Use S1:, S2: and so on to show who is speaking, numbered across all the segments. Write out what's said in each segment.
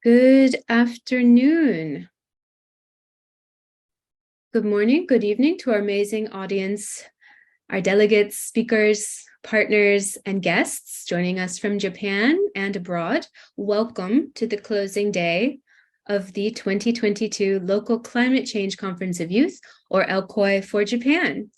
S1: Good afternoon. Good morning, good evening to our amazing audience, our delegates, speakers, partners, and guests joining us from Japan and abroad. Welcome to the closing day of the 2022 Local Climate Change Conference of Youth, or LCOY for Japan.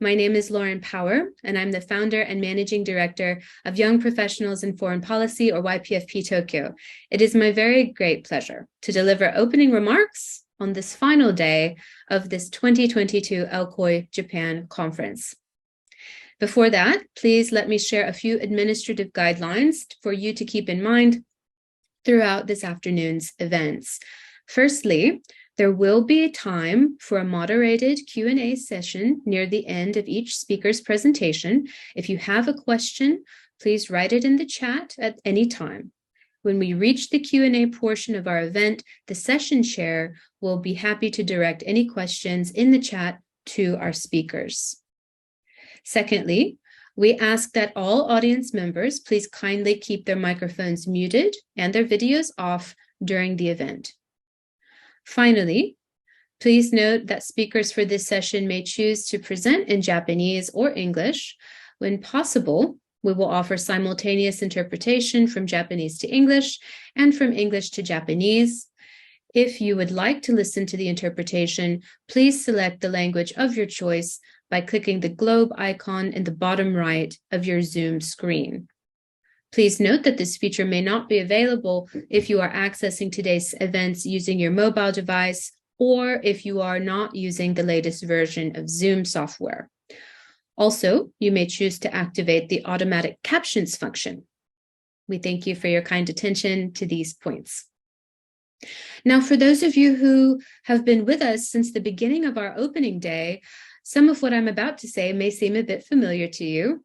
S1: My name is Lauren Power, and I'm the founder and managing director of Young Professionals in Foreign Policy, or YPFP Tokyo. It is my very great pleasure to deliver opening remarks on this final day of this 2022 LCOY Japan conference. Before that, please let me share a few administrative guidelines for you to keep in mind throughout this afternoon's events. Firstly, there will be time for a moderated Q&A session near the end of each speaker's presentation. If you have a question, please write it in the chat at any time. When we reach the Q&A portion of our event, the session chair will be happy to direct any questions in the chat to our speakers. Secondly, we ask that all audience members please kindly keep their microphones muted and their videos off during the event. Finally, please note that speakers for this session may choose to present in Japanese or English. When possible, we will offer simultaneous interpretation from Japanese to English and from English to Japanese. If you would like to listen to the interpretation, please select the language of your choice by clicking the globe icon in the bottom right of your Zoom screen. Please note that this feature may not be available if you are accessing today's events using your mobile device or if you are not using the latest version of Zoom software. Also, you may choose to activate the automatic captions function. We thank you for your kind attention to these points. Now, for those of you who have been with us since the beginning of our opening day, some of what I'm about to say may seem a bit familiar to you,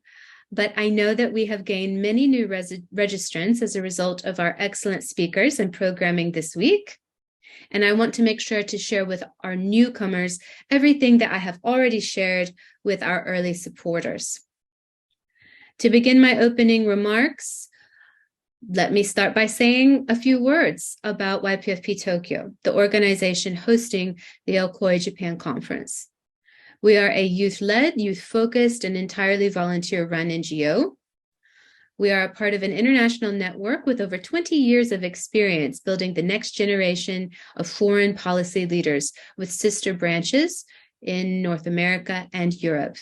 S1: but I know that we have gained many new registrants as a result of our excellent speakers and programming this week. And I want to make sure to share with our newcomers everything that I have already shared with our early supporters. To begin my opening remarks, let me start by saying a few words about YPFP Tokyo, the organization hosting the LCOY Japan Conference. We are a youth-led, youth-focused, and entirely volunteer-run NGO. We are a part of an international network with over 20 years of experience building the next generation of foreign policy leaders with sister branches in North America and Europe.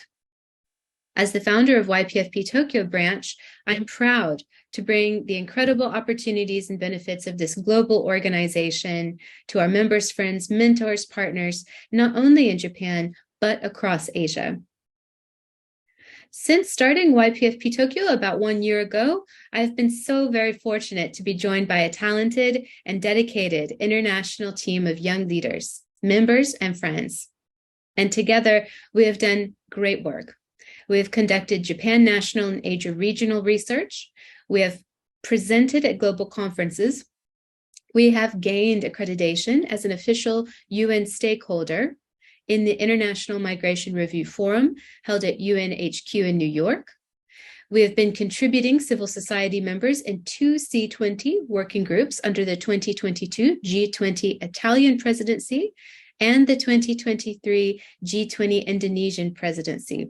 S1: As the founder of YPFP Tokyo branch, I'm proud to bring the incredible opportunities and benefits of this global organization to our members, friends, mentors, partners, not only in Japan, but across Asia. Since starting YPFP Tokyo about 1 year ago, I have been so very fortunate to be joined by a talented and dedicated international team of young leaders, members, and friends. And together, we have done great work. We have conducted Japan national and Asia regional research. We have presented at global conferences. We have gained accreditation as an official UN stakeholder in the International Migration Review Forum held at UNHQ in New York. We have been contributing civil society members in 2 C20 working groups under the 2022 G20 Italian presidency and the 2023 G20 Indonesian presidency.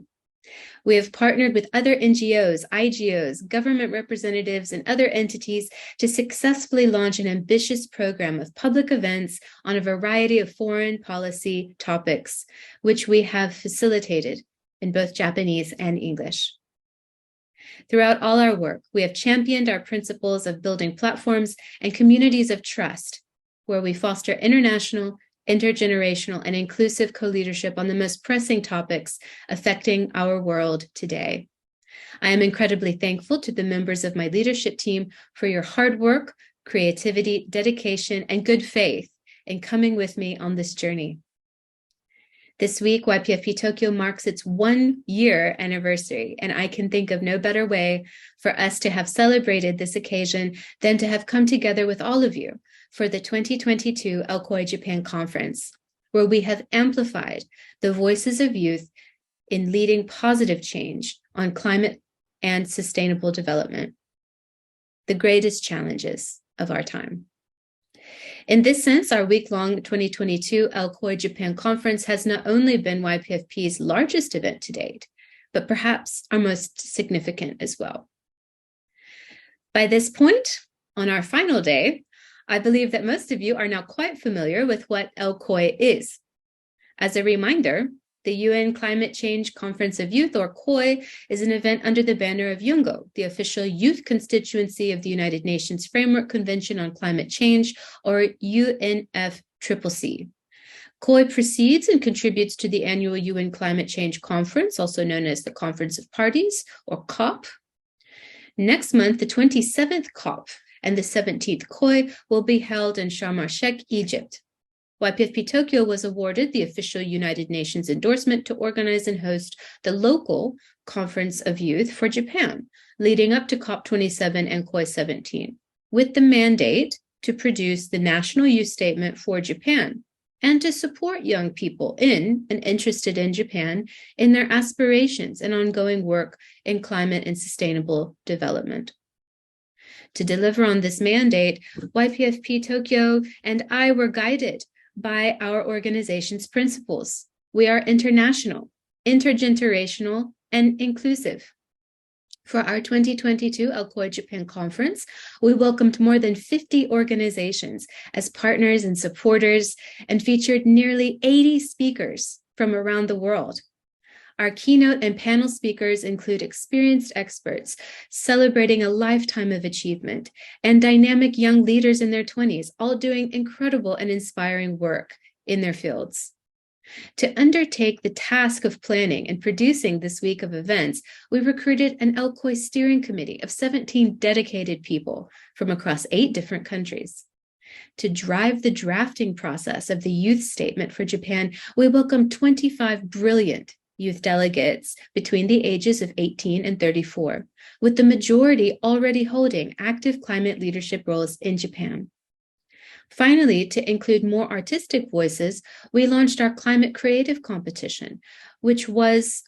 S1: We have partnered with other NGOs, IGOs, government representatives, and other entities to successfully launch an ambitious program of public events on a variety of foreign policy topics, which we have facilitated in both Japanese and English. Throughout all our work, we have championed our principles of building platforms and communities of trust, where we foster international, intergenerational, and inclusive co-leadership on the most pressing topics affecting our world today. I am incredibly thankful to the members of my leadership team for your hard work, creativity, dedication, and good faith in coming with me on this journey. This week, YPFP Tokyo marks its 1-year anniversary, and I can think of no better way for us to have celebrated this occasion than to have come together with all of you for the 2022 LCOY Japan Conference, where we have amplified the voices of youth in leading positive change on climate and sustainable development, the greatest challenges of our time. In this sense, our week-long 2022 LCOY Japan Conference has not only been YPFP's largest event to date, but perhaps our most significant as well. By this point, on our final day, I believe that most of you are now quite familiar with what LCOY is. As a reminder, the UN Climate Change Conference of Youth, or COY, is an event under the banner of UNGO, the official youth constituency of the United Nations Framework Convention on Climate Change, or UNFCCC. COY precedes and contributes to the annual UN Climate Change Conference, also known as the Conference of Parties, or COP. Next month, the 27th COP and the 17th COY will be held in Sharm el-Sheikh, Egypt. YPFP Tokyo was awarded the official United Nations endorsement to organize and host the local Conference of Youth for Japan, leading up to COP27 and COY 17, with the mandate to produce the National Youth Statement for Japan and to support young people in and interested in Japan in their aspirations and ongoing work in climate and sustainable development. To deliver on this mandate, YPFP Tokyo and I were guided by our organization's principles. We are international, intergenerational, and inclusive. For our 2022 LCOY Japan Conference, we welcomed more than 50 organizations as partners and supporters and featured nearly 80 speakers from around the world. Our keynote and panel speakers include experienced experts celebrating a lifetime of achievement and dynamic young leaders in their 20s, all doing incredible and inspiring work in their fields. To undertake the task of planning and producing this week of events, we recruited an LCOY steering committee of 17 dedicated people from across 8 different countries. To drive the drafting process of the youth statement for Japan, we welcomed 25 brilliant youth delegates between the ages of 18 and 34, with the majority already holding active climate leadership roles in Japan. Finally, to include more artistic voices, we launched our Climate Creative Competition, which was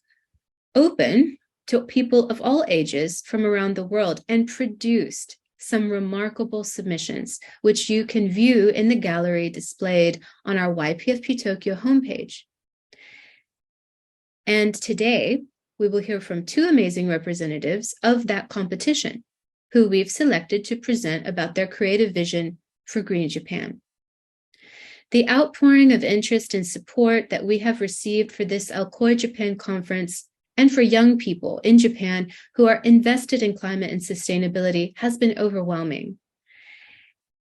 S1: open to people of all ages from around the world and produced some remarkable submissions, which you can view in the gallery displayed on our YPFP Tokyo homepage. And today, we will hear from 2 amazing representatives of that competition, who we've selected to present about their creative vision for Green Japan. The outpouring of interest and support that we have received for this LCOY Japan Conference and for young people in Japan who are invested in climate and sustainability has been overwhelming.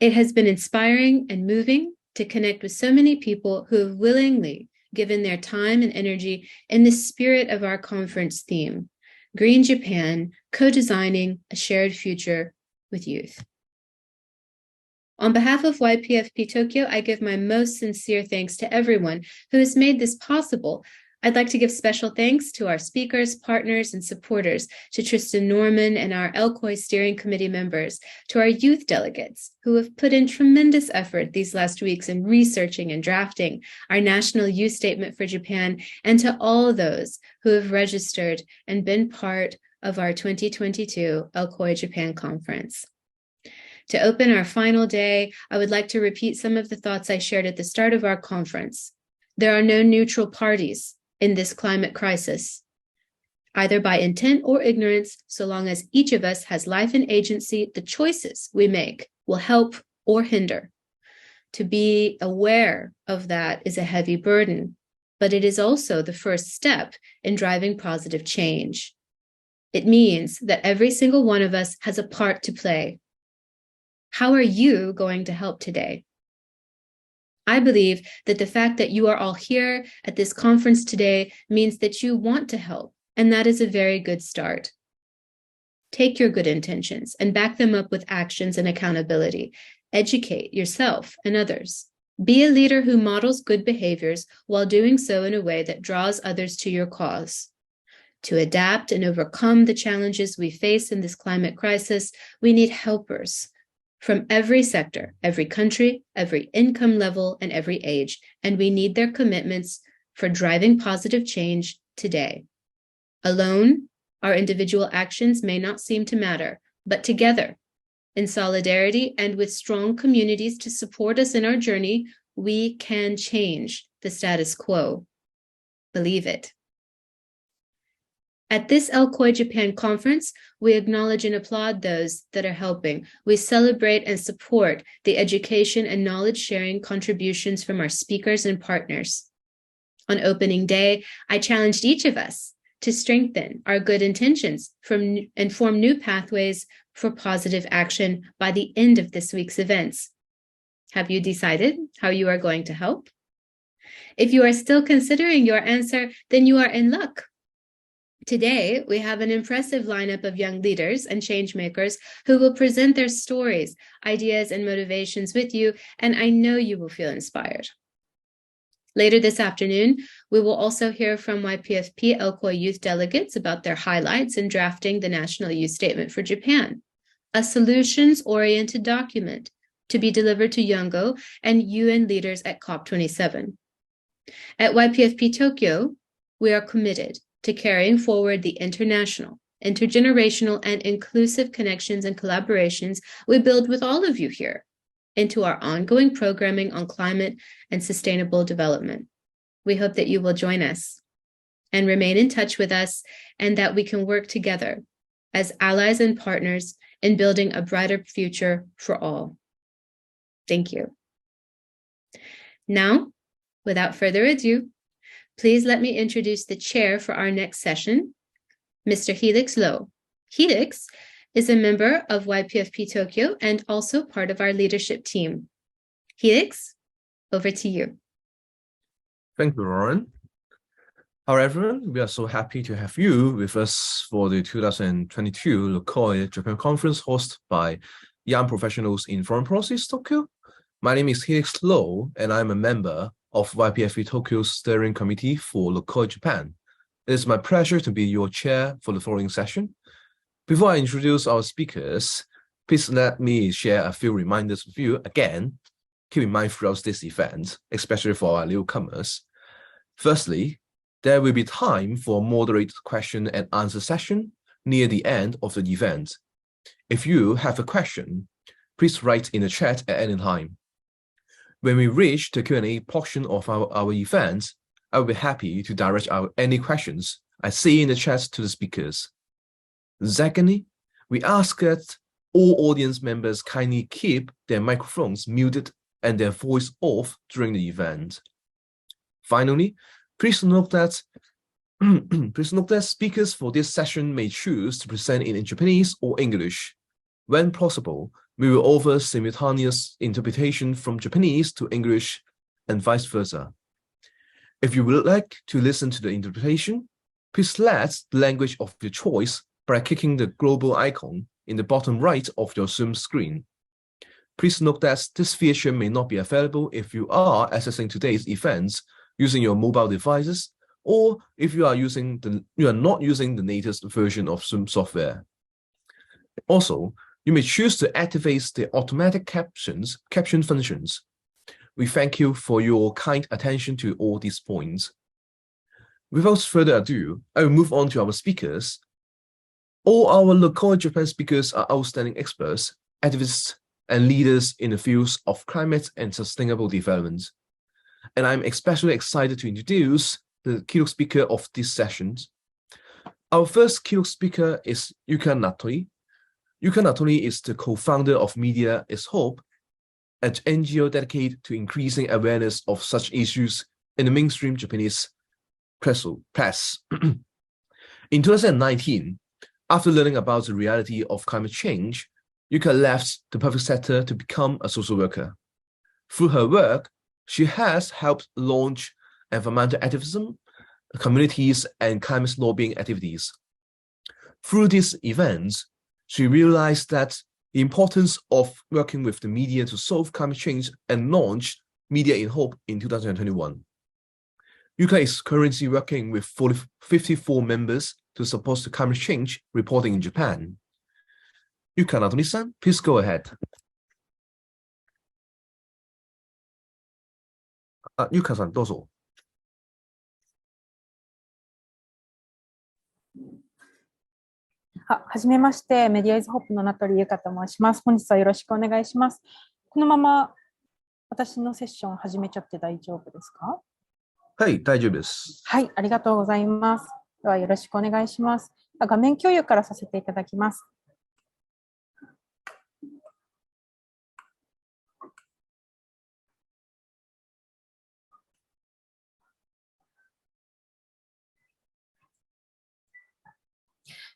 S1: It has been inspiring and moving to connect with so many people who have willingly given their time and energy in the spirit of our conference theme, Green Japan, co-designing a shared future with youth. On behalf of YPFP Tokyo, I give my most sincere thanks to everyone who has made this possible. I'd like to give special thanks to our speakers, partners, and supporters, to Tristan Norman and our LCOY steering committee members, to our youth delegates who have put in tremendous effort these last weeks in researching and drafting our National Youth Statement for Japan, and to all those who have registered and been part of our 2022 LCOY Japan Conference. To open our final day, I would like to repeat some of the thoughts I shared at the start of our conference. There are no neutral parties in this climate crisis, either by intent or ignorance. So long as each of us has life and agency, the choices we make will help or hinder. To be aware of that is a heavy burden, but it is also the first step in driving positive change. It means that every single one of us has a part to play. How are you going to help today? I believe that the fact that you are all here at this conference today means that you want to help, and that is a very good start. Take your good intentions and back them up with actions and accountability. Educate yourself and others. Be a leader who models good behaviors while doing so in a way that draws others to your cause. To adapt and overcome the challenges we face in this climate crisis, we need helpers from every sector, every country, every income level, and every age, and we need their commitments for driving positive change today. Alone, our individual actions may not seem to matter, but together, in solidarity, and with strong communities to support us in our journey, we can change the status quo. Believe it. At this LCOY Japan conference, we acknowledge and applaud those that are helping. We celebrate and support the education and knowledge sharing contributions from our speakers and partners. On opening day, I challenged each of us to strengthen our good intentions and form new pathways for positive action by the end of this week's events. Have you decided how you are going to help? If you are still considering your answer, then you are in luck. Today, we have an impressive lineup of young leaders and changemakers who will present their stories, ideas, and motivations with you, and I know you will feel inspired. Later this afternoon, we will also hear from YPFP LCOY youth delegates about their highlights in drafting the National Youth Statement for Japan, a solutions-oriented document to be delivered to Yongo and UN leaders at COP27. At YPFP Tokyo, we are committed to carrying forward the international, intergenerational, and inclusive connections and collaborations we build with all of you here into our ongoing programming on climate and sustainable development. We hope that you will join us and remain in touch with us, and that we can work together as allies and partners in building a brighter future for all. Thank you. Now, without further ado, please let me introduce the chair for our next session, Mr. Helix Lowe. Helix is a member of YPFP Tokyo and also part of our leadership team. Helix, over to you.
S2: Thank you, Lauren. Hello, everyone. We are so happy to have you with us for the 2022 LCOY Japan Conference hosted by Young Professionals in Foreign Policy Tokyo. My name is Helix Lowe, and I'm a member of YPFP Tokyo's steering committee for LCOY Japan. It is my pleasure to be your chair for the following session. Before I introduce our speakers, please let me share a few reminders with you. Again, keep in mind throughout this event, especially for our newcomers. Firstly, there will be time for a moderate question and answer session near the end of the event. If you have a question, please write in the chat at any time. When we reach the Q&A portion of our event, I will be happy to direct any questions I see in the chat to the speakers. Secondly, we ask that all audience members kindly keep their microphones muted and their voice off during the event. Finally, please note that speakers for this session may choose to present in Japanese or English. When possible, we will offer simultaneous interpretation from Japanese to English and vice versa. If you would like to listen to the interpretation, please select the language of your choice by clicking the global icon in the bottom right of your Zoom screen. Please note that this feature may not be available if you are accessing today's events using your mobile devices, or if you are not using the latest version of Zoom software. Also, you may choose to activate the automatic caption functions. We thank you for your kind attention to all these points. Without further ado, I will move on to our speakers. All our LCOY Japan speakers are outstanding experts, activists, and leaders in the fields of climate and sustainable development. And I'm especially excited to introduce the keynote speaker of this session. Our first keynote speaker is Yuka Natori. Yuka Natori is the co-founder of Media is Hope, an NGO dedicated to increasing awareness of such issues in the mainstream Japanese press. In 2019, after learning about the reality of climate change, Yuka left the public sector to become a social worker. Through her work, she has helped launch environmental activism, communities, and climate lobbying activities. Through these events, she realized that the importance of working with the media to solve climate change and launched Media in Hope in 2021. Yuka is currently working with 54 members to support the climate change reporting in Japan. Yuka Natori-san, please go ahead. Yuka-san, どうぞ。
S3: はじめまして、メディアイズホップの名取ゆかと申します。本日はよろしくお願いします。このまま私のセッション始めちゃって大丈夫ですか？
S2: はい、大丈夫です。
S3: はい、ありがとうございます。ではよろしくお願いします。画面共有からさせていただきます。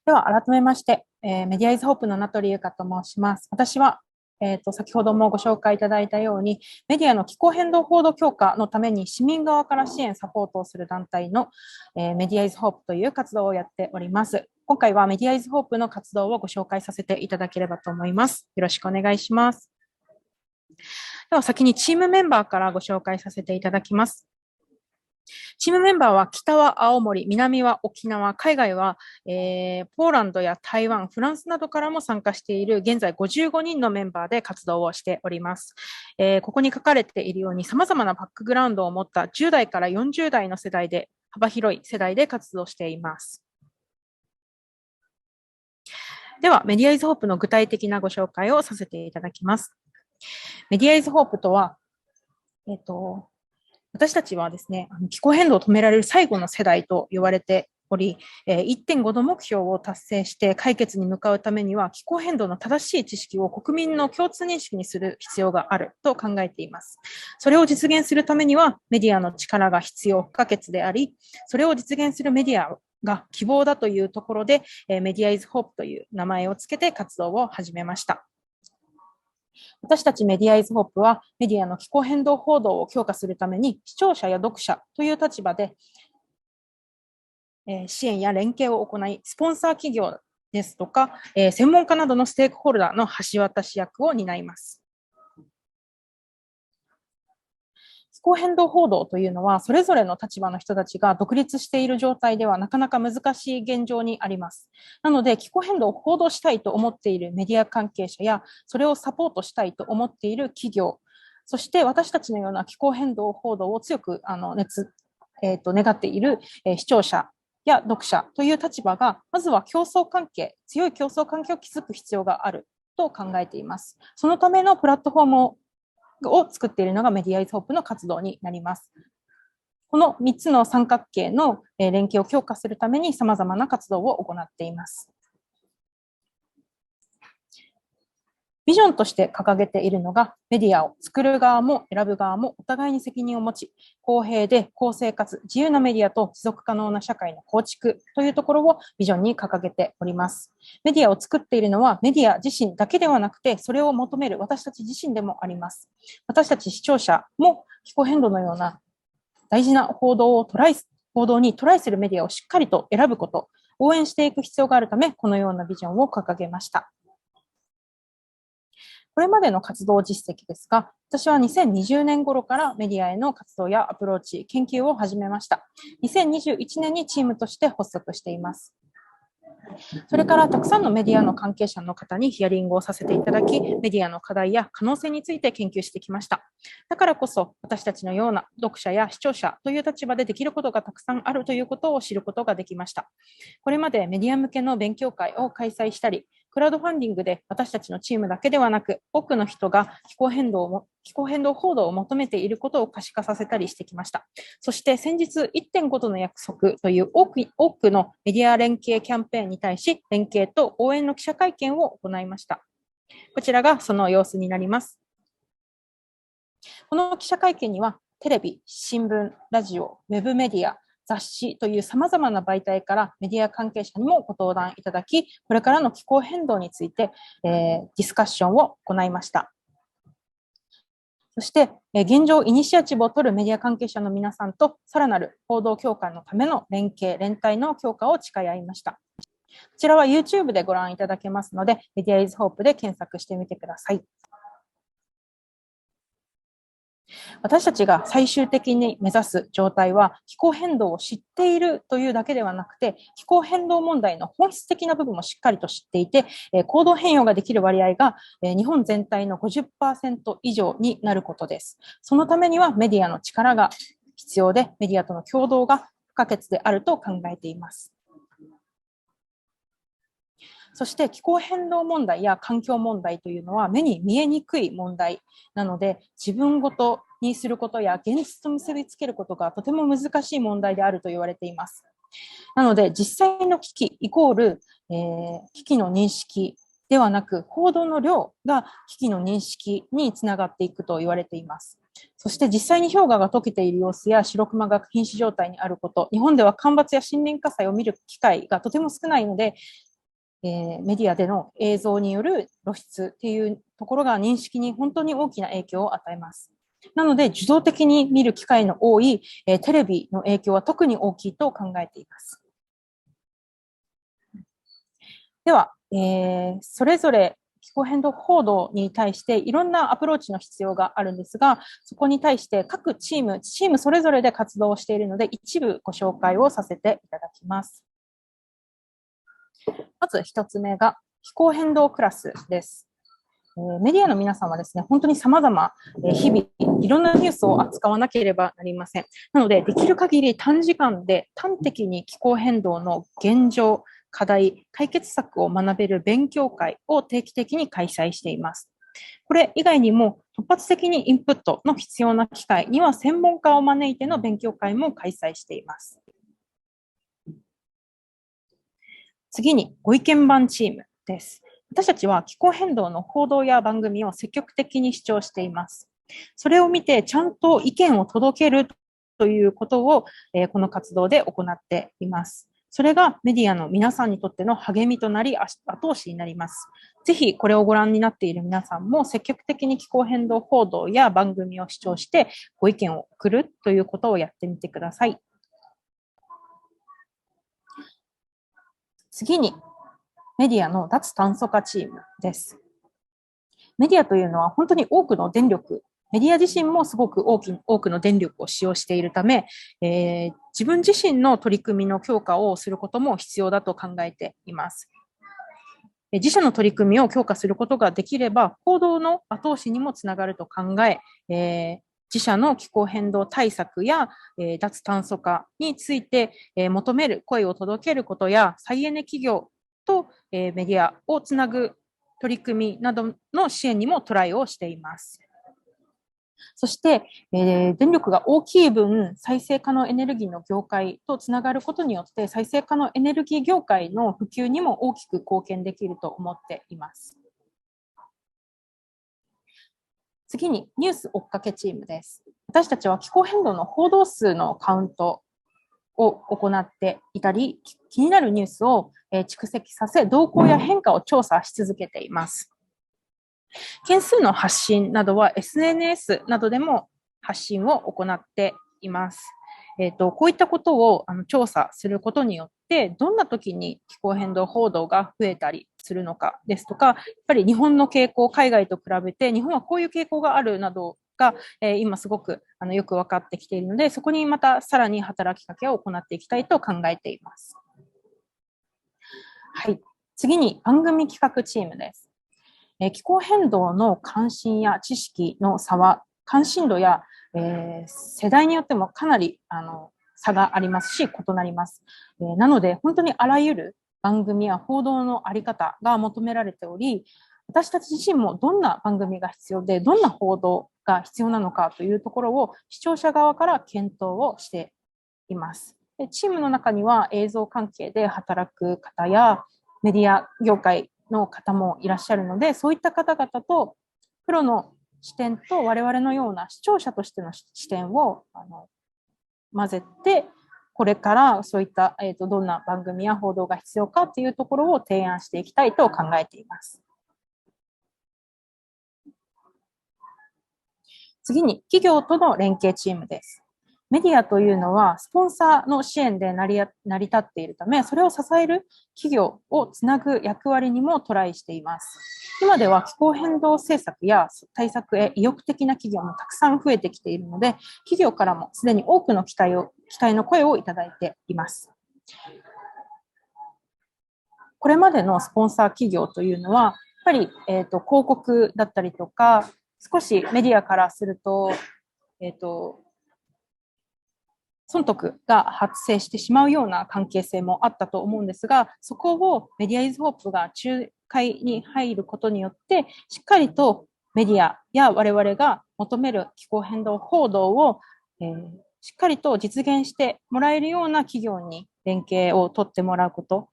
S3: では改めまして、メディアイズホップの名取ゆかと申します。私は先ほどもご紹介いただいたように、メディアの気候変動報道強化のために市民側から支援、サポートをする団体の、メディアイズホープという活動をやっております。今回はメディアイズホープの活動をご紹介させていただければと思います。よろしくお願いします。では先にチームメンバーからご紹介させていただきます。チームメンバーは北は青森、南は沖縄、海外は、ポーランドや台湾、フランスなどからも参加している現在55人のメンバーで活動をしております。ここに書かれているように様々なバックグラウンドを持った10代から40代の世代で幅広い世代で活動しています。では、メディアイズホープの具体的なご紹介をさせていただきます。メディアイズホープとは、私たちはですね、気候変動を止められる最後の世代と言われており、1.5 度目標を達成して解決に向かうためには、気候変動の正しい知識を国民の共通認識にする必要があると考えています。それを実現するためには、メディアの力が必要不可欠であり、それを実現するメディアが希望だというところで、メディアイズホープという名前をつけて活動を始めました。私たちメディアイズホップはメディアの気候変動報道を強化するために視聴者や読者という立場で支援や連携を行い、スポンサー企業ですとか専門家などのステークホルダーの橋渡し役を担います。気候変動報道というのはそれぞれの立場の人たちが独立している状態ではなかなか難しい現状にあります。なので気候変動を報道したいと思っているメディア関係者やそれをサポートしたいと思っている企業、そして私たちのような気候変動報道を強く願っている視聴者や読者という立場がまずは競争関係、強い競争関係を築く必要があると考えています。そのためのプラットフォームを作っているのがメディアイズホープの活動になります。この3つの三角形の連携を強化するために様々な活動を行っています。ビジョンとして掲げているのがメディアを作る側も選ぶ側もお互いに責任を持ち、公平で公正かつ自由なメディアと持続可能な社会の構築というところをビジョンに掲げております。メディアを作っているのはメディア自身だけではなくて、それを求める私たち自身でもあります。私たち視聴者も気候変動のような大事な報道にトライするメディアをしっかりと選ぶこと、応援していく必要があるため、このようなビジョンを掲げました。これまでの活動実績ですが、私は2020年頃からメディアへの活動やアプローチ、研究を始めました。2021年にチームとして発足しています。それからたくさんのメディアの関係者の方にヒアリングをさせていただき、メディアの課題や可能性について研究してきました。だからこそ、私たちのような読者や視聴者という立場でできることがたくさんあるということを知ることができました。これまでメディア向けの勉強会を開催したり、クラウドファンディングで私たちのチームだけではなく、多くの人が気候変動報道を求めていることを可視化させたりしてきました。そして先日 1.5 度の約束という多くのメディア連携キャンペーンに対し、連携と応援の記者会見を行いました。こちらがその様子になります。この記者会見には、テレビ、新聞、ラジオ、ウェブメディア、雑誌という様々な媒体からメディア関係者にもご登壇いただき、これからの気候変動について、ディスカッションを行いました。そして、現状イニシアチブを取るメディア関係者の皆さんと、さらなる報道強化のための連携、連帯の強化を誓い合いました。こちらは YouTube でご覧いただけますので、メディアイズホープで検索してみてください。私たちが最終的に目指す状態は気候変動を知っているというだけではなくて、気候変動問題の本質的な部分もしっかりと知っていて、行動変容ができる割合が日本全体の 50% 以上になることです。そのためにはメディアの力が必要で、メディアとの共同が不可欠であると考えています。そして気候変動問題や環境問題というのは目に見えにくい問題なので、自分ごとにすることや現実と結びつけることがとても難しい問題であると言われています。なので、実際の危機イコール、危機の認識ではなく、報道の量が危機の認識につながっていくと言われています。そして実際に氷河が溶けている様子や白クマが瀕死状態にあること、日本では干ばつや森林火災を見る機会がとても少ないので、メディアでの映像による露出っていうところが認識に本当に大きな影響を与えます。なので、受動的に見る機会の多い、テレビの影響は特に大きいと考えています。では、それぞれ気候変動報道に対していろんなアプローチの必要があるんですが、そこに対して各チームそれぞれで活動をしているので、一部ご紹介をさせていただきます。まず一つ目が気候変動クラスです。メディアの皆さんはですね、本当に様々、日々いろんなニュースを扱わなければなりません。なので、できる限り短時間で端的に気候変動の現状、課題、解決策を学べる勉強会を定期的に開催しています。これ以外にも突発的にインプットの必要な機会には専門家を招いての勉強会も開催しています。次にご意見番チームです。私たちは気候変動の報道や番組を積極的に視聴しています。それを見てちゃんと意見を届けるということを、この活動で行っています。それがメディアの皆さんにとっての励みとなり、後押しになります。ぜひこれをご覧になっている皆さんも積極的に気候変動報道や番組を視聴してご意見を送るということをやってみてください。次に、メディアの脱炭素化チームです。メディアというのは本当に多くの電力、メディア自身もすごく多くの電力を使用しているため、自分自身の取り組みの強化をすることも必要だと考えています。自社の取り組みを強化することができれば、報道の後押しにもつながると考え、自社の気候変動対策や、脱炭素化について、求める声を届けることや、再エネ企業と、メディアをつなぐ取り組みなどの支援にもトライをしています。そして、電力が大きい分、再生可能エネルギーの業界とつながることによって、再生可能エネルギー業界の普及にも大きく貢献できると思っています。次に、ニュース追っかけチームです。私たちは気候変動の報道数のカウントを行っていたり、気になるニュースを蓄積させ、動向や変化を調査し続けています。件数の発信などは SNS などでも発信を行っています。こういったことを調査することによって、どんな時に気候変動報道が増えたりするのかですとか、やっぱり日本の傾向、海外と比べて日本はこういう傾向があるなどが、今すごくよく分かってきているので、そこにまたさらに働きかけを行っていきたいと考えています。はい。次に番組企画チームです。気候変動の関心や知識の差は、関心度や、世代によってもかなり差がありますし、異なります。なので、本当にあらゆる番組や報道のあり方が求められており、私たち自身もどんな番組が必要で、どんな報道が必要なのかというところを視聴者側から検討をしています。チームの中には映像関係で働く方やメディア業界の方もいらっしゃるので、そういった方々とプロの視点と我々のような視聴者としての視点を混ぜて、これからそういったどんな番組や報道が必要かというところを提案していきたいと考えています。次に企業との連携チームです。メディアというのはスポンサーの支援で成り立っているため、それを支える企業をつなぐ役割にもトライしています。今では気候変動政策や対策へ意欲的な企業もたくさん増えてきているので、企業からもすでに多くの期待の声をいただいています。これまでのスポンサー企業というのは、やっぱり、広告だったりとか、少しメディアからすると、損得が発生してしまうような関係性もあったと思うんですが、そこをメディアイズホープが仲介に入ることによって、しっかりとメディアや我々が求める気候変動報道を、しっかりと実現してもらえるような企業に連携を取ってもらうこと、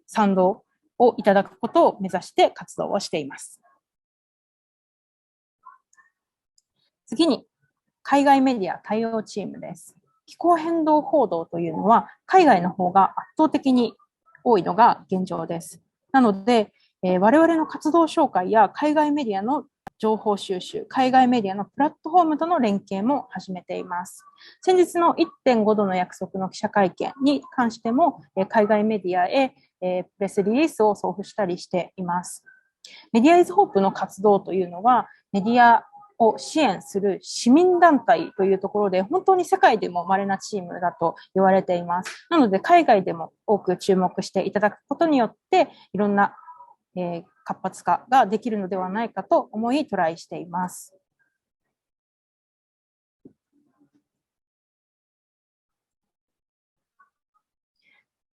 S3: 賛同をいただくことを目指して活動をしています。次に、海外メディア対応チームです。気候変動報道というのは、海外の方が圧倒的に多いのが現状です。なので、我々の活動紹介や海外メディアの情報収集、海外メディアのプラットフォームとの連携も始めています。先日の 1.5 度の約束の記者会見に関しても、海外メディアへプレスリリースを送付したりしています。メディアイズホープの活動というのは、メディアを支援する市民団体というところで、本当に世界でも稀なチームだと言われています。なので、海外でも多く注目していただくことによって、いろんな、活発化ができるのではないかと思い、トライしています。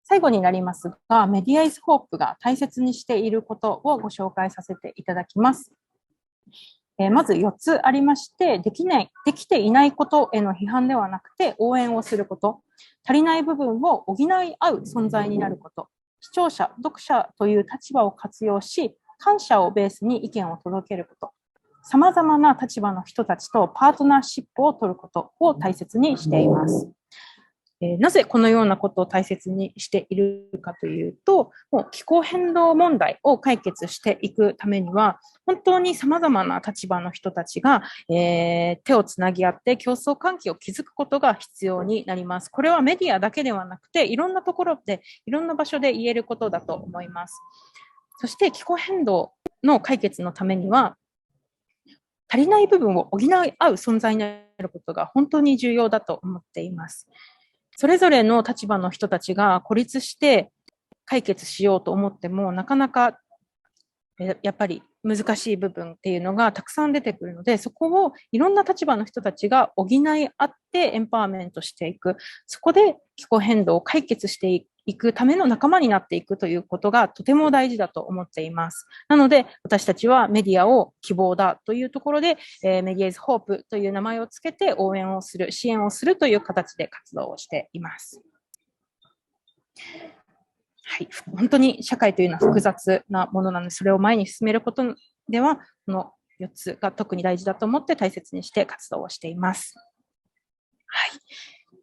S3: 最後になりますが、メディアイズホープが大切にしていることをご紹介させていただきます。まず4つありまして、できていないことへの批判ではなくて応援をすること、足りない部分を補い合う存在になること、視聴者、読者という立場を活用し、感謝をベースに意見を届けること、様々な立場の人たちとパートナーシップを取ることを大切にしています。なぜこのようなことを大切にしているかというと、もう気候変動問題を解決していくためには、本当に様々な立場の人たちが、手をつなぎ合って競争関係を築くことが必要になります。これはメディアだけではなくて、いろんなところで、いろんな場所で言えることだと思います。そして気候変動の解決のためには、足りない部分を補い合う存在になることが本当に重要だと思っています。それぞれの立場の人たちが孤立して解決しようと思っても、なかなかやっぱり難しい部分っていうのがたくさん出てくるので、そこをいろんな立場の人たちが補い合ってエンパワーメントしていく。そこで気候変動を解決していくための仲間になっていくということがとても大事だと思っています。なので、私たちはメディアを希望だというところで、メディアイズホープという名前をつけて応援をする、支援をするという形で活動をしています。はい、本当に社会というのは複雑なものなので、それを前に進めることでは、この4つが特に大事だと思って大切にして活動をしています。はい。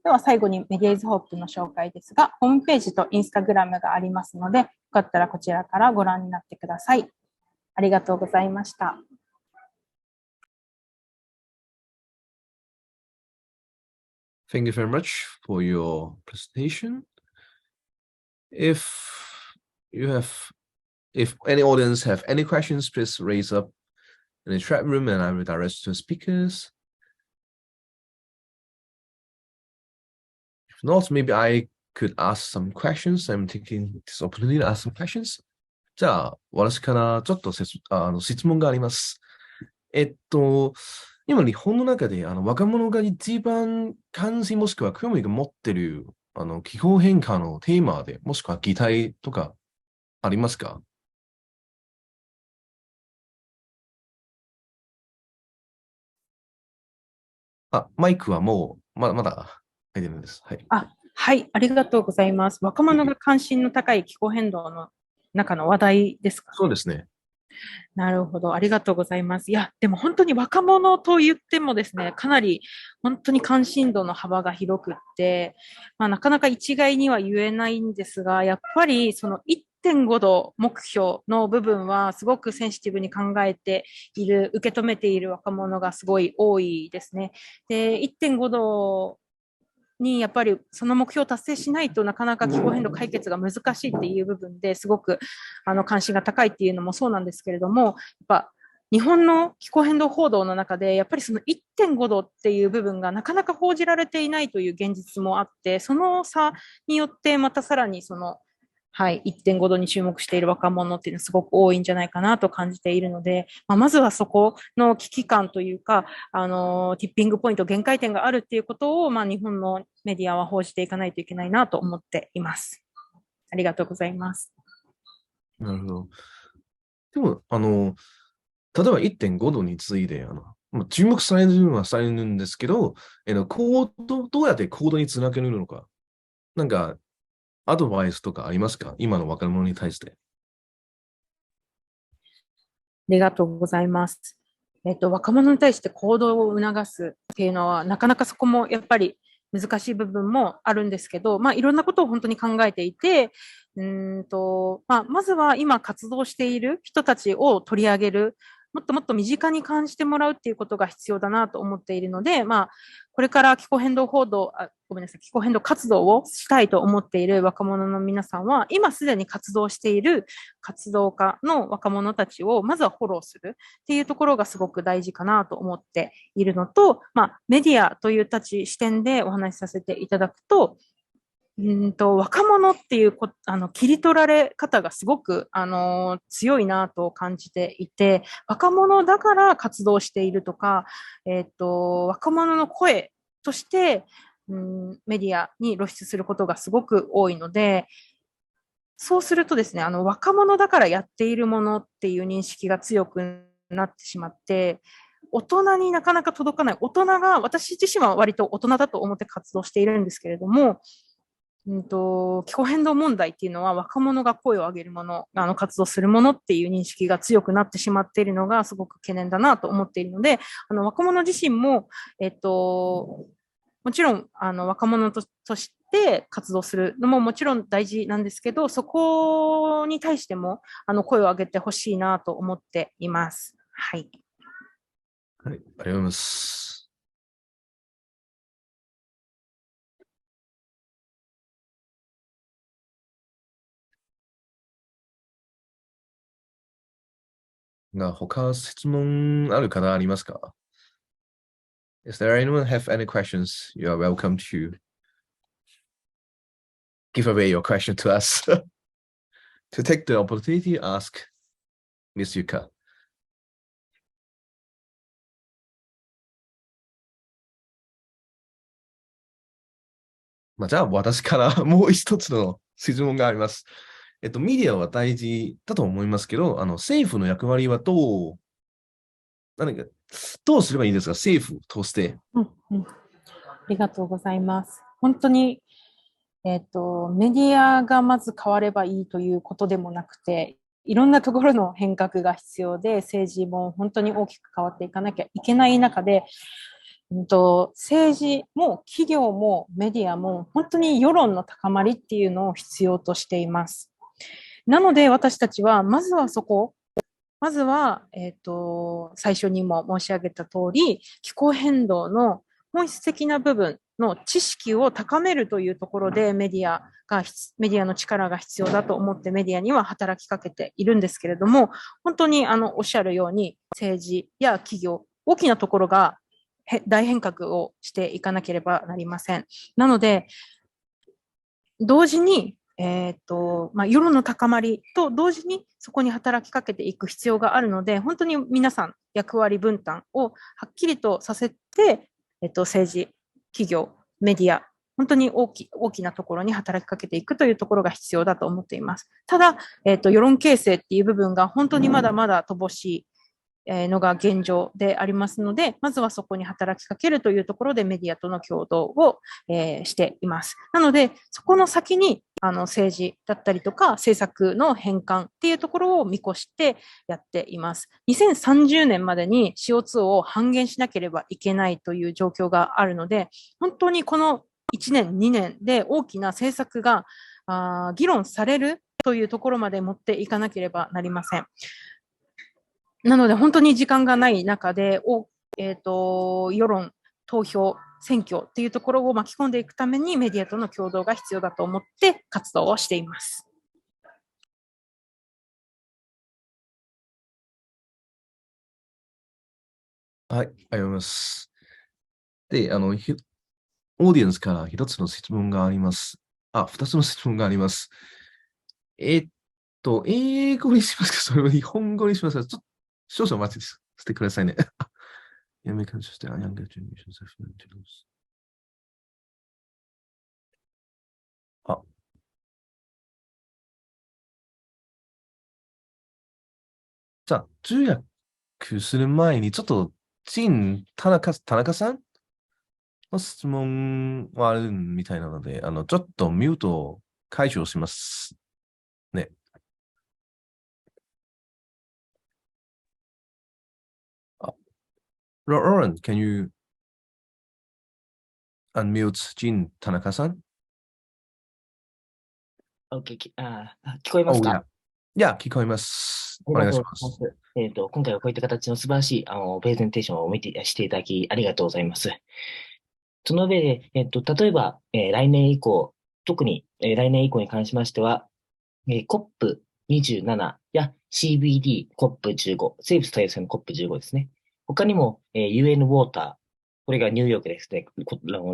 S3: では最後にメディアイズホープの紹介ですが、ホームページとインスタグラムがありますので、よかったらこちらからご覧になってください。ありがとうございました。
S2: Thank you very much for your presentation. If any audience have any questions, please raise up in the chat room and I will direct to the speakers. If not, maybe I could ask some questions. I'm taking this opportunity to ask some questions. じゃあ、私からちょっと質問があります。今日本の中で若者が一番関心もしくは興味が持っている気候変化のテーマで、もしくは議題とかありますか？マイクはもう、まだ入ってるんです。はい。
S3: はい、ありがとうございます。若者が関心の高い気候変動の中の話題ですか？
S2: そうですね。
S3: なるほど。ありがとうございます。いや、でも本当に若者と言ってもですね、かなり本当に関心度の幅が広くって、なかなか一概には言えないんですが、やっぱりその1.5度目標の部分はすごくセンシティブに考えている、受け止めている若者がすごい多いですね。で、1.5度にやっぱりその目標を達成しないとなかなか気候変動解決が難しいっていう部分ですごく関心が高いっていうのもそうなんですけれども、やっぱ日本の気候変動報道の中でやっぱりその 1.5 度っていう部分がなかなか報じられていないという現実もあって、その差によってまたさらにそのはい、1.5度に注目している若者っていうのはすごく多いんじゃないかなと感じているので、まずはそこの危機感というか、ティッピングポイント、限界点があるっていうことを、日本のメディアは報じていかないといけないなと思っています。ありがとうございます。
S2: なるほど。でも、例えば1.5度について、注目されるのはされるんですけど、どうやって行動につなげるのか、なんか、アドバイスとかありますか、今の若者に対して。
S3: ありがとうございます。若者に対して行動を促すっていうのは、なかなかそこもやっぱり難しい部分もあるんですけど、いろんなことを本当に考えていて、まずは今活動している人たちを取り上げる、もっともっと身近に感じてもらうっていうことが必要だなと思っているので、これから気候変動ごめんなさい、気候変動活動をしたいと思っている若者の皆さんは、今すでに活動している活動家の若者たちをまずはフォローするっていうところがすごく大事かなと思っているのと、メディアという視点でお話しさせていただくと、若者っていう切り取られ方がすごく、強いなと感じていて、若者だから活動しているとか、若者の声として、メディアに露出することがすごく多いので、そうするとですね、若者だからやっているものっていう認識が強くなってしまって、大人になかなか届かない。大人が、私自身は割と大人だと思って活動しているんですけれども、気候変動問題っていうのは若者が声を上げるもの、活動するものっていう認識が強くなってしまっているのがすごく懸念だなと思っているので、若者自身も、もちろん、若者として活動するのももちろん大事なんですけど、そこに対しても、声を上げてほしいなと思っています。はい。
S2: はい、ありがとうございます。他質問ある方ありますか？ Is there anyone have any questions? You are welcome to give away your question to us. To take the opportunity, ask Miss Yuka. じゃあ私からもう一つの質問があります。メディアは大事だと思いますけど、政府の役割は何か、どうすればいいですか、政府として。
S3: ありがとうございます。本当に、メディアがまず変わればいいということでもなくて、いろんなところの変革が必要で、政治も本当に大きく変わっていかなきゃいけない中で、政治も企業もメディアも本当に世論の高まりっていうのを必要としています。なので私たちはまずはまずは、最初にも申し上げた通り、気候変動の本質的な部分の知識を高めるというところでメディアの力が必要だと思ってメディアには働きかけているんですけれども、本当におっしゃるように政治や企業、大きなところが大変革をしていかなければなりません。なので、同時に、世論の高まりと同時にそこに働きかけていく必要があるので、本当に皆さん役割分担をはっきりとさせて、政治、企業、メディア、本当に大きなところに働きかけていくというところが必要だと思っています。ただ、世論形成っていう部分が本当にまだまだ乏しいのが現状でありますので、まずはそこに働きかけるというところでメディアとの共同を、しています。なので、そこの先に政治だったりとか政策の変換っていうところを見越してやっています。2030年までに CO2 を半減しなければいけないという状況があるので、本当にこの1年、2年で大きな政策が議論されるというところまで持っていかなければなりません。なので本当に時間がない中で、世論、投票、選挙っていうところを巻き込んでいくためにメディアとの共同が必要だと思って活動をしています。
S2: はい、ありがとうございます。で、オーディエンスから一つの質問があります。二つの質問があります。英語にしますか、それを日本語にしますか、少々お待ちしてくださいね。あ、じゃあ、通訳する前に、ちょっと、田中さんの質問はあるみたいなので、ちょっとミュートを解除しますね。Lauren, can you unmute 田中さん
S4: OK、聞こえますか？
S2: いや、聞こえます。お願いします。
S4: 今回はこういった形の素晴らしいプレゼンテーションをしていただきありがとうございます。その上で、例えば、来年以降、特に、来年以降に関しましては、COP27 や CBD、COP15、生物多様性の COP15 ですね。他にも、UN ウォーター、これがニューヨークですね。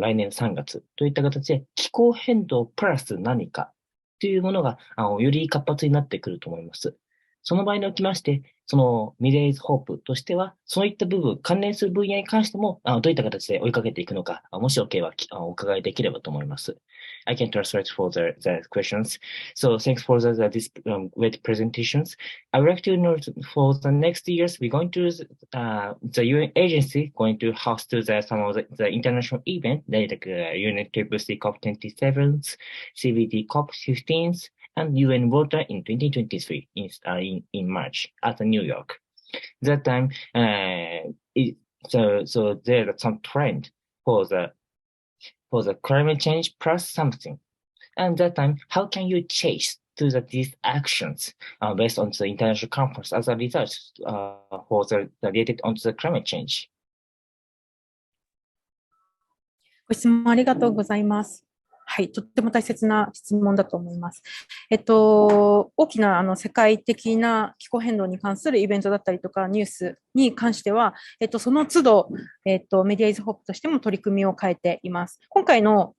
S4: 来年3月といった形で、気候変動プラス何かというものが、より活発になってくると思います。その場合におきまして、そのミレイズホープとしては、そういった部分、関連する分野に関しても、どういった形で追いかけていくのか、もしよければお伺いできればと思います。I can translate for the questions. So thanks for this great presentations. I would like to know for the next years, we're going to the UN agency going to host some of the international event like UNFCCC COP27, CBD COP15, and UN Water in 2023 in March at New York. That time, so there's some trend for the climate change plus something. And that time, how can you chase to these actions based on the international conference as a result for the related on the climate change?
S3: ご質問ありがとうございます。はい、とっても大切な質問だと思います。大きな世界的な気候変動に関するイベントだったりとかニュースに関しては、その都度、メディアイズホップとしても取り組みを変えています。今回の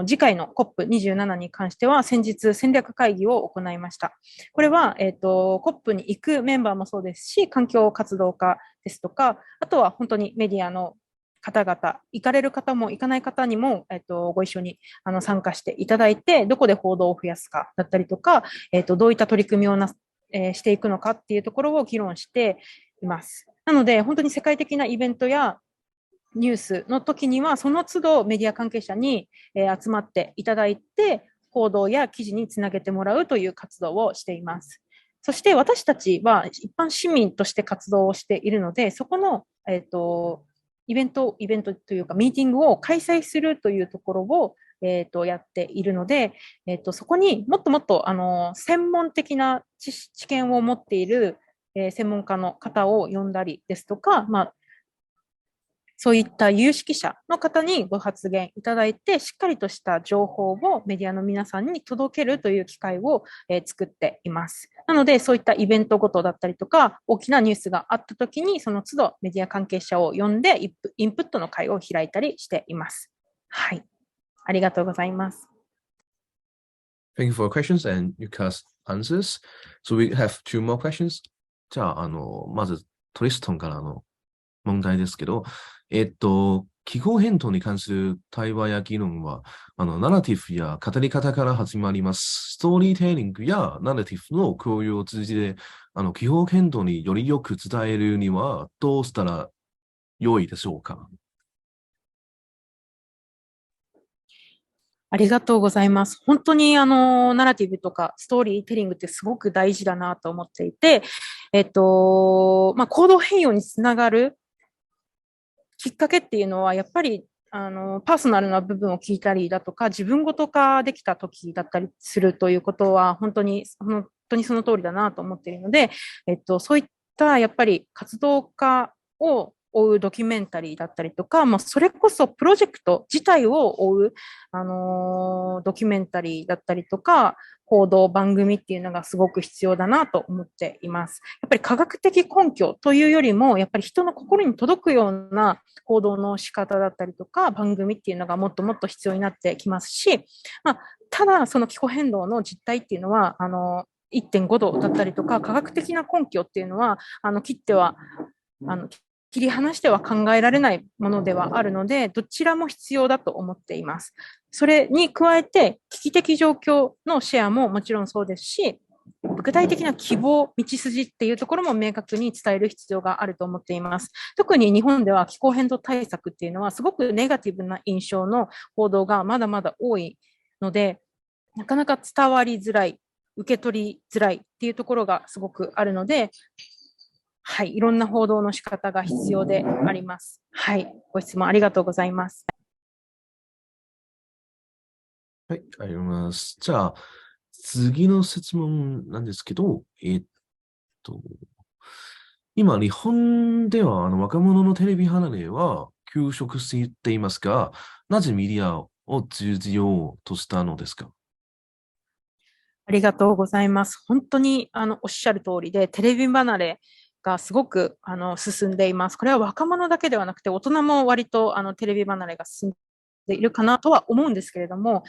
S3: 次回の COP27 に関しては先日戦略会議を行いました。これは、COP に行くメンバーもそうですし、環境活動家ですとか、あとは本当にメディアの方々、行かれる方も行かない方にも、ご一緒に参加していただいて、どこで報道を増やすかだったりとか、どういった取り組みをしていくのかっていうところを議論しています。なので、本当に世界的なイベントやニュースの時には、その都度メディア関係者に集まっていただいて、報道や記事につなげてもらうという活動をしています。そして私たちは一般市民として活動をしているので、そこの、イベントというかミーティングを開催するというところを、やっているので、そこにもっともっと専門的な知見を持っている、専門家の方を呼んだりですとか、そういった有識者の方にご発言いただいて、しっかりとした情報をメディアの皆さんに届けるという機会を作っています。なので、そういったイベントごとだったりとか、大きなニュースがあったときに、その都度メディア関係者を呼んで、インプットの会を開いたりしています。はい。ありがとうございます。
S2: Thank you for your questions and Yuka's answers. So we have two more questions. じゃあ、まずトリストンからの問題ですけど、気候変動に関する対話や議論は、ナラティブや語り方から始まります。ストーリーテリングやナラティブの共有を通じて、気候変動によりよく伝えるには、どうしたら良いでしょうか？
S3: ありがとうございます。本当にナラティブとかストーリーテリングってすごく大事だなと思っていて、行動変容につながるきっかけっていうのは、やっぱり、パーソナルな部分を聞いたりだとか、自分ごと化できた時だったりするということは、本当にその通りだなと思っているので、そういったやっぱり活動家を追うドキュメンタリーだったりとか、それこそプロジェクト自体を追う、ドキュメンタリーだったりとか、報道番組っていうのがすごく必要だなと思っています。やっぱり科学的根拠というよりも、やっぱり人の心に届くような報道の仕方だったりとか、番組っていうのがもっともっと必要になってきますし、ただその気候変動の実態っていうのは、1.5度だったりとか、科学的な根拠っていうのは、切り離しては考えられないものではあるので、どちらも必要だと思っています。それに加えて、危機的状況のシェアももちろんそうですし、具体的な希望、道筋っていうところも明確に伝える必要があると思っています。特に日本では気候変動対策っていうのはすごくネガティブな印象の報道がまだまだ多いので、なかなか伝わりづらい、受け取りづらいっていうところがすごくあるので、はい、いろんな報道の仕方が必要であります。はい、ご質問ありがとうございます。
S2: はい、ありがとうございます。じゃあ、次の質問なんですけど、と、今、日本では若者のテレビ離れは急速していますが、なぜメディアを通じようとしたのですか？
S3: ありがとうございます。本当におっしゃる通りで、テレビ離れがすごく進んでいます。これは若者だけではなくて、大人も割とテレビ離れが進んでいるかなとは思うんですけれども、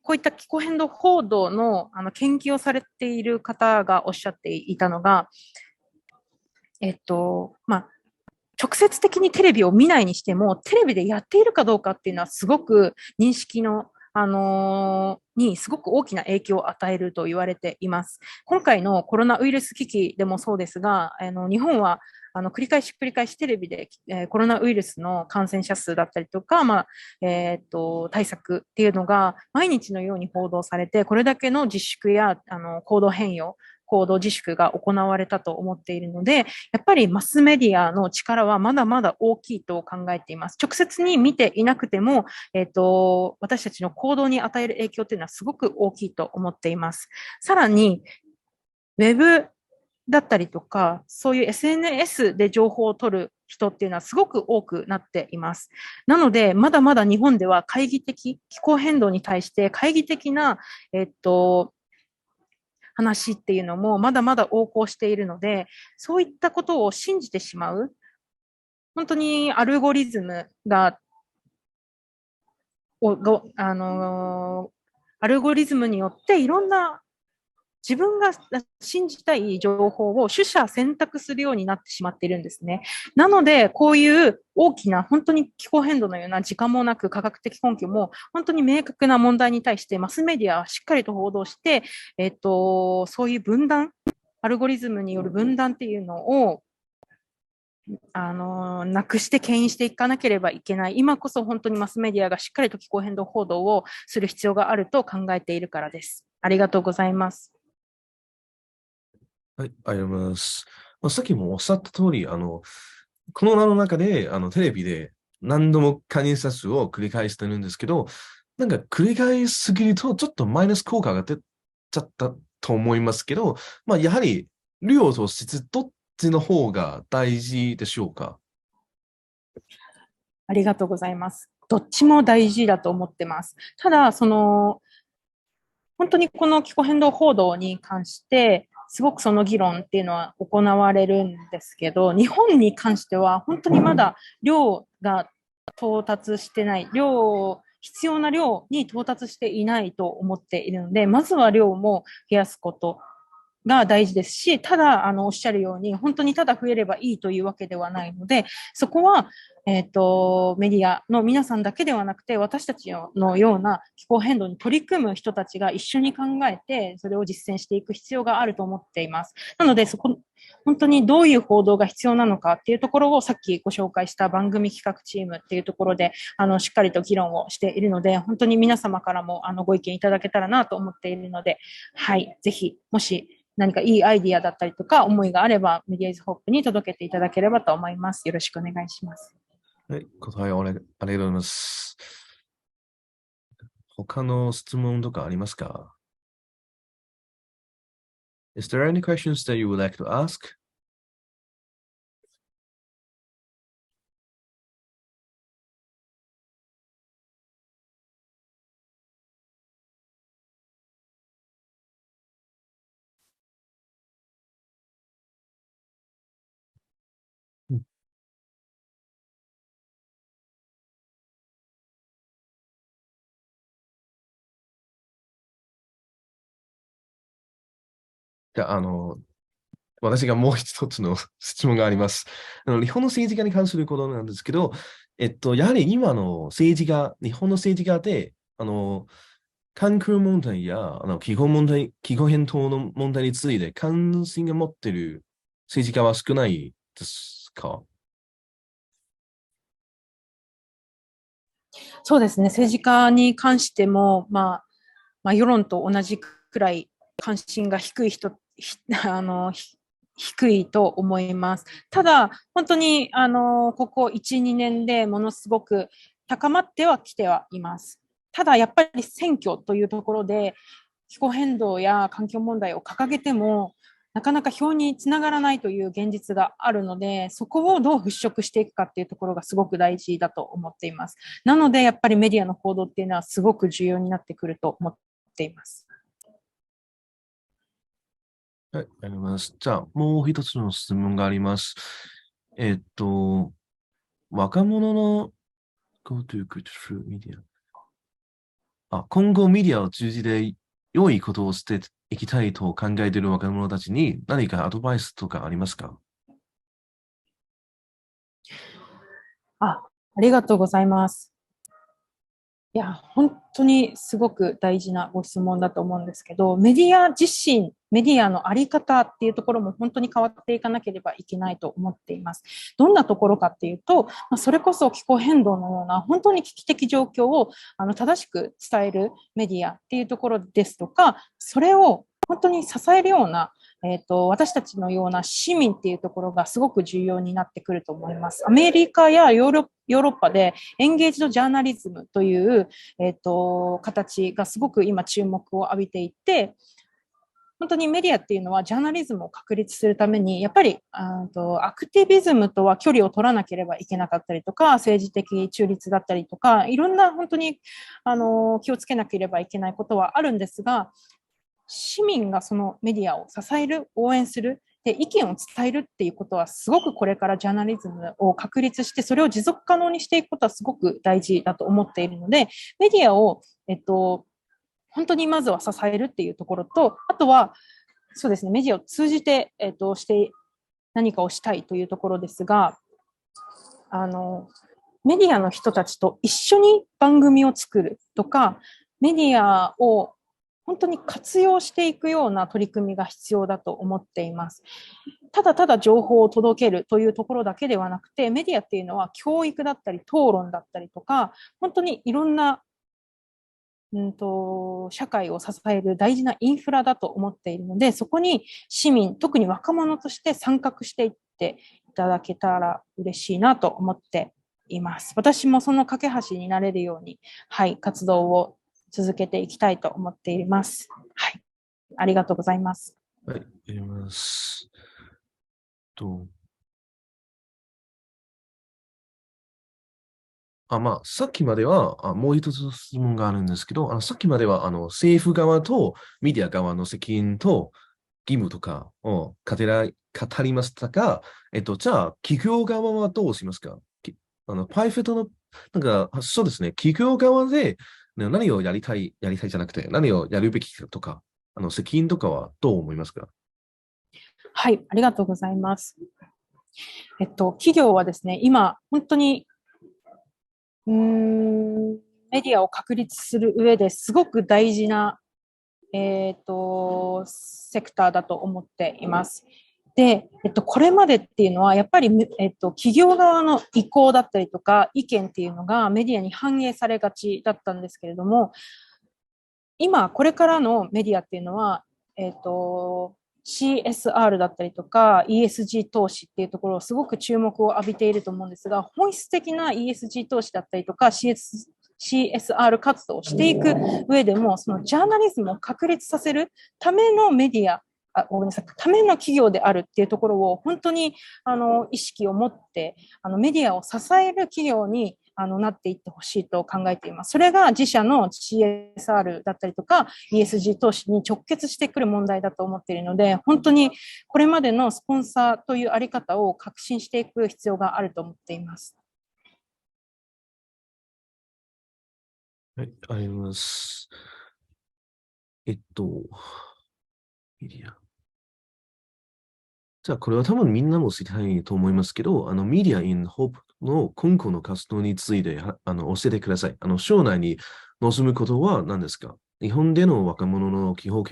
S3: こういった気候変動報道の研究をされている方がおっしゃっていたのが、まあ、直接的にテレビを見ないにしても、テレビでやっているかどうかっていうのはすごく認識のにすごく大きな影響を与えると言われています。今回のコロナウイルス危機でもそうですが、日本は繰り返しテレビで、コロナウイルスの感染者数だったりとか、対策っていうのが毎日のように報道されて、これだけの自粛や行動変容、行動自粛が行われたと思っているので、やっぱりマスメディアの力はまだまだ大きいと考えています。直接に見ていなくても、私たちの行動に与える影響というのはすごく大きいと思っています。さらに、ウェブだったりとか、そういう SNS で情報を取る人っていうのはすごく多くなっています。なので、まだまだ日本では気候変動に対して懐疑的な、話っていうのもまだまだ横行しているので、そういったことを信じてしまう、本当にアルゴリズムが、アルゴリズムによっていろんな自分が信じたい情報を取捨選択するようになってしまっているんですね。なので、こういう大きな本当に気候変動のような時間もなく科学的根拠も本当に明確な問題に対してマスメディアはしっかりと報道して、そういう分断、アルゴリズムによる分断っていうのをなくして牽引していかなければいけない。今こそ本当にマスメディアがしっかりと気候変動報道をする必要があると考えているからです。ありがとうございます。
S2: はい、ありがとうございます。さっきもおっしゃった通り、この名の中で、テレビで何度もカニサスを繰り返してるんですけど、なんか繰り返しすぎると、ちょっとマイナス効果が出ちゃったと思いますけど、やはり、量と質、どっちの方が大事でしょうか？
S3: ありがとうございます。どっちも大事だと思ってます。ただ、本当にこの気候変動報道に関して、すごくその議論っていうのは行われるんですけど、日本に関しては本当にまだ量が到達してない、必要な量に到達していないと思っているので、まずは量も増やすことが大事ですし、ただ、おっしゃるように、本当にただ増えればいいというわけではないので、そこは、メディアの皆さんだけではなくて、私たちのような気候変動に取り組む人たちが一緒に考えて、それを実践していく必要があると思っています。なので、本当にどういう報道が必要なのかっていうところをさっきご紹介した番組企画チームっていうところで、しっかりと議論をしているので、本当に皆様からもご意見いただけたらなと思っているので、はい、ぜひ、もし何かいいアイディアだったりとか思いがあれば、メディアイズホープに届けていただければと思います。よろしくお願いします。
S2: はい、答えありがとうございます。他の質問とかありますか？ Is there any questions that you would like to ask? じゃあ、私がもう一つの質問があります。日本の政治家に関することなんですけど、やはり今の政治家、日本の政治家で、環境問題や気候変動の問題について関心が持っている政治家は少ないですか？
S3: そうですね、政治家に関しても、世論と同じくらい関心が低い人、低いと思います。ただ、本当に、ここ1、2年でものすごく高まってはきてはいます。ただ、やっぱり選挙というところで、気候変動や環境問題を掲げても、なかなか票につながらないという現実があるので、そこをどう払拭していくかっていうところがすごく大事だと思っています。なので、やっぱりメディアの報道っていうのはすごく重要になってくると思っています。
S2: はい、あります。じゃあ、もう一つの質問があります。えっと、若者の Go to good through media。今後メディアを通じて良いことをしていきたいと考えている若者たちに何かアドバイスとかありますか？
S3: あ、ありがとうございます。いや、本当にすごく大事なご質問だと思うんですけど、メディア自身、メディアのあり方っていうところも本当に変わっていかなければいけないと思っています。どんなところかっていうと、それこそ気候変動のような本当に危機的状況を正しく伝えるメディアっていうところですとか、それを本当に支えるような私たちのような市民っていうところがすごく重要になってくると思います。アメリカやヨーロッパでエンゲージドジャーナリズムという、形がすごく今注目を浴びていて、本当にメディアっていうのはジャーナリズムを確立するために、やっぱりアクティビズムとは距離を取らなければいけなかったりとか、政治的中立だったりとか、いろんな本当に気をつけなければいけないことはあるんですが、市民がそのメディアを支える、応援する、で意見を伝えるっていうことはすごくこれからジャーナリズムを確立してそれを持続可能にしていくことはすごく大事だと思っているので、メディアを、本当にまずは支えるっていうところと、あとはそうですね、メディアを通じて、して何かをしたいというところですが、メディアの人たちと一緒に番組を作るとか、メディアを本当に活用していくような取り組みが必要だと思っています。ただただ情報を届けるというところだけではなくて、メディアっていうのは教育だったり討論だったりとか、本当にいろんな社会を支える大事なインフラだと思っているので、そこに市民、特に若者として参画していっていただけたら嬉しいなと思っています。私もその架け橋になれるように、はい、活動を続けていきたいと思っています。はい、ありがとうございます。
S2: はい、あります。さっきまでは、もう一つ質問があるんですけど、さっきまでは、政府側とメディア側の責任と義務とかを語りましたが、じゃあ、企業側はどうしますか？プライベートの、そうですね、企業側で、何をやりたいじゃなくて、何をやるべきかとか、責任とかはどう思いますか？
S3: はい、ありがとうございます。企業はですね、今、本当にメディアを確立する上ですごく大事な、セクターだと思っています。で、これまでっていうのは、やっぱり、企業側の意向だったりとか、意見っていうのがメディアに反映されがちだったんですけれども、今、これからのメディアっていうのは、CSR だったりとか ESG 投資っていうところをすごく注目を浴びていると思うんですが、本質的な ESG 投資だったりとか CSR 活動をしていく上でも、そのジャーナリズムを確立させるためのメディア、ごめんなさい、ための企業であるっていうところを本当に意識を持ってメディアを支える企業になっていってほしいと考えています。それが自社の CSR だったりとか ESG 投資に直結してくる問題だと思っているので、本当にこれまでのスポンサーというあり方を革新していく必要があると思っています。
S2: はい、あります。メディア。じゃあ、これは多分みんなも知りたいと思いますけど、メディアインホープの今後の活動について、教えてください。将来に望むことは何ですか？日本での若者の気候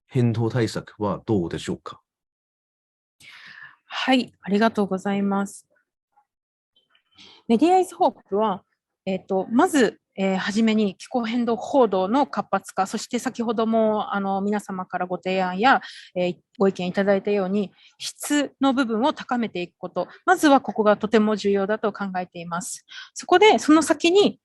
S2: 変動対策はどうでしょうか？
S3: はい、ありがとうございます。メディアイズホープは、まず、はじめに気候変動報道の活発化、そして先ほども皆様からご提案や、ご意見いただいたように、質の部分を高めていくこと、まずはここがとても重要だと考えています。そこで、その先に、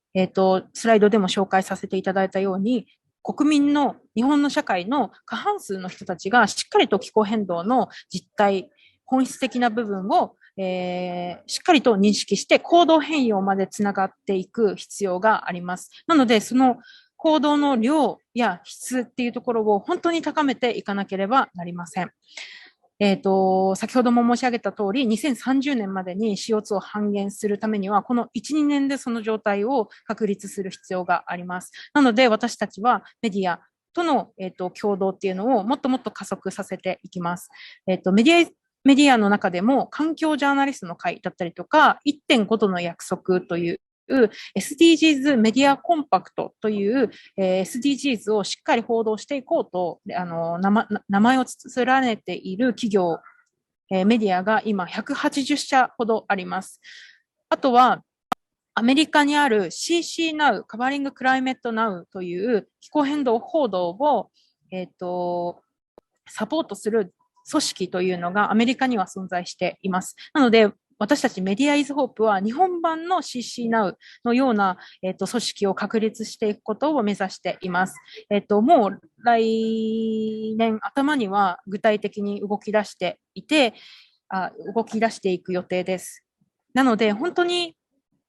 S3: スライドでも紹介させていただいたように、国民の日本の社会の過半数の人たちがしっかりと気候変動の実態、本質的な部分をしっかりと認識して行動変容までつながっていく必要があります。なので、その行動の量や質っていうところを本当に高めていかなければなりません。先ほども申し上げた通り、2030年までに CO2 を半減するためには、この1、2年でその状態を確立する必要があります。なので、私たちはメディアとの、共同っていうのをもっともっと加速させていきます。メディアの中でも環境ジャーナリストの会だったりとか、1.5 度の約束というSDGs メディアコンパクトという、SDGs をしっかり報道していこうと、名前を連ねている企業、メディアが今180社ほどあります。あとは、アメリカにある CC Now、カバーリングクライメット Now という気候変動報道を、サポートする組織というのがアメリカには存在しています。なので、私たちメディアイズホープは日本版の CC Now のような、組織を確立していくことを目指しています。もう来年頭には具体的に動き出していて、動き出していく予定です。なので、本当に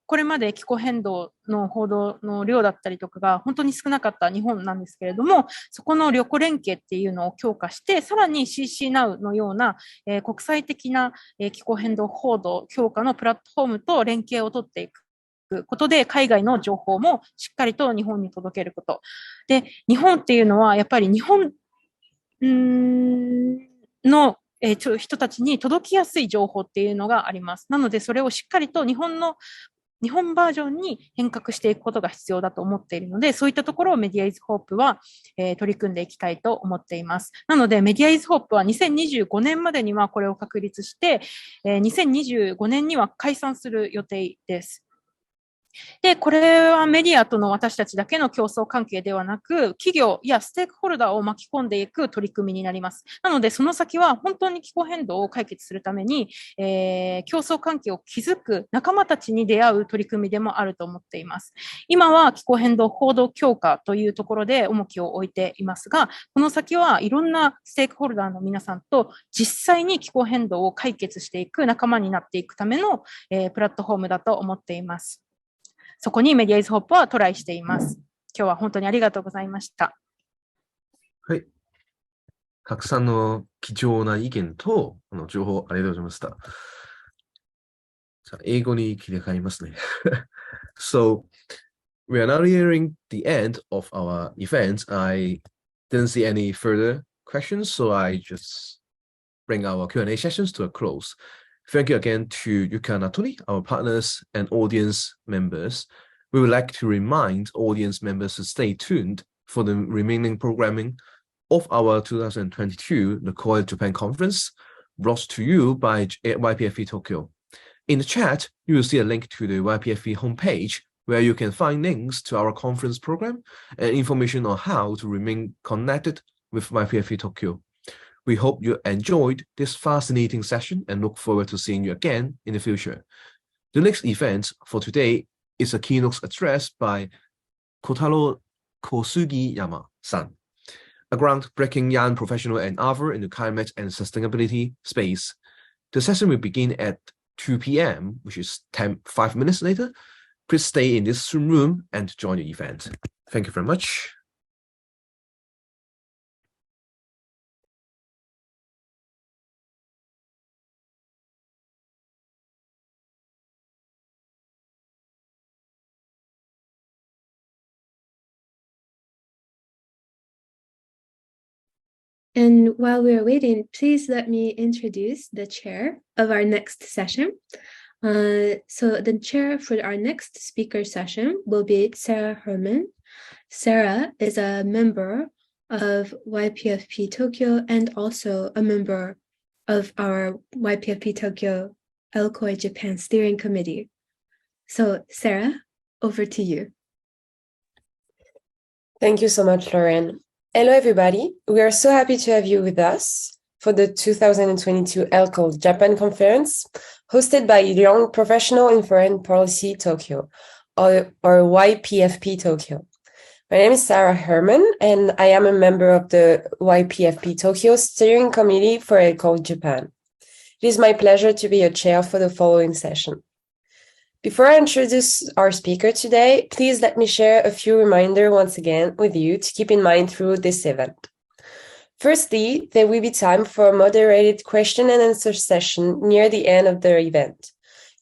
S3: これまで気候変動の報道の量だったりとかが本当に少なかった日本なんですけれども、そこの旅行連携っていうのを強化して、さらに CC Now のような、国際的な、気候変動報道強化のプラットフォームと連携を取っていくことで、海外の情報もしっかりと日本に届けること。で、日本っていうのはやっぱり日本の人たちに届きやすい情報っていうのがあります。なので、それをしっかりと日本バージョンに変革していくことが必要だと思っているので、そういったところをメディアイズホープは、取り組んでいきたいと思っています。なので、メディアイズホープは2025年までにはこれを確立して、2025年には解散する予定です。で、これはメディアとの私たちだけの競争関係ではなく、企業やステークホルダーを巻き込んでいく取り組みになります。なので、その先は本当に気候変動を解決するために、競争関係を築く仲間たちに出会う取り組みでもあると思っています。今は気候変動報道強化というところで重きを置いていますが、この先はいろんなステークホルダーの皆さんと実際に気候変動を解決していく仲間になっていくための、プラットフォームだと思っています。そこにメディアイズホップはトライしています。今日は本当にありがとうございました。
S2: はい。たくさんの貴重な意見と情報ありがとうございました。じゃあ英語に切り替えますね。So, we are now nearing the end of our event. I didn't see any further questions, so I just bring our Q&A sessions to a close. Thank you again to Yuka and Atoni, our partners and audience members. We would like to remind audience members to stay tuned for the remaining programming of our 2022 LCOY Japan Conference, brought to you by YPFE Tokyo. In the chat, you will see a link to the YPFE homepage where you can find links to our conference program and information on how to remain connected with YPFE Tokyo. We hope you enjoyed this fascinating session and look forward to seeing you again in the future. The next event for today is a keynote address by Kotaro Kosugiyama-san, a groundbreaking young professional and author in the climate and sustainability space. The session will begin at 2 p.m., which is 5 minutes later. Please stay in this room and join the event. Thank you very much.
S1: And while we are waiting, please let me introduce the chair of our next session. So the chair for our next speaker session will be Sarah Herman. Sarah is a member of YPFP Tokyo and also a member of our YPFP Tokyo LCOY Japan Steering Committee. So Sarah, over to you.
S5: Thank you so much, Lauren. Hello, everybody. We are so happy to have you with us for the 2022 LCOY Japan Conference, hosted by Young Professional in Foreign Policy Tokyo, or YPFP Tokyo. My name is Sarah Herman, and I am a member of the YPFP Tokyo Steering Committee for LCOY Japan. It is my pleasure to be your chair for the following session. Before I introduce our speaker today, please let me share a few reminders once again with you to keep in mind through this event. Firstly, there will be time for a moderated question and answer session near the end of the event.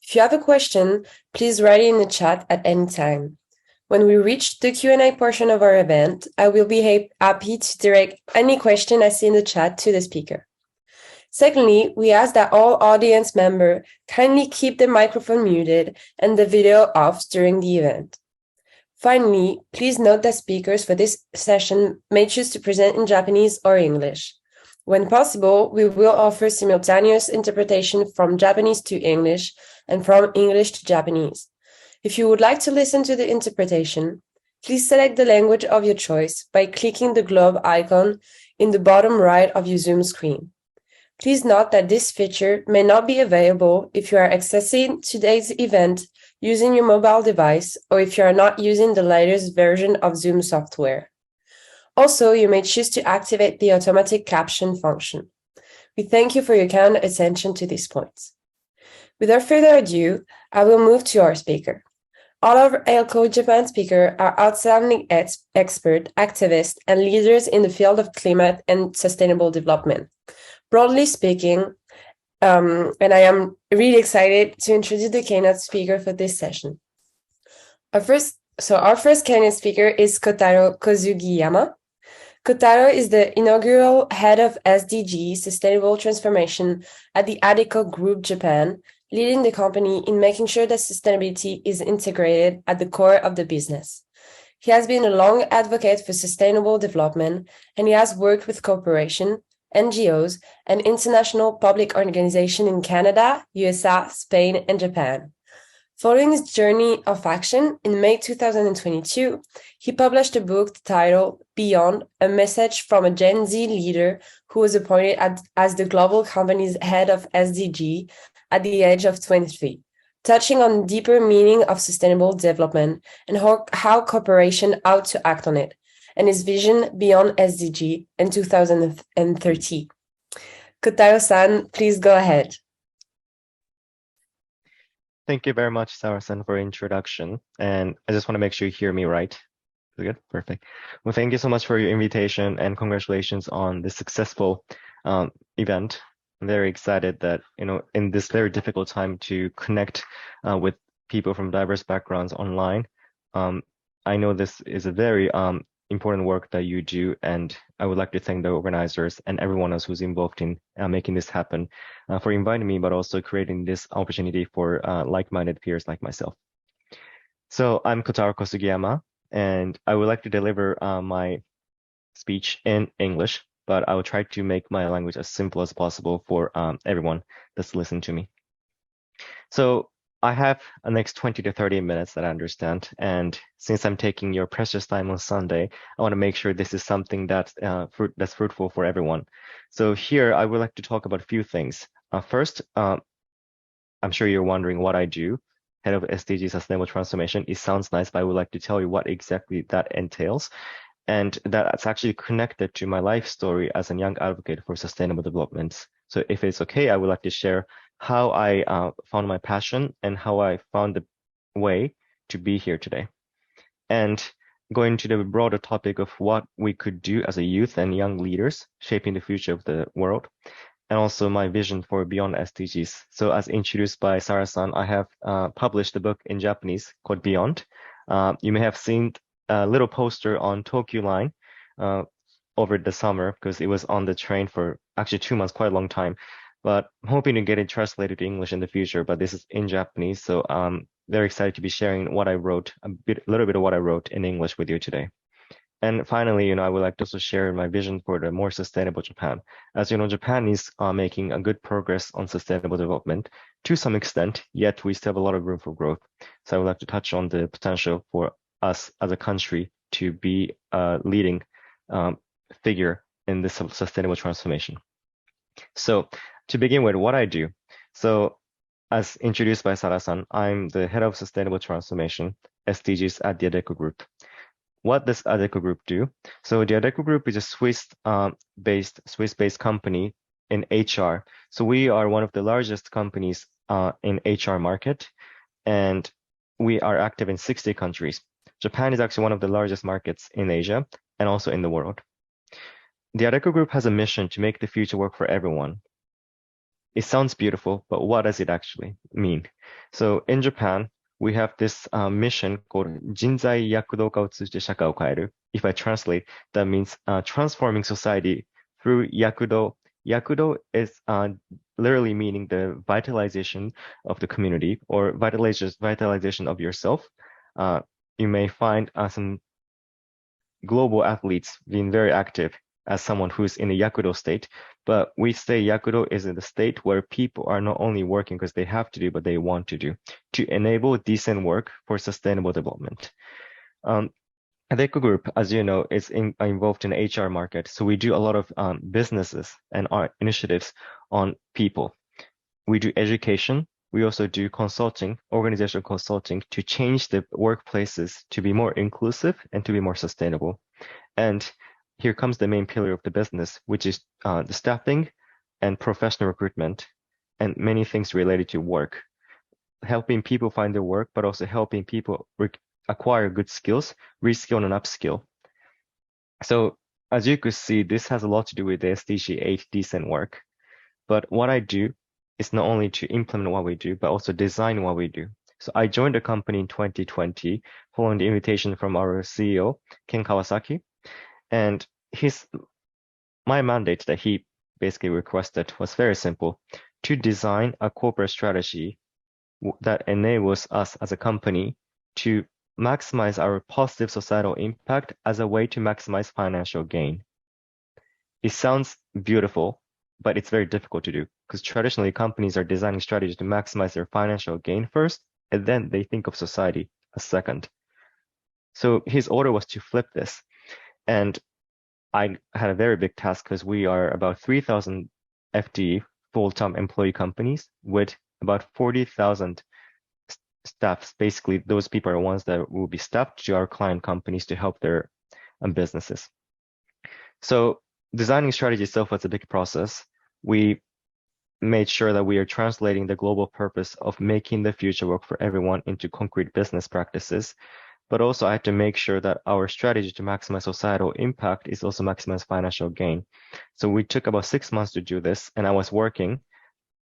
S5: If you have a question, please write it in the chat at any time. When we reach the Q&A portion of our event, I will be happy to direct any question I see in the chat to the speaker. Secondly, we ask that all audience members kindly keep the microphone muted and the video off during the event. Finally, please note that speakers for this session may choose to present in Japanese or English. When possible, we will offer simultaneous interpretation from Japanese to English and from English to Japanese. If you would like to listen to the interpretation, please select the language of your choice by clicking the globe icon in the bottom right of your Zoom screen. Please note that this feature may not be available if you are accessing today's event using your mobile device or if you are not using the latest version of Zoom software. Also, you may choose to activate the automatic caption function. We thank you for your kind attention to these points. Without further ado, I will move to our speaker. All of our LCOY Japan speakers are outstanding experts, activists, and leaders in the field of climate and sustainable development. Broadly speaking, and I am really excited to introduce the keynote speaker for this session. Our first keynote speaker is Kotaro Kozugiyama. Kotaro is the inaugural head of SDG Sustainable Transformation at the ADECO Group Japan, leading the company in making sure that sustainability is integrated at the core of the business. He has been a long advocate for sustainable development, and he has worked with corporations, NGOs, and international public organizations in Canada, USA, Spain, and Japan. Following his journey of action, in May 2022, he published a book titled Beyond, a message from a Gen Z leader who was appointed as the global company's head of SDG at the age of 23, touching on the deeper meaning of sustainable development and how corporations ought to act on it, and his vision beyond SDG in 2030. Kotaro-san, please go ahead.
S6: Thank you very much, Sarah-san, for introduction. And I just want to make sure you hear me right. Is it good? Perfect. Well, thank you so much for your invitation and congratulations on this successful event. I'm very excited that, in this very difficult time to connect with people from diverse backgrounds online. I know this is a very important work that you do, and I would like to thank the organizers and everyone else who's involved in making this happen for inviting me, but also creating this opportunity for like-minded peers like myself. So I'm Kotaro Kosugiyama, and I would like to deliver my speech in English, but I will try to make my language as simple as possible for everyone that's listening to me. So I have the next 20 to 30 minutes that I understand. And since I'm taking your precious time on Sunday, I want to make sure this is something that's fruitful for everyone. So here I would like to talk about a few things. First, I'm sure you're wondering what I do. Head of SDG Sustainable Transformation. It sounds nice, but I would like to tell you what exactly that entails. And that's actually connected to my life story as a young advocate for sustainable development. So if it's okay, I would like to share how I found my passion and how I found the way to be here today. And going to the broader topic of what we could do as a youth and young leaders shaping the future of the world, and also my vision for Beyond SDGs. So as introduced by Sarah-san, I have published a book in Japanese called Beyond. You may have seen a little poster on Tokyo Line over the summer because it was on the train for actually 2 months, quite a long time. But I'm hoping to get it translated to English in the future, but this is in Japanese. So I'm very excited to be sharing what I wrote, a little bit of what I wrote in English with you today. And finally, I would like to also share my vision for the more sustainable Japan. As you know, Japan is making a good progress on sustainable development to some extent, yet we still have a lot of room for growth. So I would like to touch on the potential for us as a country to be a leading figure in this sustainable transformation. So to begin with, what I do. So as introduced by Sara-san, I'm the head of sustainable transformation, SDGs at the Adecco Group. What does Adecco Group do? So the Adecco Group is a Swiss-based company in HR. So we are one of the largest companies in HR market, and we are active in 60 countries. Japan is actually one of the largest markets in Asia and also in the world. The Adecco Group has a mission to make the future work for everyone. It sounds beautiful, but what does it actually mean? So in Japan, we have this mission called 人材躍動化を通じて社会を変える. If I translate, that means transforming society through 躍動. 躍動 is literally meaning the vitalization of the community or vitalization of yourself. You may find some global athletes being very active as someone who's in a yakudo state, but we say yakudo is in the state where people are not only working because they have to do, but they want to do, to enable decent work for sustainable development. Adecco Group, as you know, is involved in the HR market, so we do a lot of businesses and our initiatives on people. We do education. We also do consulting, organizational consulting, to change the workplaces to be more inclusive and to be more sustainable. And here comes the main pillar of the business, which is the staffing and professional recruitment and many things related to work, helping people find their work, but also helping people acquire good skills, reskill and upskill. So as you could see, this has a lot to do with the SDG 8 decent work. But what I do is not only to implement what we do, but also design what we do. So I joined the company in 2020 following the invitation from our CEO, Ken Kawasaki. And my mandate that he basically requested was very simple: to design a corporate strategy that enables us as a company to maximize our positive societal impact as a way to maximize financial gain. It sounds beautiful, but it's very difficult to do because traditionally companies are designing strategies to maximize their financial gain first, and then they think of society as second. So his order was to flip this. And I had a very big task because we are about 3,000 FTE full-time employee companies with about 40,000 staffs. Basically, those people are ones that will be staffed to our client companies to help their businesses. So designing strategy itself was a big process. We made sure that we are translating the global purpose of making the future work for everyone into concrete business practices. But also I had to make sure that our strategy to maximize societal impact is also maximize financial gain. So we took about 6 months to do this, and I was working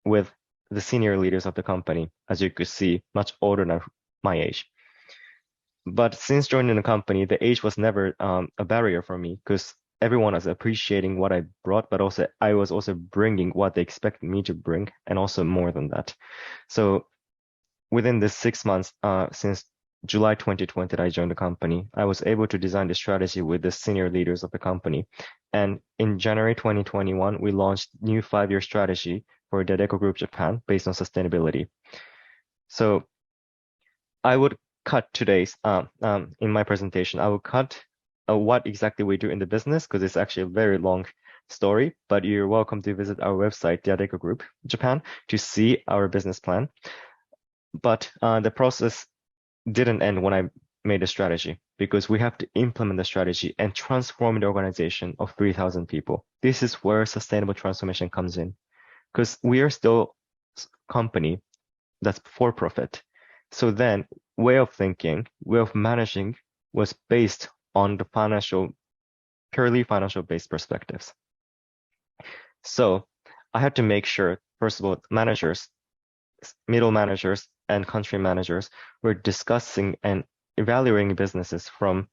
S6: with the senior leaders of the company, as you could see, much older than my age. But since joining the company, the age was never a barrier for me because everyone was appreciating what I brought, but also I was also bringing what they expected me to bring, and also more than that. So within this 6 months, since July 2020, I joined the company, I was able to design the strategy with the senior leaders of the company. And in January 2021, we launched new 5-year strategy for the Adecco Group Japan based on sustainability. So I would cut today's, in my presentation, I will cut what exactly we do in the business because it's actually a very long story, but you're welcome to visit our website, the Adecco Group Japan, to see our business plan. But the process didn't end when I made a strategy because we have to implement the strategy and transform the organization of 3,000 people. This is where sustainable transformation comes in because we are still a company that's for profit. So then way of thinking, way of managing was based on the purely financial based perspectives. So I had to make sure, first of all, managers, middle managers, and country managers were discussing and evaluating businesses from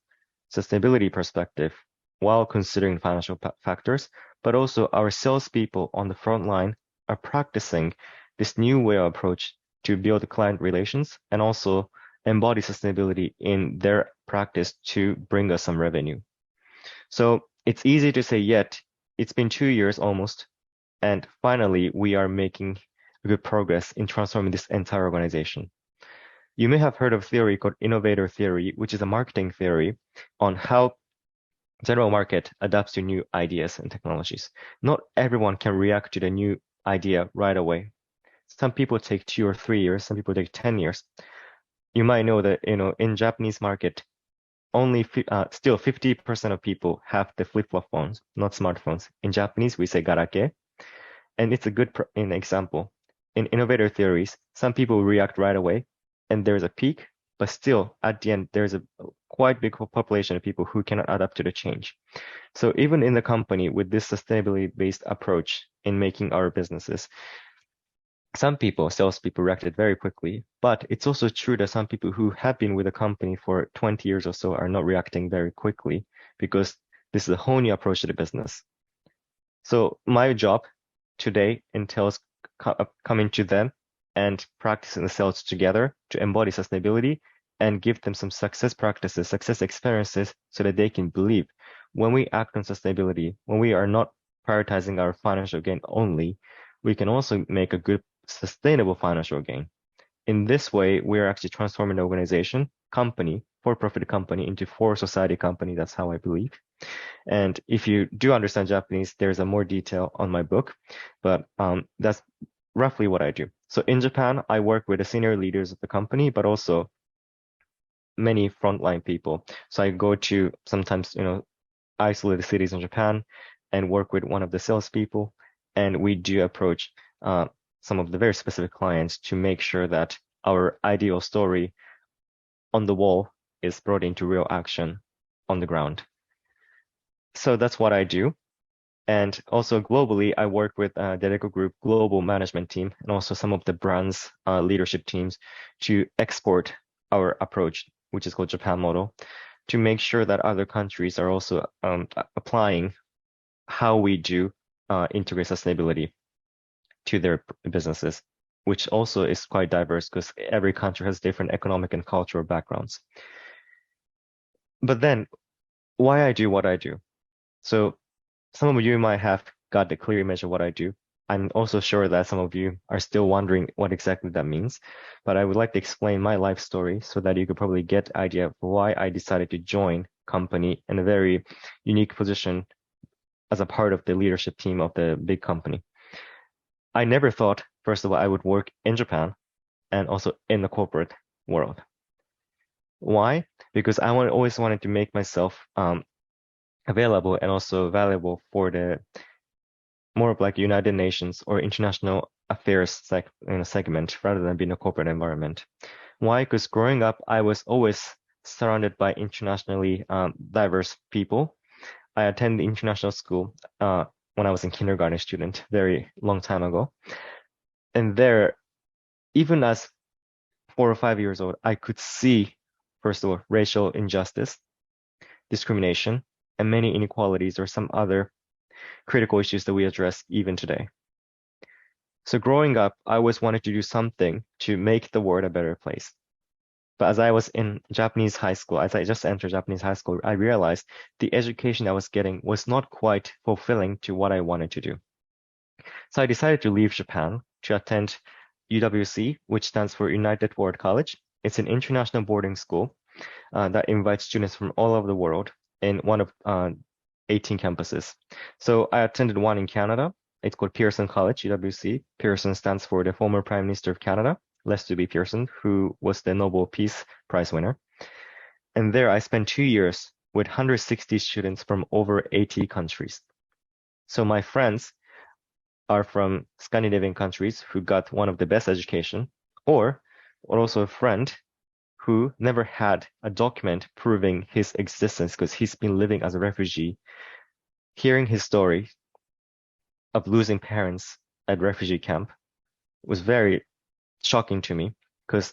S6: sustainability perspective while considering financial factors, but also our salespeople on the front line are practicing this new way of approach to build client relations and also embody sustainability in their practice to bring us some revenue. So it's easy to say, yet it's been 2 years almost, and finally we are making good progress in transforming this entire organization. You may have heard of a theory called innovator theory, which is a marketing theory on how general market adapts to new ideas and technologies. Not everyone can react to the new idea right away. Some people take 2 or 3 years, some people take 10 years. You might know that, in Japanese market, only still 50% of people have the flip-flop phones, not smartphones. In Japanese, we say garake, and it's a good example. In innovator theories, some people react right away, and there's a peak, but still at the end, there's a quite big population of people who cannot adapt to the change. So even in the company with this sustainability-based approach in making our businesses, some people, salespeople, reacted very quickly, but it's also true that some people who have been with the company for 20 years or so are not reacting very quickly because this is a whole new approach to the business. So my job today entails coming to them and practicing the sales together to embody sustainability and give them some success practices, success experiences, so that they can believe when we act on sustainability, when we are not prioritizing our financial gain only, we can also make a good sustainable financial gain. In this way, we are actually transforming the organization, company, for-profit company into for society company. That's how I believe. And if you do understand Japanese, there's a more detail on my book, but that's roughly what I do. So in Japan, I work with the senior leaders of the company, but also many frontline people. So I go to sometimes, isolated cities in Japan and work with one of the salespeople, and we do approach some of the very specific clients to make sure that our ideal story on the wall is brought into real action on the ground. So that's what I do. And also globally, I work with Dedeco Group global management team and also some of the brands leadership teams to export our approach, which is called Japan model, to make sure that other countries are also applying how we do integrate sustainability to their businesses, which also is quite diverse because every country has different economic and cultural backgrounds. But then why I do what I do? So some of you might have got the clear image of what I do. I'm also sure that some of you are still wondering what exactly that means, but I would like to explain my life story so that you could probably get an idea of why I decided to join company in a very unique position as a part of the leadership team of the big company. I never thought, first of all, I would work in Japan and also in the corporate world. Why? Because I always wanted to make myself available and also valuable for the more of like United Nations or international affairs segment rather than being a corporate environment. Why? Because growing up, I was always surrounded by internationally diverse people. I attended international school when I was a kindergarten student, very long time ago. And there, even as 4 or 5 years old, I could see, first of all, racial injustice, discrimination, and many inequalities or some other critical issues that we address even today. So growing up, I always wanted to do something to make the world a better place. But as I was in Japanese high school, as I just entered Japanese high school, I realized the education I was getting was not quite fulfilling to what I wanted to do. So I decided to leave Japan to attend UWC, which stands for United World College. It's an international boarding school that invites students from all over the world in one of 18 campuses. So I attended one in Canada. It's called Pearson College, UWC. Pearson stands for the former Prime Minister of Canada, Lester B. Pearson, who was the Nobel Peace Prize winner. And there I spent 2 years with 160 students from over 80 countries. So my friends are from Scandinavian countries who got one of the best education, or also a friend who never had a document proving his existence because he's been living as a refugee. Hearing his story of losing parents at refugee camp was very shocking to me because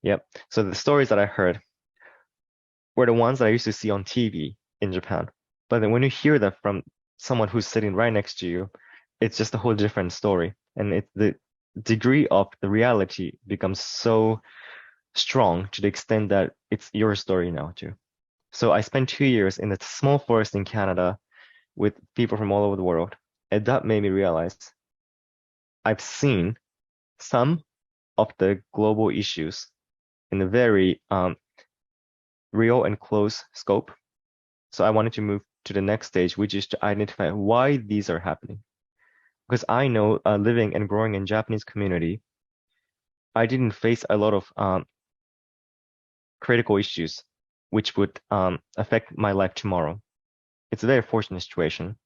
S6: Yep. So the stories that I heard were the ones that I used to see on TV in Japan. But then when you hear that from someone who's sitting right next to you, it's just a whole different story. And the degree of the reality becomes so strong to the extent that it's your story now too. So I spent 2 years in a small forest in Canada with people from all over the world. And that made me realize I've seen some of the global issues in a very real and close scope. So I wanted to move to the next stage, which is to identify why these are happening. Because I know living and growing in Japanese community, I didn't face a lot of critical issues which would affect my life tomorrow. It's a very fortunate situation.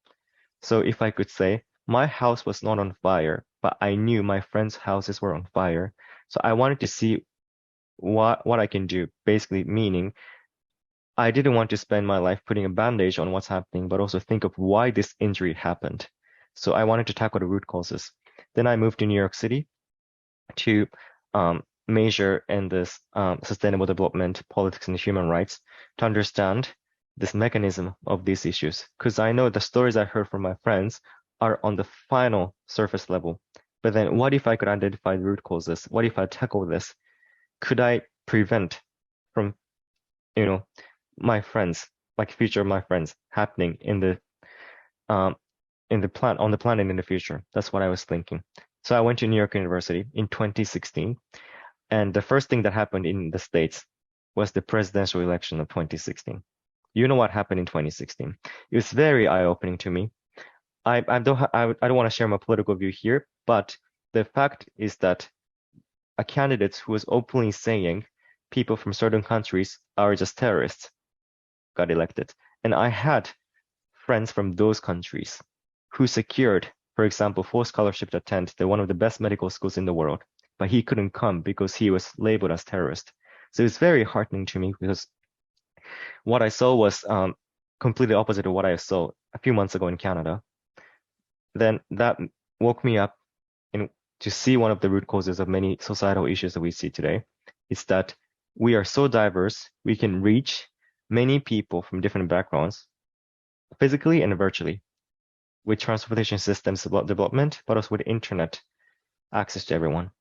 S6: So if I could say, my house was not on fire, but I knew my friends' houses were on fire. So I wanted to see what I can do, basically meaning I didn't want to spend my life putting a bandage on what's happening, but also think of why this injury happened. So I wanted to tackle the root causes. Then I moved to New York City to major in this sustainable development, politics, and human rights to understand this mechanism of these issues. Because I know the stories I heard from my friends are on the final surface level. But then what if I could identify the root causes? What if I tackle this? Could I prevent from, my friends, like future of my friends, happening on the planet in the future? That's what I was thinking. So I went to New York University in 2016, and the first thing that happened in the States was the presidential election of 2016. You know what happened in 2016? It was very eye-opening to me. I don't want to share my political view here, but the fact is that a candidate who was openly saying people from certain countries are just terrorists got elected. And I had friends from those countries who secured, for example, full scholarship to attend one of the best medical schools in the world, but he couldn't come because he was labeled as terrorist. So it's very heartening to me because what I saw was completely opposite of what I saw a few months ago in Canada. Then that woke me up to see one of the root causes of many societal issues that we see today. Is that we are so diverse, we can reach many people from different backgrounds, physically and virtually, with transportation systems development, but also with internet access to everyone.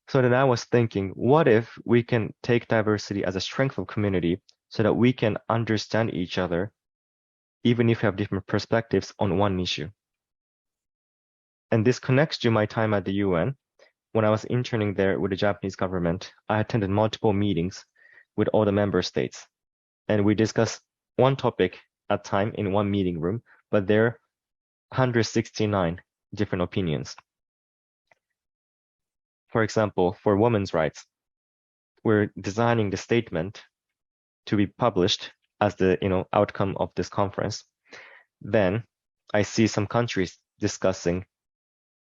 S6: So then I was thinking, what if we can take diversity as a strength of community so that we can understand each other, even if we have different perspectives on one issue? And this connects to my time at the UN. When I was interning there with the Japanese government, I attended multiple meetings with all the member states. And we discussed one topic at a time in one meeting room, but there are 169 different opinions. For example, for women's rights, we're designing the statement to be published as the outcome of this conference. Then I see some countries discussing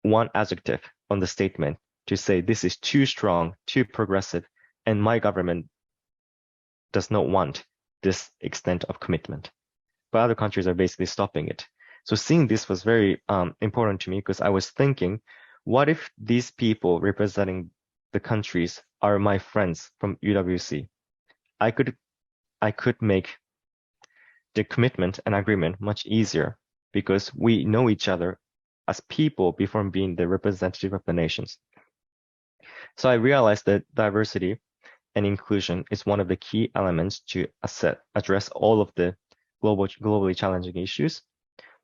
S6: one adjective on the statement to say this is too strong, too progressive, and my government does not want this extent of commitment. But other countries are basically stopping it. So seeing this was very important to me because I was thinking, what if these people representing the countries are my friends from UWC? I could make the commitment and agreement much easier because we know each other as people before being the representative of the nations. So I realized that diversity and inclusion is one of the key elements to address all of the globally challenging issues.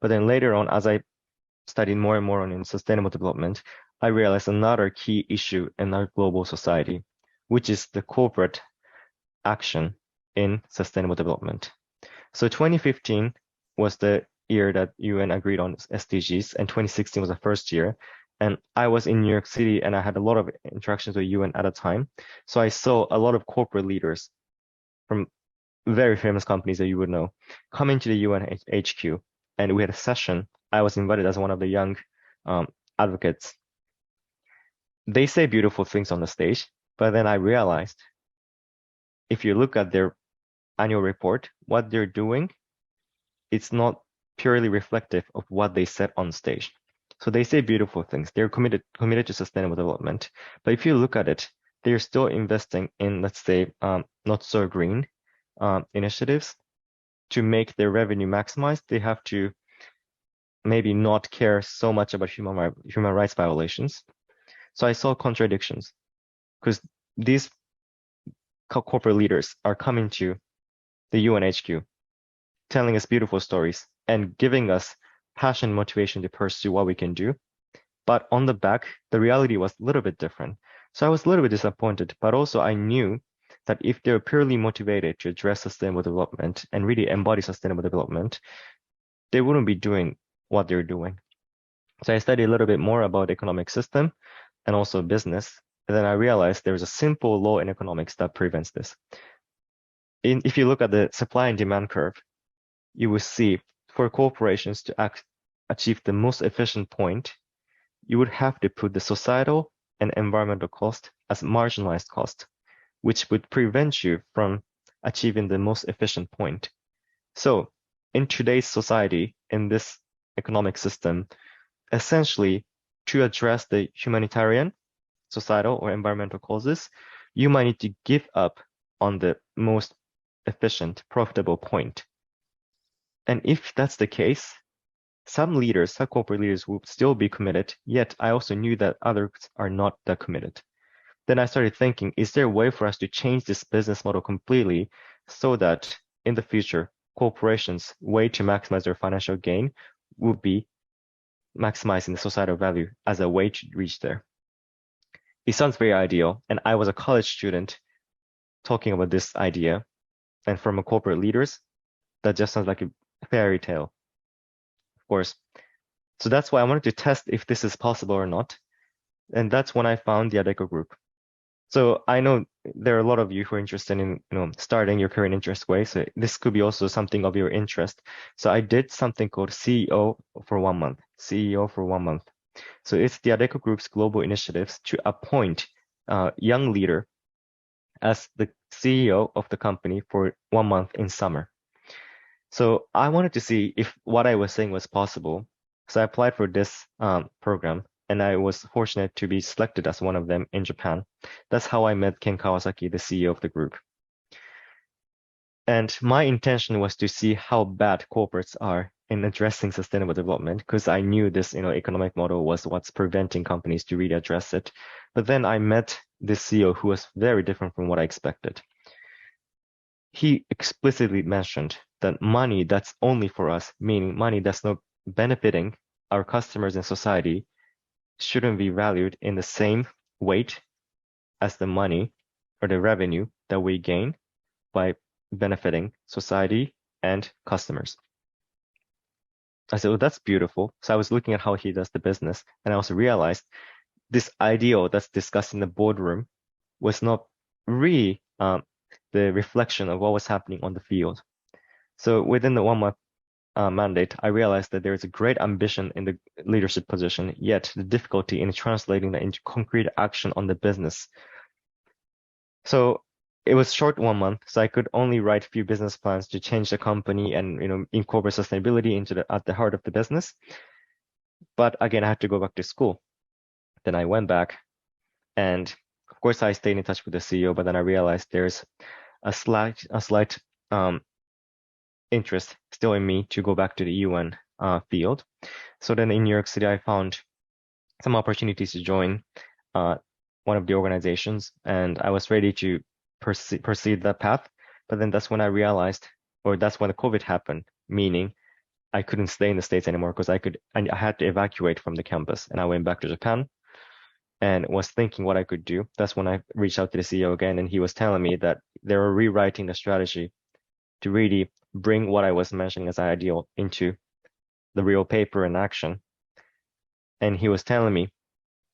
S6: But then later on, as I studied more and more on sustainable development, I realized another key issue in our global society, which is the corporate action in sustainable development. So 2015 was the year that UN agreed on SDGs, and 2016 was the first year. And I was in New York City and I had a lot of interactions with UN at a time. So I saw a lot of corporate leaders from very famous companies that you would know coming to the UN HQ. And we had a session. I was invited as one of the young advocates. They say beautiful things on the stage, but then I realized if you look at their annual report, what they're doing, it's not purely reflective of what they said on stage. So they say beautiful things. They're committed to sustainable development. But if you look at it, they're still investing in, let's say, not so green initiatives. To make their revenue maximized, they have to maybe not care so much about human rights violations. So I saw contradictions because these corporate leaders are coming to the UN HQ, telling us beautiful stories and giving us passion and motivation to pursue what we can do. But on the back, the reality was a little bit different. So I was a little bit disappointed, but also I knew that if they're purely motivated to address sustainable development and really embody sustainable development, they wouldn't be doing what they're doing. So I studied a little bit more about the economic system and also business. And then I realized there's a simple law in economics that prevents this. If you look at the supply and demand curve, you will see for corporations to achieve the most efficient point, you would have to put the societal and environmental cost as marginalized cost, which would prevent you from achieving the most efficient point. So in today's society, in this economic system, essentially to address the humanitarian, societal, or environmental causes, you might need to give up on the most efficient, profitable point. And if that's the case, some corporate leaders will still be committed, yet I also knew that others are not that committed. Then I started thinking, is there a way for us to change this business model completely so that in the future, corporations' way to maximize their financial gain would be maximizing the societal value as a way to reach there? It sounds very ideal, and I was a college student talking about this idea, and from a corporate leaders, that just sounds like a fairy tale, of course. So that's why I wanted to test if this is possible or not. And that's when I found the Adecco Group. So I know there are a lot of you who are interested in starting your career in interest way. So this could be also something of your interest. So I did something called CEO for 1 month. CEO for 1 month. So it's the Adecco Group's global initiatives to appoint a young leader as the CEO of the company for 1 month in summer. So I wanted to see if what I was saying was possible. So I applied for this program, and I was fortunate to be selected as one of them in Japan. That's how I met Ken Kawasaki, the CEO of the group. And my intention was to see how bad corporates are in addressing sustainable development, because I knew this economic model was what's preventing companies to really address it. But then I met this CEO who was very different from what I expected. He explicitly mentioned that money that's only for us, meaning money that's not benefiting our customers and society, shouldn't be valued in the same weight as the money or the revenue that we gain by benefiting society and customers. I said, well, that's beautiful. So I was looking at how he does the business, and I also realized this ideal that's discussed in the boardroom was not really the reflection of what was happening on the field. So within the 1 month mandate, I realized that there is a great ambition in the leadership position, yet the difficulty in translating that into concrete action on the business. So it was short 1 month, so I could only write a few business plans to change the company and incorporate sustainability at the heart of the business. But again, I had to go back to school. Then I went back, and of course I stayed in touch with the CEO, but then I realized there's a slight interest still in me to go back to the UN field. So then in New York City, I found some opportunities to join one of the organizations, and I was ready to proceed that path. But then that's when I realized, or that's when the COVID happened, meaning I couldn't stay in the States anymore because I had to evacuate from the campus, and I went back to Japan and was thinking what I could do. That's when I reached out to the CEO again, and he was telling me that they were rewriting the strategy to really bring what I was mentioning as ideal into the real paper and action. And he was telling me,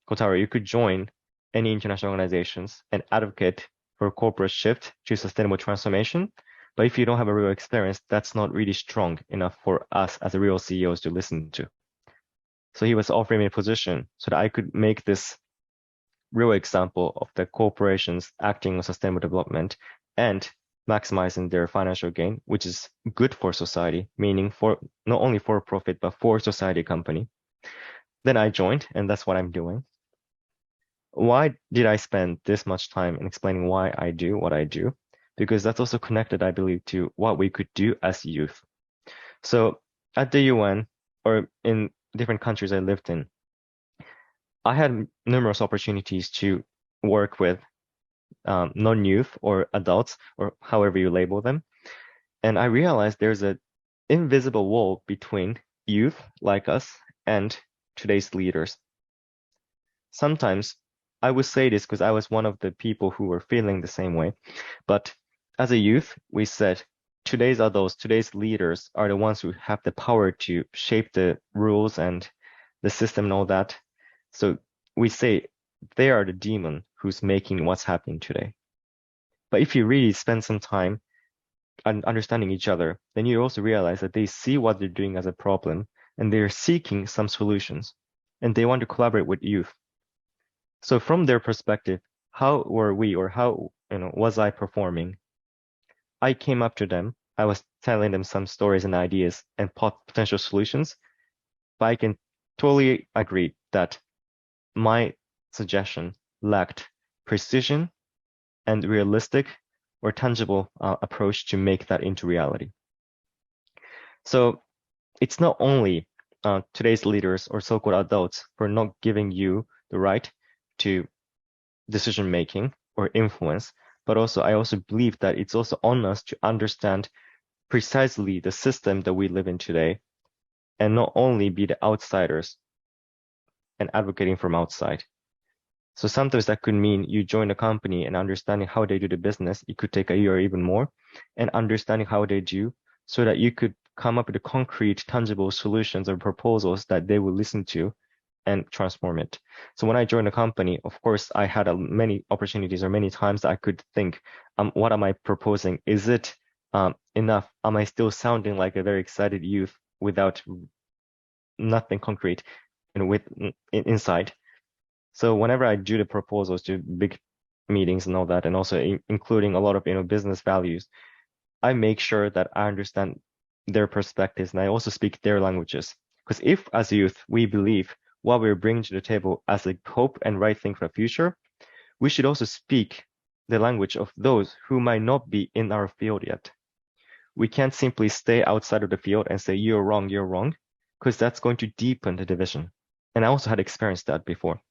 S6: Kotaro, you could join any international organizations and advocate for a corporate shift to sustainable transformation. But if you don't have a real experience, that's not really strong enough for us as real CEOs to listen to. So he was offering me a position so that I could make this real example of the corporations acting on sustainable development and maximizing their financial gain, which is good for society, meaning for not only for profit, but for society company. Then I joined, and that's what I'm doing. why did I spend this much time in explaining why I do what I do? Because that's also connected, I believe, to what we could do as youth. So at the UN or in different countries I lived in, I had numerous opportunities to work with non-youth or adults, or however you label them. And I realized there's an invisible wall between youth like us and today's leaders. Sometimes I would say this because I was one of the people who were feeling the same way. But as a youth, we said, today's adults, today's leaders are the ones who have the power to shape the rules and the system and all that. So we say they are the demon who's making what's happening today. But if you really spend some time understanding each other, then you also realize that they see what they're doing as a problem and they're seeking some solutions and they want to collaborate with youth. So from their perspective, how were we or how was I performing? I came up to them. I was telling them some stories and ideas and potential solutions, but I can totally agree that my suggestion lacked precision and realistic or tangible approach to make that into reality. So it's not only today's leaders or so-called adults for not giving you the right to decision making or influence, but also I also believe that it's also on us to understand precisely the system that we live in today and not only be the outsiders and advocating from outside. So sometimes that could mean you join a company and understanding how they do the business. It could take a year or even more, and understanding how they do so that you could come up with the concrete, tangible solutions or proposals that they will listen to and transform it. So when I joined a company, of course, I had many opportunities or many times I could think, what am I proposing? Is it enough? Am I still sounding like a very excited youth without nothing concrete inside? So whenever I do the proposals to big meetings and all that, and also including a lot of business values, I make sure that I understand their perspectives and I also speak their languages. Because if as youth we believe what we're bringing to the table as a hope and right thing for the future, we should also speak the language of those who might not be in our field yet. We can't simply stay outside of the field and say, you're wrong, because that's going to deepen the division. And I also had experienced that before.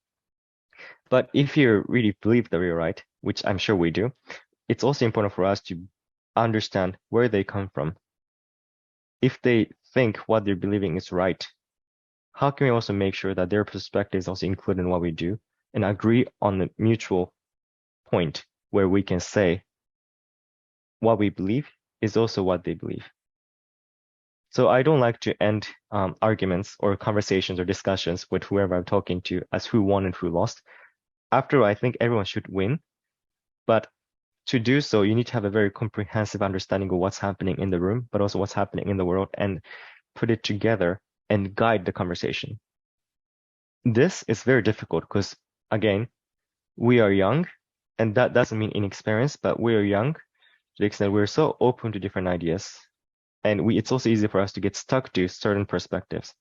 S6: But if you really believe that we're right, which I'm sure we do, it's also important for us to understand where they come from. If they think what they're believing is right, how can we also make sure that their perspective is also included in what we do and agree on the mutual point where we can say what we believe is also what they believe. So I don't like to end arguments or conversations or discussions with whoever I'm talking to as who won and who lost. After all, I think everyone should win, but to do so, you need to have a very comprehensive understanding of what's happening in the room, but also what's happening in the world and put it together and guide the conversation. This is very difficult because, again, we are young, and that doesn't mean inexperienced, but we are young to the extent we're so open to different ideas. And it's also easy for us to get stuck to certain perspectives.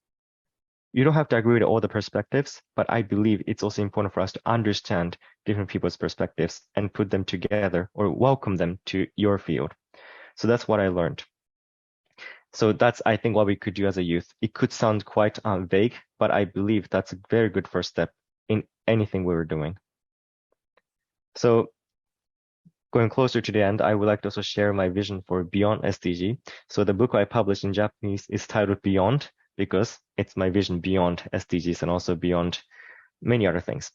S6: You don't have to agree with all the perspectives, but I believe it's also important for us to understand different people's perspectives and put them together or welcome them to your field. So that's what I learned. So that's, I think, what we could do as a youth. It could sound quite vague, but I believe that's a very good first step in anything we were doing. So going closer to the end, I would like to also share my vision for Beyond SDG. So the book I published in Japanese is titled Beyond, because it's my vision beyond SDGs and also beyond many other things.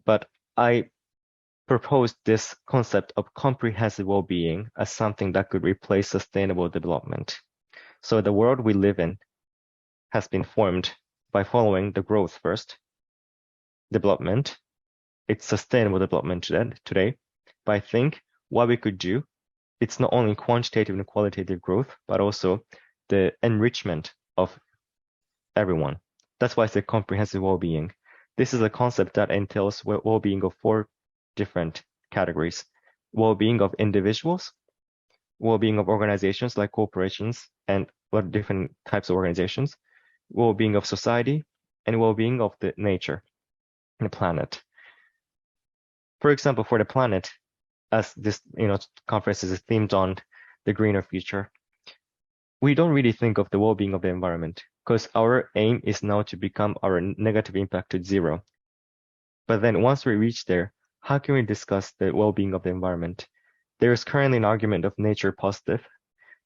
S6: But I proposed this concept of comprehensive well-being as something that could replace sustainable development. So the world we live in has been formed by following the growth first, development. It's sustainable development today. But I think what we could do, it's not only quantitative and qualitative growth, but also the enrichment of everyone. That's why I say comprehensive well-being. This is a concept that entails well-being of 4 different categories. Well-being of individuals, well-being of organizations like corporations and different types of organizations, well-being of society, and well-being of the nature and the planet. For example, for the planet, as this conference is themed on the greener future, we don't really think of the well-being of the environment because our aim is now to become our negative impact to zero. But then once we reach there, how can we discuss the well-being of the environment? There is currently an argument of nature positive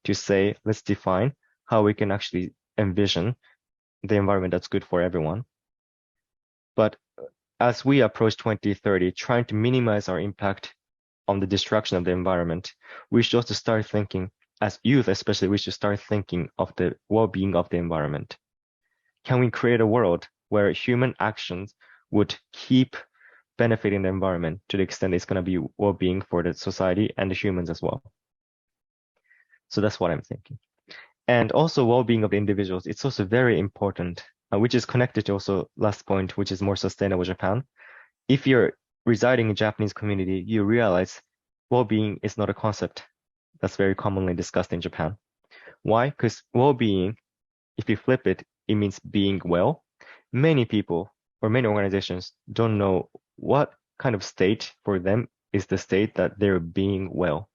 S6: to say, let's define how we can actually envision the environment that's good for everyone. But as we approach 2030, trying to minimize our impact on the destruction of the environment, we should also start thinking, as youth especially, we should start thinking of the well-being of the environment. Can we create a world where human actions would keep benefiting the environment to the extent it's going to be well-being for the society and the humans as well? So that's what I'm thinking. And also well-being of the individuals, it's also very important, which is connected to also last point, which is more sustainable Japan. If you're residing in Japanese community, you realize well-being is not a concept that's very commonly discussed in Japan. Why? Because well-being, if you flip it, it means being well. Many people or many organizations don't know what kind of state for them is the state that they're being well.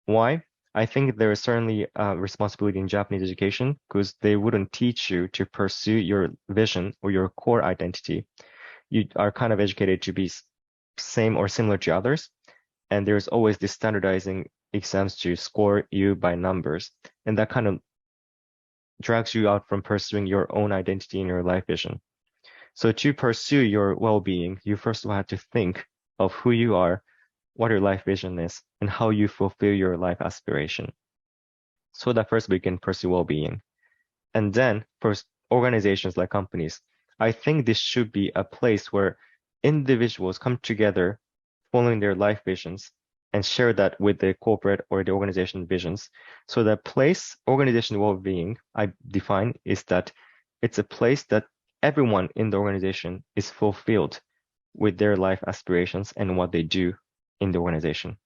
S6: Why? I think there is certainly a responsibility in Japanese education because they wouldn't teach you to pursue your vision or your core identity. You are kind of educated to be same or similar to others. And there's always this standardizing exams to score you by numbers. And that kind of drags you out from pursuing your own identity and your life vision. So to pursue your well-being, you first of all have to think of who you are, what your life vision is, and how you fulfill your life aspiration. So that first we can pursue well-being. And then for organizations like companies, I think this should be a place where individuals come together following their life visions and share that with the corporate or the organization visions. So the place organization well-being I define is that it's a place that everyone in the organization is fulfilled with their life aspirations and what they do in the organization.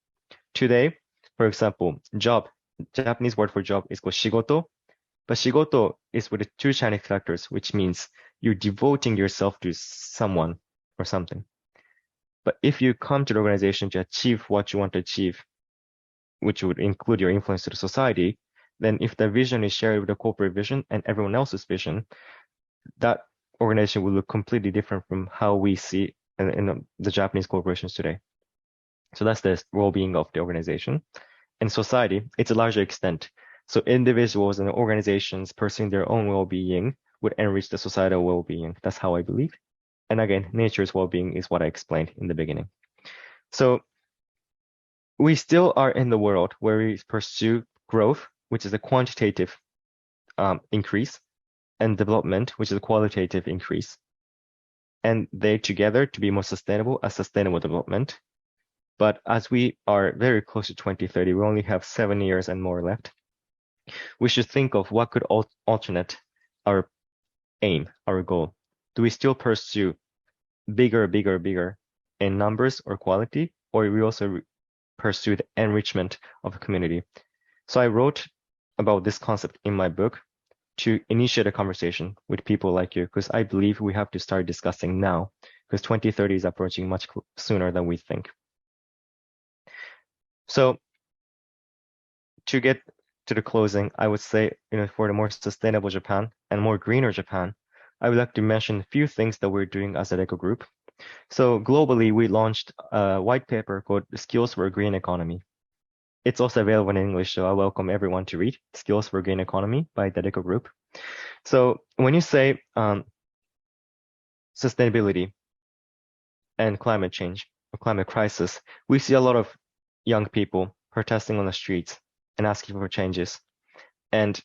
S6: Today, for example, job, Japanese word for job is called shigoto, but shigoto is with the two Chinese characters, which means you're devoting yourself to someone or something. But if you come to the organization to achieve what you want to achieve, which would include your influence to the society, then if the vision is shared with the corporate vision and everyone else's vision, that organization will look completely different from how we see in the Japanese corporations today. So that's the well-being of the organization. In society, it's a larger extent. So individuals and organizations pursuing their own well-being would enrich the societal well-being. That's how I believe. And again, nature's well-being is what I explained in the beginning. So we still are in the world where we pursue growth, which is a quantitative increase, and development, which is a qualitative increase. And they together to be more sustainable, a sustainable development. But as we are very close to 2030, we only have 7 years and more left. We should think of what could alternate our aim, our goal. Do we still pursue bigger in numbers or quality, or we also pursue the enrichment of the community? So I wrote about this concept in my book to initiate a conversation with people like you, because I believe we have to start discussing now, because 2030 is approaching much sooner than we think. So to get to the closing, I would say, for the more sustainable Japan and more greener Japan, I would like to mention a few things that we're doing as a LCOY group. So globally, we launched a white paper called Skills for a Green Economy. It's also available in English, so I welcome everyone to read Skills for a Green Economy by the LCOY group. So when you say sustainability and climate change or climate crisis, we see a lot of young people protesting on the streets and asking for changes. And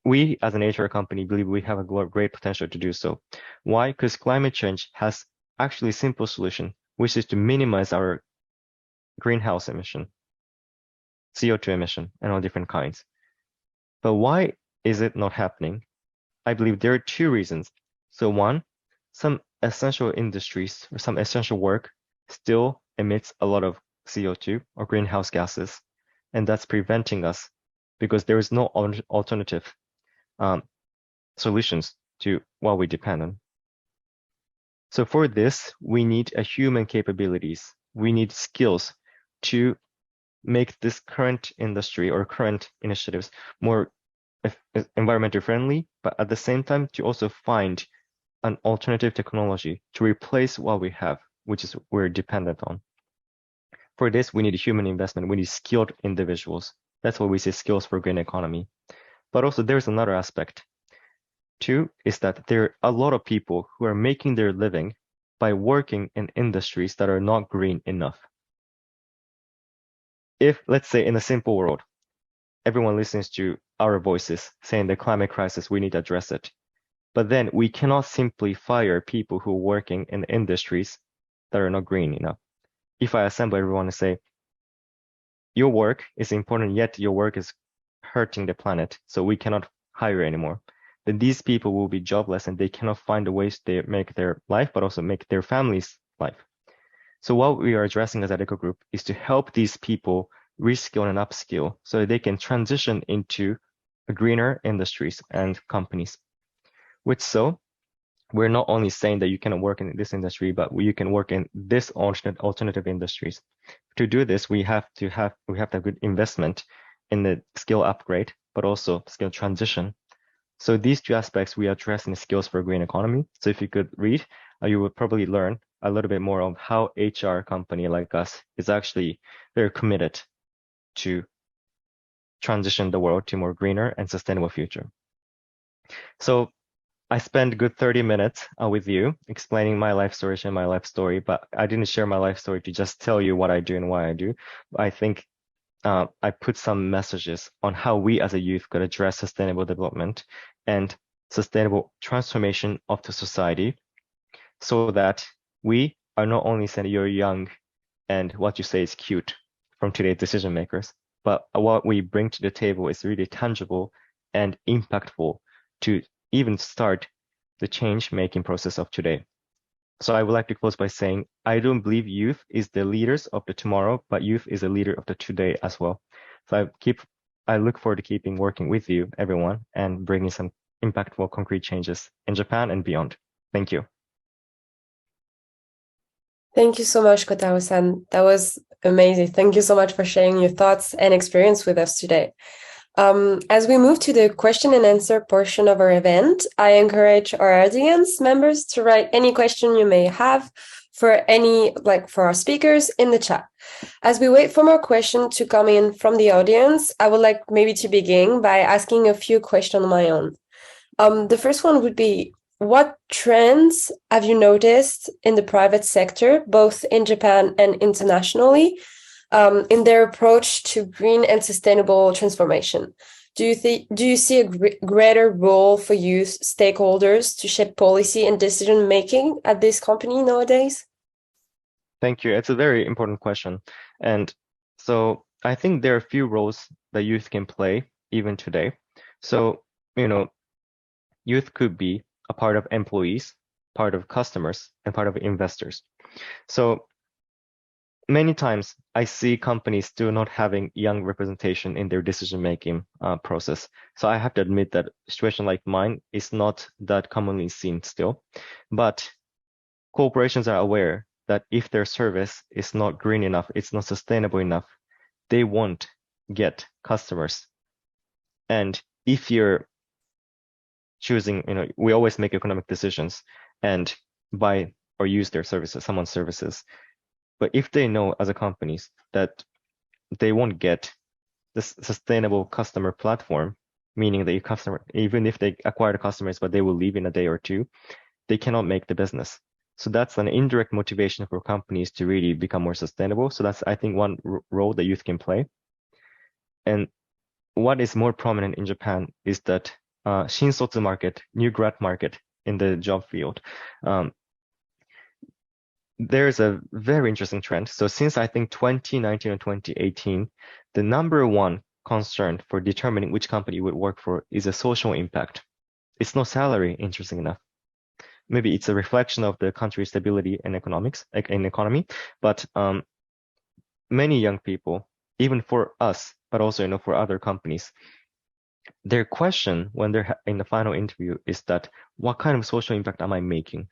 S6: we, as an HR company, believe we have a great potential to do so. Why? Because climate change has actually a simple solution, which is to minimize our greenhouse emission, CO2 emission, and all different kinds. But why is it not happening? I believe there are two reasons. So one, some essential industries or some essential work still emits a lot of CO2 or greenhouse gases, and that's preventing us because there is no alternative solutions to what we depend on. So for this, we need a human capabilities. We need skills to make this current industry or current initiatives more environmentally friendly, but at the same time to also find an alternative technology to replace what we have, which is we're dependent on. For this, we need human investment. We need skilled individuals. That's why we say skills for green economy. But also there's another aspect too, is that there are a lot of people who are making their living by working in industries that are not green enough. If, let's say in a simple world, everyone listens to our voices saying the climate crisis, we need to address it. But then we cannot simply fire people who are working in industries that are not green enough. If I assemble everyone and say, your work is important, yet your work is hurting the planet, so we cannot hire anymore, then these people will be jobless and they cannot find the ways to make their life, but also make their family's life. So what we are addressing as EDECO Group is to help these people reskill and upskill so that they can transition into greener industries and companies. Which so, we're not only saying that you cannot work in this industry, but you can work in this alternative industries. To do this, we have to have good investment in the skill upgrade, but also skill transition. So these two aspects we address in the skills for green economy. So if you could read, you would probably learn a little bit more of how HR company like us is actually very committed to transition the world to a more greener and sustainable future. So I spent a good 30 minutes with you explaining my life story, sharing my life story, but I didn't share my life story to just tell you what I do and why I do. I think I put some messages on how we as a youth could address sustainable development and sustainable transformation of the society so that we are not only saying you're young and what you say is cute from today's decision makers, but what we bring to the table is really tangible and impactful to even start the change-making process of today. So I would like to close by saying, I don't believe youth is the leaders of the tomorrow, but youth is a leader of the today as well. So I look forward to keeping working with you, everyone, and bringing some impactful, concrete changes in Japan and beyond. Thank you.
S5: Thank you so much, Kotaro-san. That was amazing. Thank you so much for sharing your thoughts and experience with us today. As we move to the question and answer portion of our event, I encourage our audience members to write any question you may have for our speakers in the chat. As we wait for more questions to come in from the audience, I would like maybe to begin by asking a few questions on my own. The first one would be, what trends have you noticed in the private sector, both in Japan and internationally, in their approach to green and sustainable transformation? Do you see a greater role for youth stakeholders to shape policy and decision making at this company nowadays?
S6: Thank you. It's a very important question. And so I think there are a few roles that youth can play even today. So, youth could be a part of employees, part of customers, and part of investors. So many times I see companies still not having young representation in their decision-making process. So I have to admit that a situation like mine is not that commonly seen still, but corporations are aware that if their service is not green enough, it's not sustainable enough, they won't get customers. And if you're choosing, we always make economic decisions and buy or use their services, someone's services. But if they know as a companies that they won't get this sustainable customer platform, meaning that your customer, even if they acquire the customers, but they will leave in a day or two, they cannot make the business. So that's an indirect motivation for companies to really become more sustainable. So that's, I think, one role that youth can play. And what is more prominent in Japan is that shinsotsu market, new grad market in the job field. There's a very interesting trend. So since I think 2019 and 2018, the number one concern for determining which company you would work for is a social impact. It's no salary, interesting enough. Maybe it's a reflection of the country's stability and economy, but many young people, even for us, but also for other companies, their question when they're in the final interview is that, what kind of social impact am I making?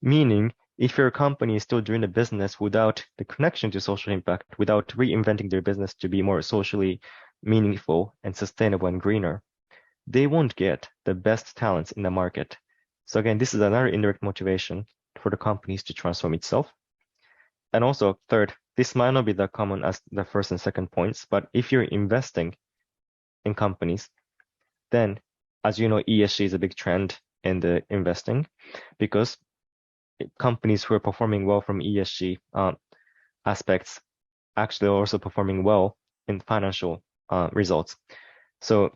S6: Meaning, if your company is still doing the business without the connection to social impact, without reinventing their business to be more socially meaningful and sustainable and greener, they won't get the best talents in the market. So again, this is another indirect motivation for the companies to transform itself. And also, third, this might not be that common as the first and second points, but if you're investing in companies, then as you know, ESG is a big trend in the investing because companies who are performing well from ESG aspects actually are also performing well in financial results. So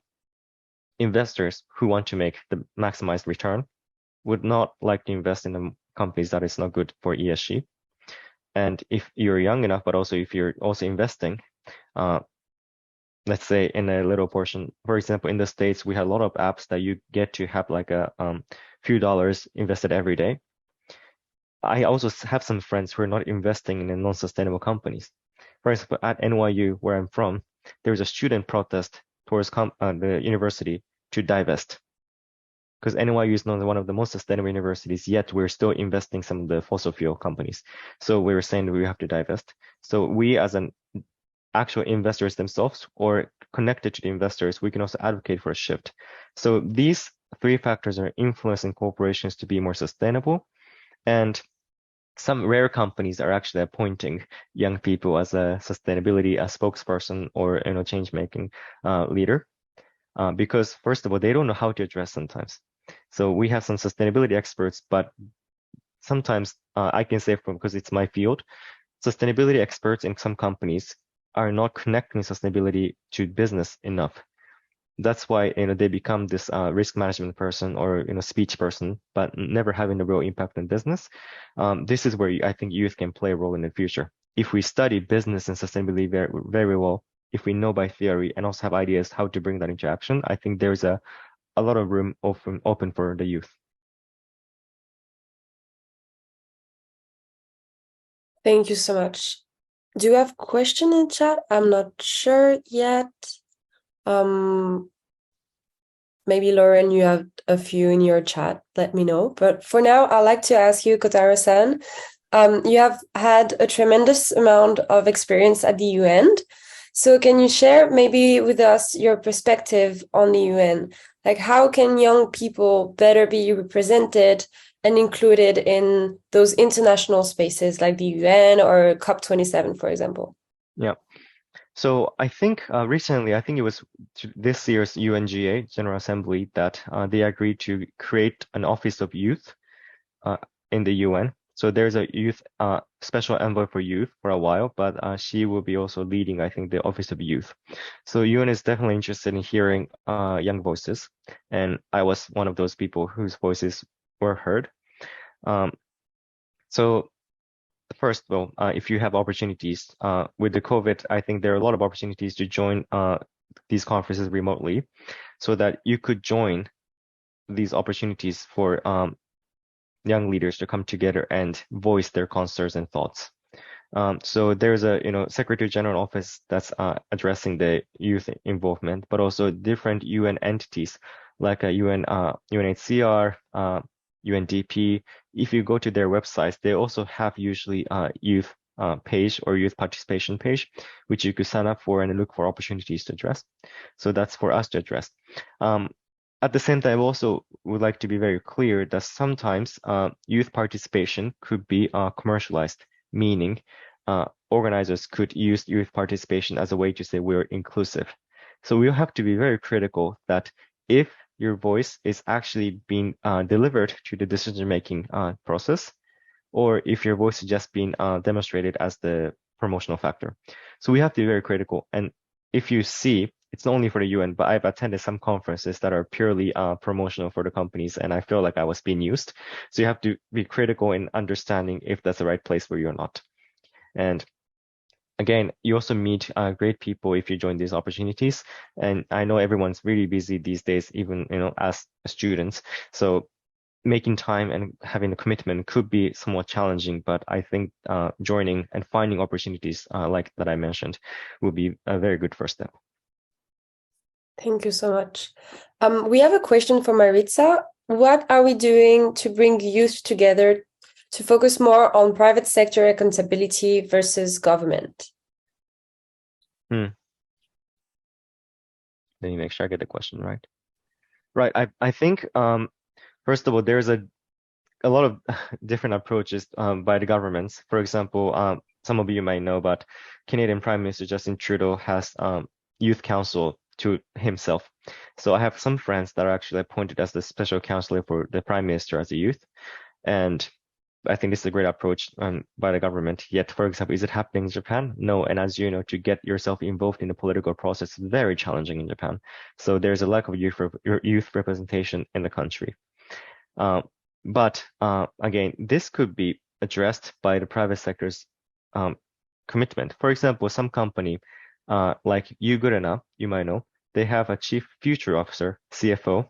S6: investors who want to make the maximized return would not like to invest in the companies that is not good for ESG. And if you're young enough, but also if you're also investing, let's say in a little portion, for example, in the States, we have a lot of apps that you get to have like a few dollars invested every day. I also have some friends who are not investing in non-sustainable companies. For example, at NYU, where I'm from, there was a student protest towards the university to divest. Because NYU is not one of the most sustainable universities, yet we're still investing some of the fossil fuel companies. So we were saying that we have to divest. So we as an actual investors themselves or connected to the investors, we can also advocate for a shift. So these three factors are influencing corporations to be more sustainable. And some rare companies are actually appointing young people as a sustainability, a spokesperson or change-making leader. Because first of all, they don't know how to address sometimes. So we have some sustainability experts, but sometimes I can say because it's my field, sustainability experts in some companies are not connecting sustainability to business enough. That's why they become this risk management person or speech person, but never having a real impact on business. This is where I think youth can play a role in the future. If we study business and sustainability very, very well, if we know by theory and also have ideas how to bring that into action, I think there's a lot of room open for the youth.
S5: Thank you so much. Do you have a question in chat? I'm not sure yet. Maybe Lauren, you have a few in your chat. Let me know. But for now, I'd like to ask you, Kotaro-san. You have had a tremendous amount of experience at the UN. So can you share maybe with us your perspective on the UN? Like how can young people better be represented and included in those international spaces like the UN or COP27, for example?
S6: Yeah. So I think recently, I think it was this year's UNGA General Assembly that they agreed to create an Office of Youth in the UN. So there's a youth special envoy for youth for a while, but she will be also leading, I think, the Office of Youth. So UN is definitely interested in hearing young voices, and I was one of those people whose voices were heard. So first of all, if you have opportunities with the COVID, I think there are a lot of opportunities to join these conferences remotely so that you could join these opportunities for young leaders to come together and voice their concerns and thoughts. So there's a Secretary General office that's addressing the youth involvement, but also different UN entities like UNHCR, UNDP. If you go to their websites, they also have usually youth page or youth participation page, which you could sign up for and look for opportunities to address. So that's for us to address. At the same time, I also would like to be very clear that sometimes youth participation could be commercialized, meaning organizers could use youth participation as a way to say we're inclusive. So we'll have to be very critical that if your voice is actually being delivered to the decision-making process, or if your voice is just being demonstrated as the promotional factor. So we have to be very critical. And if you see, it's not only for the UN, but I've attended some conferences that are purely promotional for the companies, and I feel like I was being used. So you have to be critical in understanding if that's the right place for you or not. And again, you also meet great people if you join these opportunities. And I know everyone's really busy these days, even as students. So making time and having a commitment could be somewhat challenging, but I think joining and finding opportunities like that I mentioned will be a very good first step.
S5: Thank you so much. We have a question from Maritza. What are we doing to bring youth together to focus more on private sector accountability versus government?
S6: Let me make sure I get the question right. Right. I think first of all, there's a lot of different approaches by the governments. For example, some of you might know, but Canadian Prime Minister Justin Trudeau has youth council to himself. So I have some friends that are actually appointed as the special counselor for the Prime Minister as a youth. And I think this is a great approach by the government. Yet, for example, is it happening in Japan? No. And as you know, to get yourself involved in the political process is very challenging in Japan. So there's a lack of youth representation in the country. But again, this could be addressed by the private sector's commitment. For example, some company like You Good Enough, you might know, they have a chief future officer, CFO,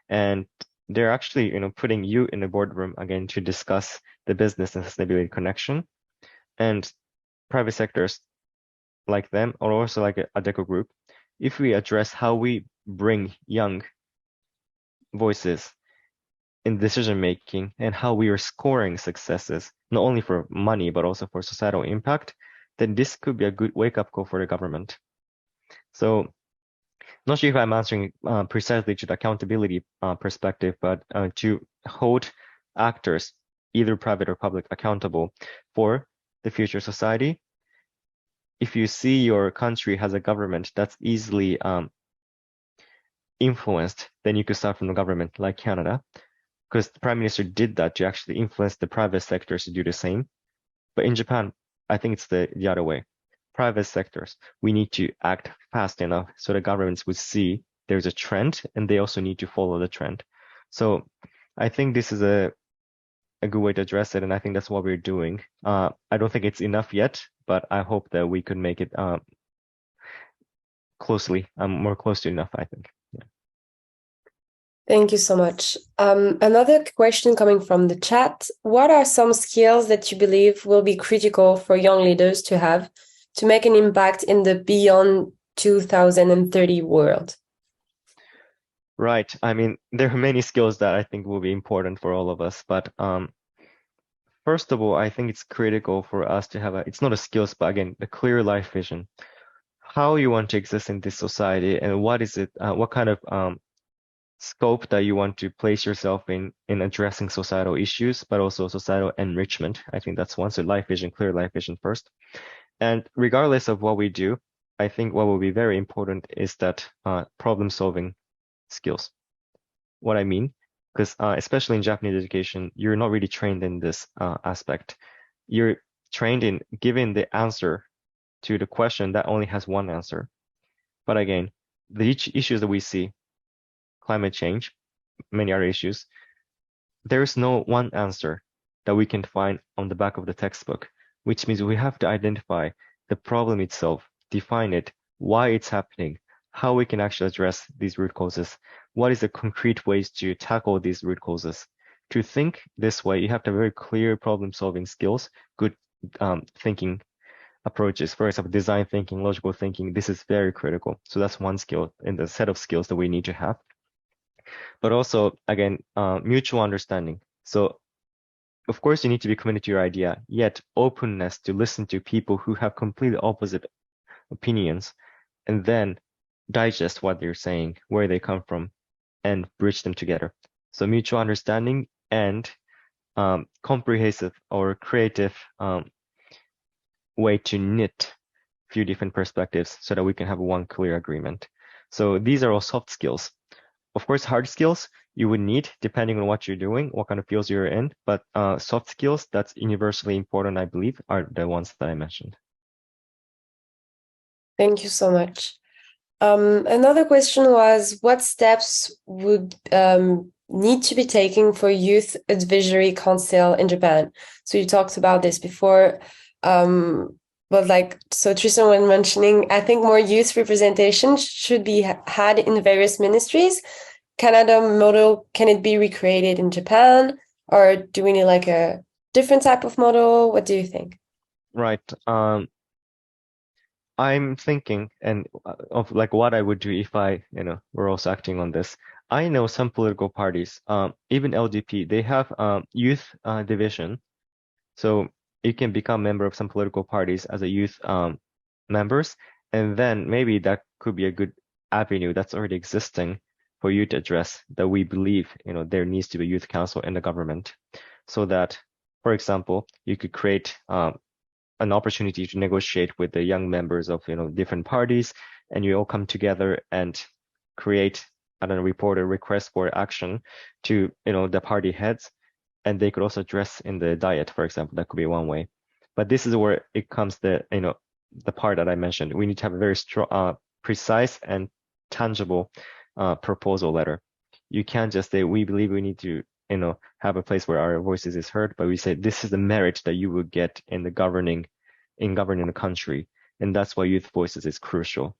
S6: and they're actually putting you in the boardroom again to discuss the business and sustainability connection. And private sectors like them, or also like a Deco Group, if we address how we bring young voices in decision making and how we are scoring successes, not only for money, but also for societal impact, then this could be a good wake-up call for the government. So not sure if I'm answering precisely to the accountability perspective, but to hold actors, either private or public, accountable for the future society. If you see your country has a government that's easily influenced, then you could start from the government, like Canada, because the Prime Minister did that to actually influence the private sectors to do the same. But in Japan, I think it's the other way. Private sectors, we need to act fast enough so the governments would see there's a trend and they also need to follow the trend. So I think this is a good way to address it, and I think that's what we're doing. I don't think it's enough yet, but I hope that we could make it more close to enough, I think. Yeah.
S5: Thank you so much. Another question coming from the chat. What are some skills that you believe will be critical for young leaders to have to make an impact in the beyond 2030 world?
S6: Right. I mean, there are many skills that I think will be important for all of us, but first of all, I think it's critical for us to have it's not a skills, but again, the clear life vision. How you want to exist in this society and what is it, what kind of scope that you want to place yourself in addressing societal issues, but also societal enrichment. I think that's one. So life vision, clear life vision first. And regardless of what we do, I think what will be very important is that problem solving skills. What I mean, because especially in Japanese education, you're not really trained in this aspect. You're trained in giving the answer to the question that only has one answer. But again, the issues that we see, climate change, many other issues, there's no one answer that we can find on the back of the textbook, which means we have to identify the problem itself, define it, why it's happening, how we can actually address these root causes, what is the concrete ways to tackle these root causes. To think this way, you have to have very clear problem-solving skills, good thinking approaches. For example, design thinking, logical thinking, this is very critical. So that's one skill in the set of skills that we need to have. But also, again, mutual understanding. So of course, you need to be committed to your idea, yet openness to listen to people who have completely opposite opinions, and then digest what they're saying, where they come from, and bridge them together. So mutual understanding and comprehensive or creative way to knit a few different perspectives so that we can have one clear agreement. So these are all soft skills. Of course, hard skills you would need depending on what you're doing, what kind of fields you're in, but soft skills that's universally important, I believe, are the ones that I mentioned.
S5: Thank you so much. Another question was, what steps would need to be taken for youth advisory council in Japan? So you talked about this before, but so Tristan was mentioning, I think more youth representation should be had in various ministries. Canada model, can it be recreated in Japan, or do we need like a different type of model? What do you think?
S6: Right. I'm thinking of like what I would do if I, were also acting on this. I know some political parties, even LDP, they have youth division So you can become member of some political parties as a youth members, and then maybe that could be a good avenue that's already existing for you to address that we believe, there needs to be a youth council in the government, so that, for example, you could create an opportunity to negotiate with the young members of, different parties, and you all come together and create, I don't know, report a request for action to, the party heads, and they could also address in the diet, for example. That could be one way. But this is where it comes the part that I mentioned. We need to have a very strong, precise and tangible proposal letter. You can't just say, we believe we need to, have a place where our voices is heard, but we say this is the merit that you will get in governing the country. And that's why youth voices is crucial.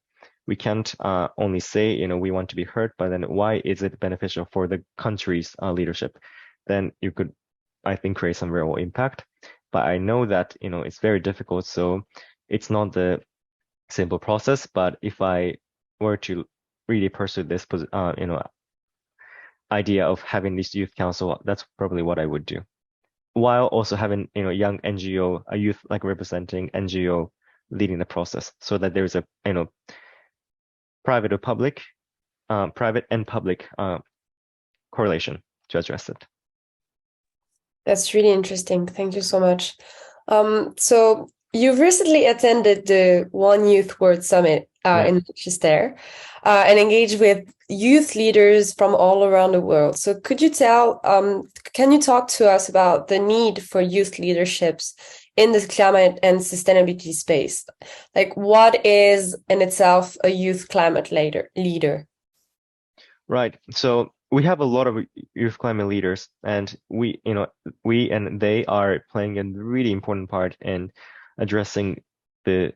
S6: We can't only say, we want to be heard, but then why is it beneficial for the country's leadership? Then you could, I think, create some real impact. But I know that, it's very difficult. So it's not the simple process. But if I were to really pursue this, idea of having this youth council, that's probably what I would do. While also having, young NGO, a youth like representing NGO leading the process, so that there's a, private and public correlation to address it.
S5: That's really interesting. Thank you so much. So you've recently attended the One Youth World Summit in Manchester and engaged with youth leaders from all around the world. So could you can you talk to us about the need for youth leaderships in the climate and sustainability space? Like, what is in itself a youth climate leader?
S6: Right. So we have a lot of youth climate leaders, and we and they are playing a really important part in addressing the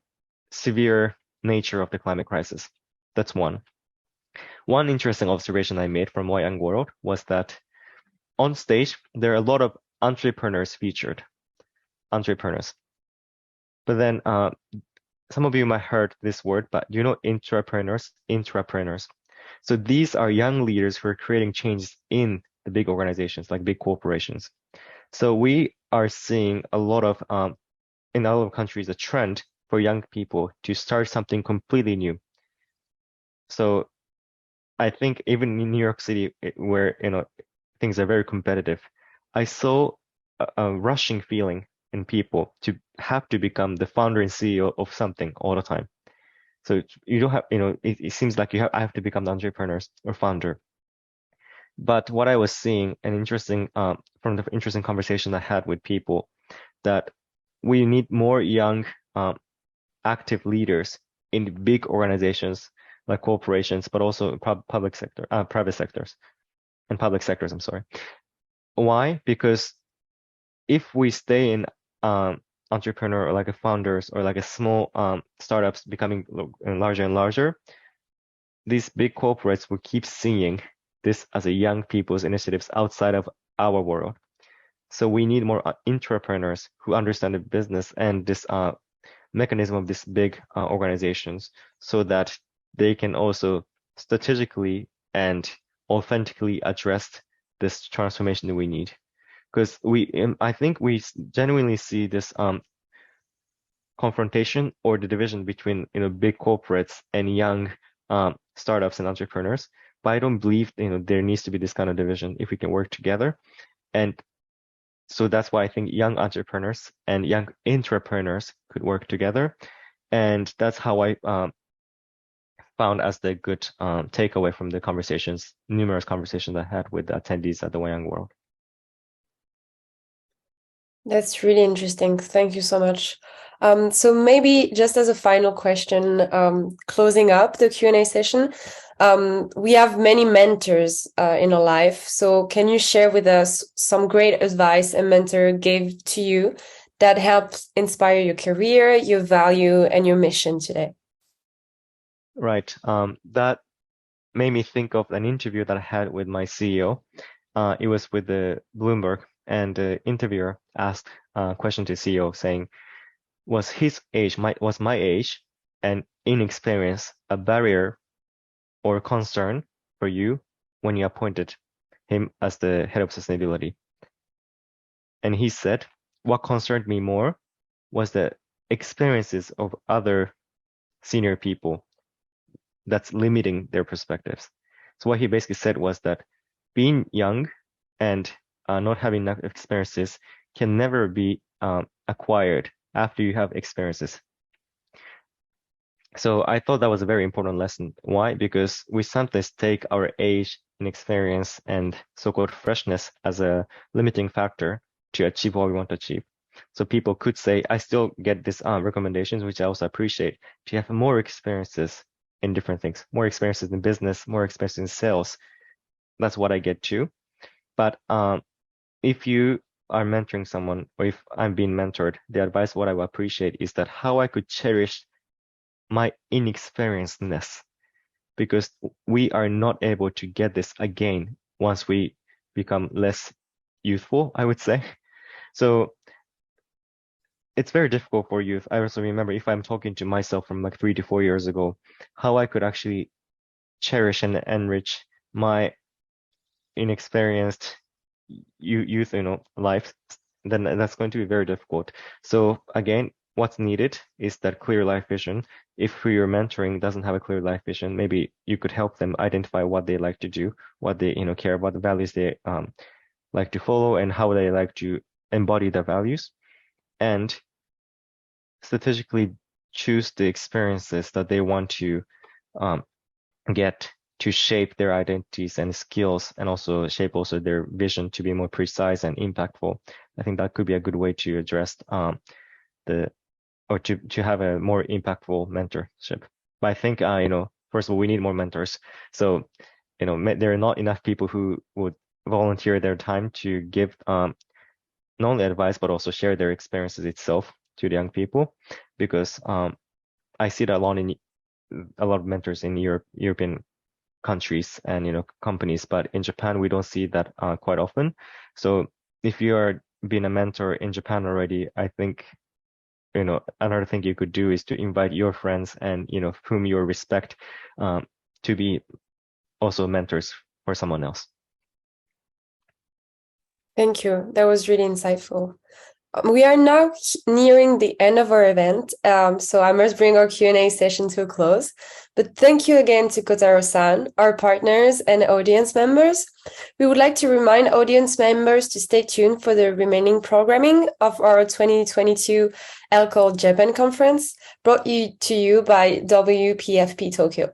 S6: severe nature of the climate crisis. That's one. One interesting observation I made from My Young World was that on stage, there are a lot of entrepreneurs featured. Entrepreneurs. But then some of you might have heard this word, but intrapreneurs? Intrapreneurs. So these are young leaders who are creating changes in the big organizations, like big corporations. So we are seeing a lot of, in a lot of countries, a trend for young people to start something completely new. So I think even in New York City, where things are very competitive, I saw a rushing feeling in people to have to become the founder and CEO of something all the time. So you don't have, it seems like I have to become the entrepreneur or founder. But what I was seeing, and interesting from the interesting conversation I had with people, that we need more young, active leaders in big organizations like corporations, but also private sectors, and public sectors. I'm sorry. Why? Because if we stay in entrepreneur or like a founders or like a small startups becoming larger and larger, these big corporates will keep seeing this as a young people's initiatives outside of our world. So we need more entrepreneurs who understand the business and this mechanism of these big organizations, so that they can also strategically and authentically address this transformation that we need. Because I think we genuinely see this confrontation or the division between big corporates and young startups and entrepreneurs. But I don't believe there needs to be this kind of division if we can work together. And so that's why I think young entrepreneurs and young entrepreneurs could work together. And that's how I found as the good takeaway from the conversations, numerous conversations I had with the attendees at the Young World.
S5: That's really interesting. Thank you so much. So maybe just as a final question, closing up the Q&A session, we have many mentors in our life. So can you share with us some great advice a mentor gave to you that helped inspire your career, your value, and your mission today?
S6: Right. That made me think of an interview that I had with my CEO. It was with the Bloomberg, and the interviewer asked a question to CEO saying, was my age and inexperience a barrier or concern for you when you appointed him as the head of sustainability? And he said, what concerned me more was the experiences of other senior people that's limiting their perspectives. So what he basically said was that being young and not having enough experiences can never be acquired after you have experiences. So I thought that was a very important lesson. Why? Because we sometimes take our age and experience and so-called freshness as a limiting factor to achieve what we want to achieve. So people could say, I still get these recommendations, which I also appreciate, to have more experiences in different things, more experiences in business, more experiences in sales. That's what I get too. But if you are mentoring someone, or if I'm being mentored, the advice what I would appreciate is that how I could cherish my inexperiencedness, because we are not able to get this again once we become less youthful, I would say. So it's very difficult for youth. I also remember if I'm talking to myself from like 3 to 4 years ago, how I could actually cherish and enrich my inexperienced youth, life, then that's going to be very difficult. So again, what's needed is that clear life vision. If who you're mentoring doesn't have a clear life vision, maybe you could help them identify what they like to do, what they care about, the values they like to follow, and how they like to embody their values, and strategically choose the experiences that they want to get to shape their identities and skills, and also shape also their vision to be more precise and impactful. I think that could be a good way to address to have a more impactful mentorship. But I think first of all, we need more mentors. So there are not enough people who would volunteer their time to give not only advice but also share their experiences itself to the young people, because I see that a lot of mentors in European countries and companies, but in Japan we don't see that quite often. So if you are being a mentor in Japan already, I think another thing you could do is to invite your friends and whom you respect to be also mentors for someone else.
S5: Thank you. That was really insightful. We are now nearing the end of our event, so I must bring our Q&A session to a close. But thank you again to Kotaro-san, our partners and audience members. We would like to remind audience members to stay tuned for the remaining programming of our 2022 LCOY Japan Conference, brought to you by WPFP Tokyo.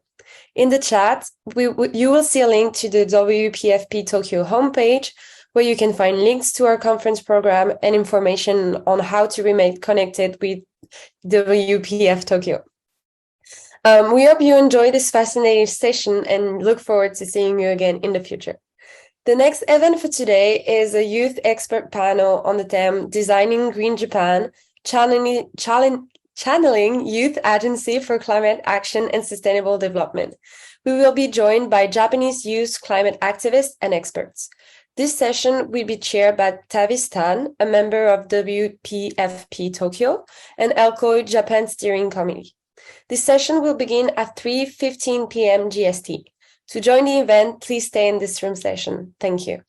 S5: In the chat, you will see a link to the WPFP Tokyo homepage, where you can find links to our conference program and information on how to remain connected with WPF Tokyo. We hope you enjoy this fascinating session and look forward to seeing you again in the future. The next event for today is a youth expert panel on the theme Designing Green Japan, channeling youth agency for climate action and sustainable development. We will be joined by Japanese youth climate activists and experts. This session will be chaired by Tavis Tan, a member of WPFP Tokyo and LCOY Japan Steering Committee. This session will begin at 3:15 p.m. GST. To join the event, please stay in this room session. Thank you.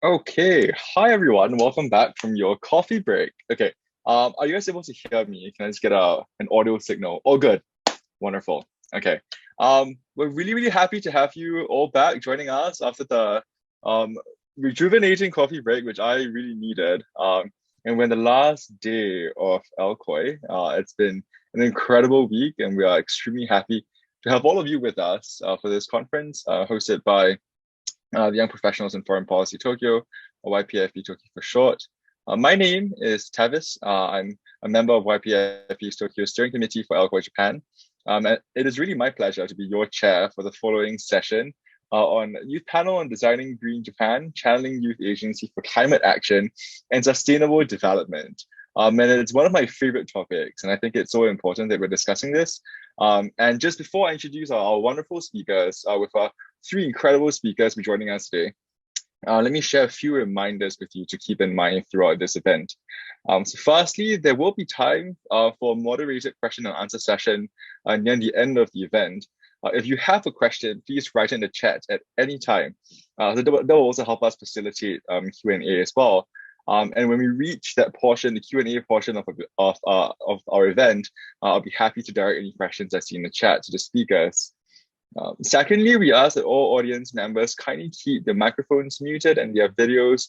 S7: Okay, hi everyone. Welcome back from your coffee break. Okay, are you guys able to hear me? Can I just get an audio signal? Oh, good, wonderful. Okay, we're really happy to have you all back joining us after the rejuvenating coffee break, which I really needed. And when the last day of LCOY, it's been an incredible week, and we are extremely happy to have all of you with us for this conference hosted by the Young Professionals in Foreign Policy Tokyo, or YPFE Tokyo for short. My name is Tavis. I'm a member of YPFE's Tokyo Steering Committee for LCOY Japan. And it is really my pleasure to be your chair for the following session on Youth Panel on Designing Green Japan, Channeling Youth Agency for Climate Action and Sustainable Development. And it's one of my favorite topics, and I think it's so important that we're discussing this. And just before I introduce our wonderful speakers, with our three incredible speakers joining us today, let me share a few reminders with you to keep in mind throughout this event. So firstly, there will be time for a moderated question and answer session near the end of the event. If you have a question, please write in the chat at any time. So that will also help us facilitate Q&A as well. And when we reach that portion, the Q&A portion of our event, I'll be happy to direct any questions I see in the chat to the speakers. Secondly, we ask that all audience members kindly keep their microphones muted and their videos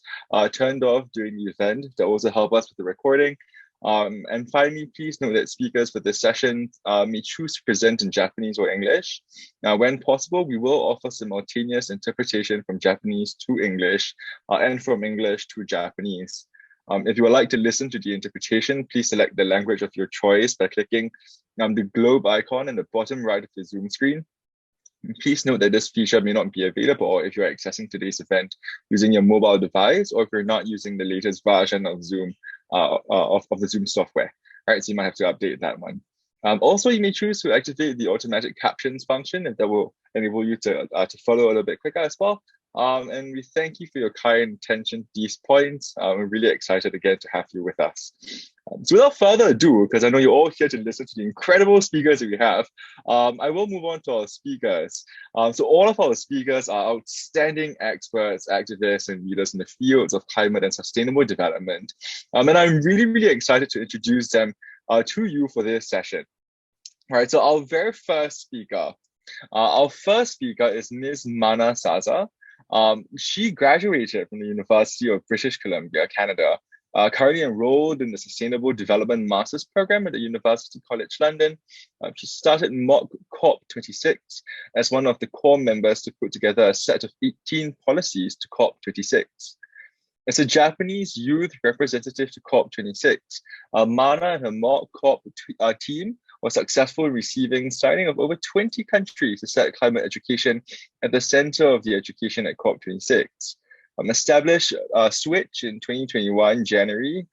S7: turned off during the event. That also help us with the recording. And finally, please note that speakers for this session may choose to present in Japanese or English. Now, when possible, we will offer simultaneous interpretation from Japanese to English and from English to Japanese. If you would like to listen to the interpretation, please select the language of your choice by clicking the globe icon in the bottom right of the Zoom screen. Please note that this feature may not be available if you're accessing today's event using your mobile device, or if you're not using the latest version of Zoom, of the Zoom software. All right, so you might have to update that one. Also, you may choose to activate the automatic captions function, if that will enable you to follow a little bit quicker as well. And we thank you for your kind attention to these points. We're really excited again to have you with us. So without further ado, because I know you're all here to listen to the incredible speakers that we have, I will move on to our speakers. So all of our speakers are outstanding experts, activists, and leaders in the fields of climate and sustainable development. And I'm really excited to introduce them to you for this session. All right, so our very first speaker, is Ms. Mana Saza. She graduated from the University of British Columbia, Canada, currently enrolled in the Sustainable Development Master's Program at the University College London. She started Mock COP26 as one of the core members to put together a set of 18 policies to COP26. As a Japanese youth representative to COP26, Mana and her Mock COP team was successful in receiving signing of over 20 countries to set climate education at the center of the education at COP26. Established Switch in 2021 January.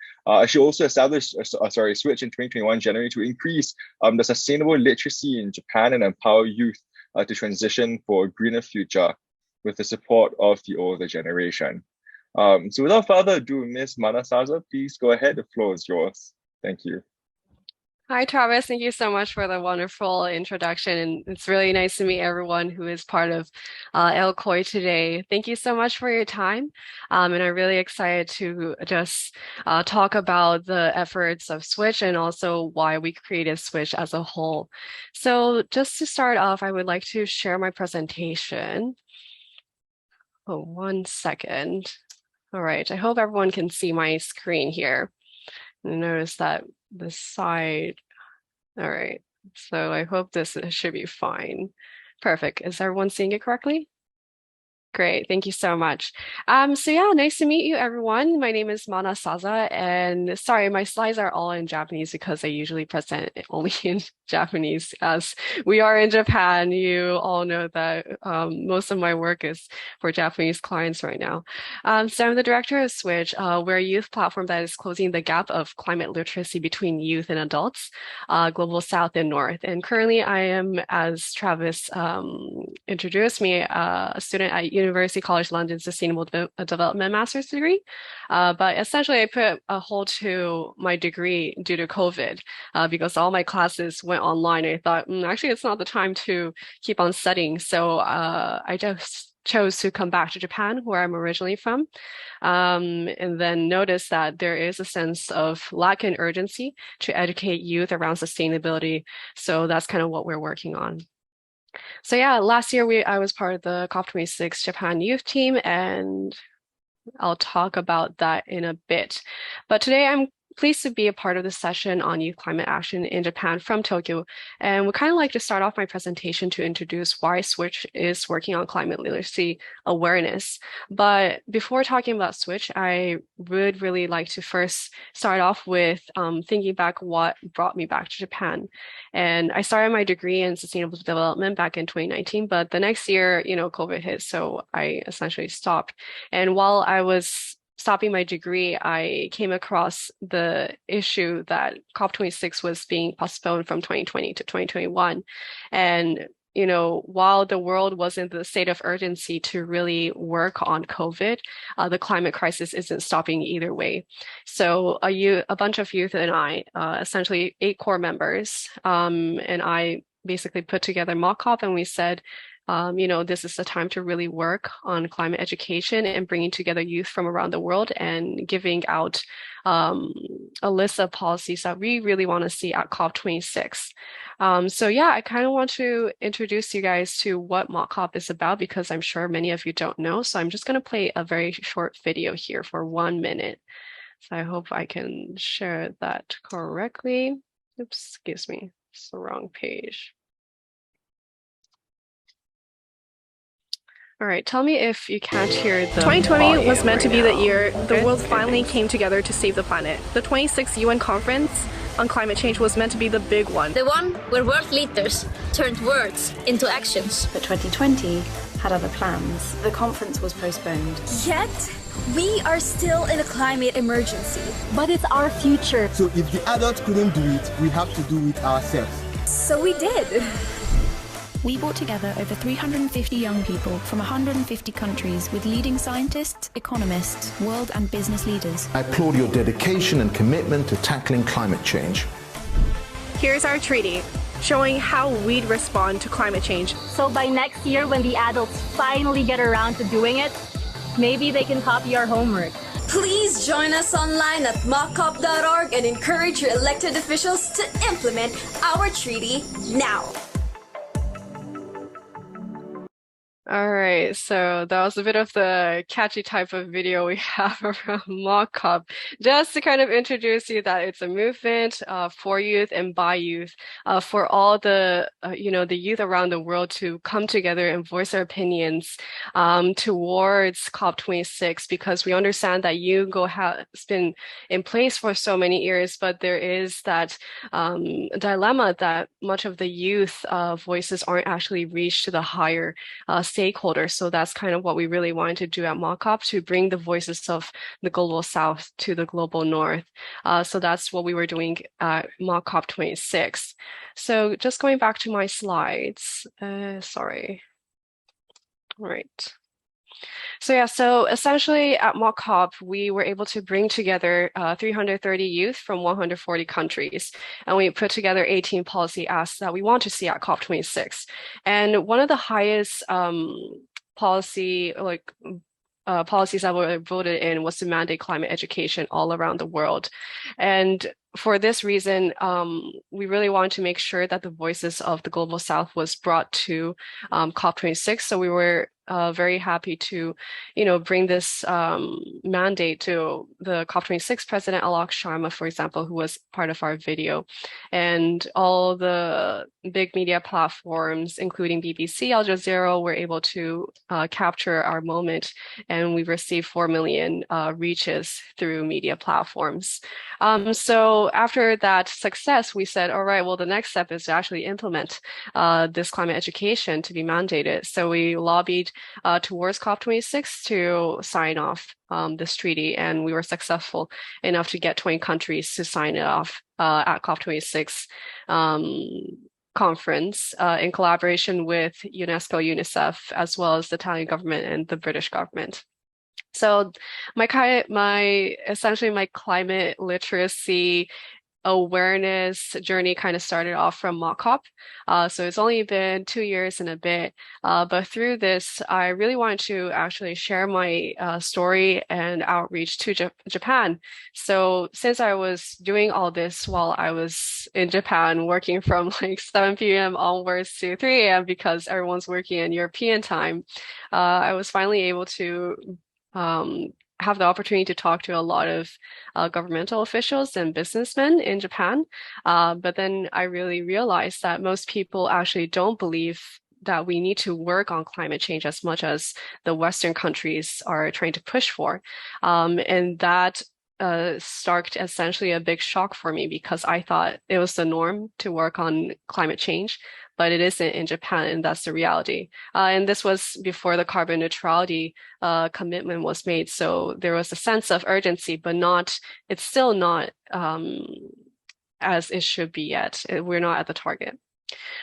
S7: She also established Switch in 2021 January to increase the sustainable literacy in Japan and empower youth to transition for a greener future with the support of the older generation. So without further ado, Ms. Mana Saza, please go ahead. The floor is yours. Thank you.
S8: Hi, Travis. Thank you so much for the wonderful introduction. And it's really nice to meet everyone who is part of LCOY today. Thank you so much for your time. And I'm really excited to just talk about the efforts of Switch and also why we created Switch as a whole. So just to start off, I would like to share my presentation. Oh, 1 second. All right. I hope everyone can see my screen here. Notice that the side. All right. So I hope this should be fine. Perfect. Is everyone seeing it correctly? Great. Thank you so much. So yeah, nice to meet you, everyone. My name is Mana Saza, and sorry, my slides are all in Japanese because I usually present only in Japanese. As we are in Japan, you all know that most of my work is for Japanese clients right now. So I'm the director of Switch. We're a youth platform that is closing the gap of climate literacy between youth and adults, global South and North. And currently I am, as Travis introduced me, a student at University College London Sustainable Development Master's degree. But essentially I put a hold to my degree due to COVID because all my classes went online. I thought, actually, it's not the time to keep on studying. So I just chose to come back to Japan, where I'm originally from, and then noticed that there is a sense of lack and urgency to educate youth around sustainability. So that's kind of what we're working on. So yeah, last year I was part of the COP26 Japan youth team, and I'll talk about that in a bit. But today I'm pleased to be a part of this session on youth climate action in Japan from Tokyo. And would kind of like to start off my presentation to introduce why Switch is working on climate literacy awareness. But before talking about Switch, I would really like to first start off with thinking back what brought me back to Japan. And I started my degree in sustainable development back in 2019, but the next year, COVID hit, so I essentially stopped. And while I was stopping my degree, I came across the issue that COP26 was being postponed from 2020 to 2021. And, while the world was in the state of urgency to really work on COVID, the climate crisis isn't stopping either way. So a bunch of youth and I, essentially 8 core members, and I basically put together mock COP, and we said, this is the time to really work on climate education and bringing together youth from around the world and giving out a list of policies that we really want to see at COP26. So yeah, I kind of want to introduce you guys to what mock COP is about, because I'm sure many of you don't know. So I'm just going to play a very short video here for 1 minute. So I hope I can share that correctly. Oops, excuse me, it's the wrong page. All right, tell me if you can't hear the
S9: 2020 was meant to be the year the
S8: Okay,
S9: world
S8: okay,
S9: finally
S8: thanks.
S9: came together to save the planet. The 26th UN conference on climate change was meant to be the big one.
S10: The one where world leaders turned words into actions.
S11: But 2020 had other plans. The conference was postponed.
S12: Yet, we are still in a climate emergency.
S13: But it's our future.
S14: So if the adults couldn't do it, we have to do it ourselves.
S12: So we did.
S15: We brought together over 350 young people from 150 countries with leading scientists, economists, world and business leaders.
S16: I applaud your dedication and commitment to tackling climate change.
S9: Here's our treaty, showing how we'd respond to climate change.
S13: So by next year, when the adults finally get around to doing it, maybe they can copy our homework.
S12: Please join us online at mockcop.org and encourage your elected officials to implement our treaty now.
S8: All right, so that was a bit of the catchy type of video we have around mock COP, just to kind of introduce you that it's a movement for youth and by youth, for all the the youth around the world to come together and voice their opinions towards COP26, because we understand that UNGO has been in place for so many years, but there is that dilemma that much of the youth voices aren't actually reached to the higher stakeholders. So that's kind of what we really wanted to do at MockCop, to bring the voices of the global south to the global north. So that's what we were doing at MockCop 26. So just going back to my slides, sorry. All right. So yeah, so essentially at MockCop, we were able to bring together 330 youth from 140 countries, and we put together 18 policy asks that we want to see at COP26. And one of the highest policies that were voted in was to mandate climate education all around the world. And for this reason, we really wanted to make sure that the voices of the global south was brought to COP26. So we were very happy to, bring this mandate to the COP26 President Alok Sharma, for example, who was part of our video, and all the big media platforms, including BBC, Al Jazeera, were able to capture our moment, and we received 4 million reaches through media platforms. So after that success, we said, all right, well, the next step is to actually implement this climate education to be mandated. So we lobbied towards COP26 to sign off this treaty, and we were successful enough to get 20 countries to sign it off at COP26 conference in collaboration with UNESCO, UNICEF, as well as the Italian government and the British government. So essentially my climate literacy awareness journey kind of started off from mock-up. So it's only been 2 years and a bit. But through this, I really wanted to actually share my story and outreach to Japan. So since I was doing all this while I was in Japan, working from like 7 p.m. onwards to 3 a.m. because everyone's working in European time, I was finally able to have the opportunity to talk to a lot of governmental officials and businessmen in Japan. But then I really realized that most people actually don't believe that we need to work on climate change as much as the Western countries are trying to push for. And that sparked essentially a big shock for me because I thought it was the norm to work on climate change, but it isn't in Japan, and that's the reality. And this was before the carbon neutrality commitment was made, so there was a sense of urgency, but it's still not as it should be yet. We're not at the target.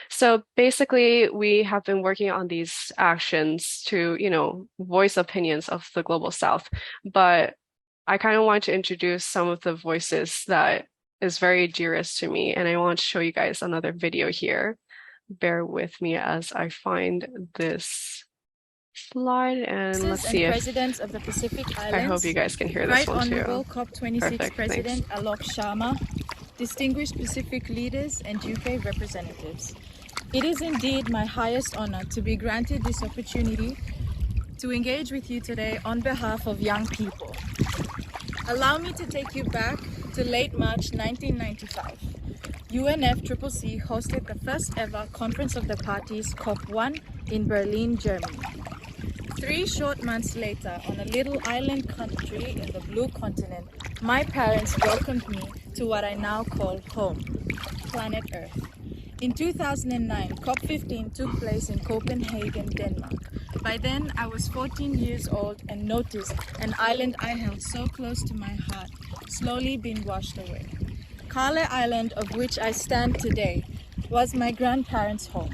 S8: So basically, we have been working on these actions to, voice opinions of the Global South, but I kind of want to introduce some of the voices that is very dearest to me, and I want to show you guys another video here. Bear with me as I find this slide, and let's see if
S17: Presidents of the Pacific Islands,
S8: I hope you guys can hear this one too.
S17: Right Honorable COP26
S8: Perfect,
S17: President
S8: thanks.
S17: Alok Sharma, distinguished Pacific leaders and UK representatives. It is indeed my highest honor to be granted this opportunity to engage with you today on behalf of young people. Allow me to take you back to late March 1995. UNFCCC hosted the first ever Conference of the Parties COP1 in Berlin, Germany. 3 short months later, on a little island country in the blue continent, my parents welcomed me to what I now call home, planet Earth. In 2009, COP15 took place in Copenhagen, Denmark. By then, I was 14 years old and noticed an island I held so close to my heart slowly being washed away. Kale Island, of which I stand today, was my grandparents' home.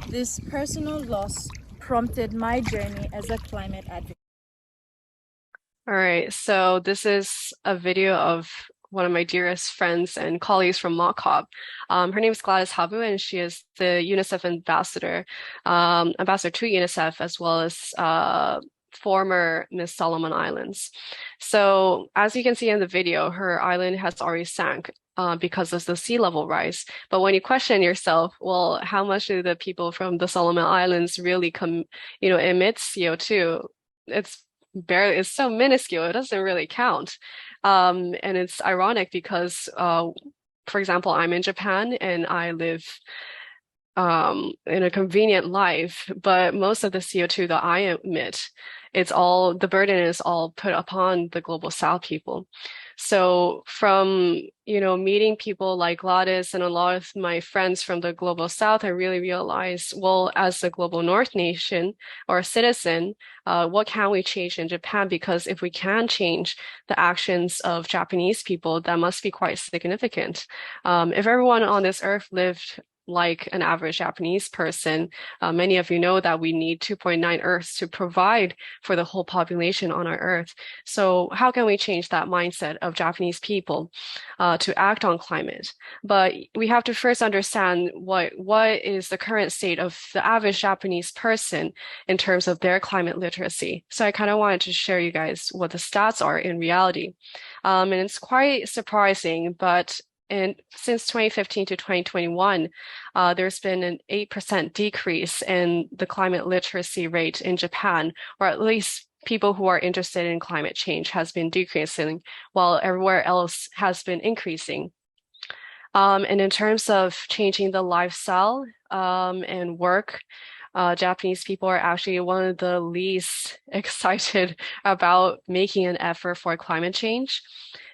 S17: This personal loss prompted my journey as a climate advocate.
S8: All right, so this is a video of one of my dearest friends and colleagues from MOCOP. Her name is Gladys Habu, and she is the UNICEF ambassador to UNICEF, as well as former Miss Solomon Islands. So as you can see in the video, her island has already sank because of the sea level rise. But when you question yourself, well, how much do the people from the Solomon Islands really emit CO2? It's so minuscule, it doesn't really count. And it's ironic because, for example, I'm in Japan and I live in a convenient life, but most of the CO2 that I emit, the burden is all put upon the Global South people. So from, meeting people like Gladys and a lot of my friends from the Global South, I really realized, well, as a Global North nation or a citizen, what can we change in Japan? Because if we can change the actions of Japanese people, that must be quite significant. If everyone on this earth lived like an average Japanese person, many of you know that we need 2.9 Earths to provide for the whole population on our Earth. So how can we change that mindset of Japanese people to act on climate? But we have to first understand what is the current state of the average Japanese person in terms of their climate literacy. So I kind of wanted to share you guys what the stats are in reality. And it's quite surprising, but since 2015 to 2021, there's been an 8% decrease in the climate literacy rate in Japan, or at least people who are interested in climate change has been decreasing, while everywhere else has been increasing. And in terms of changing the lifestyle and work, Japanese people are actually one of the least excited about making an effort for climate change.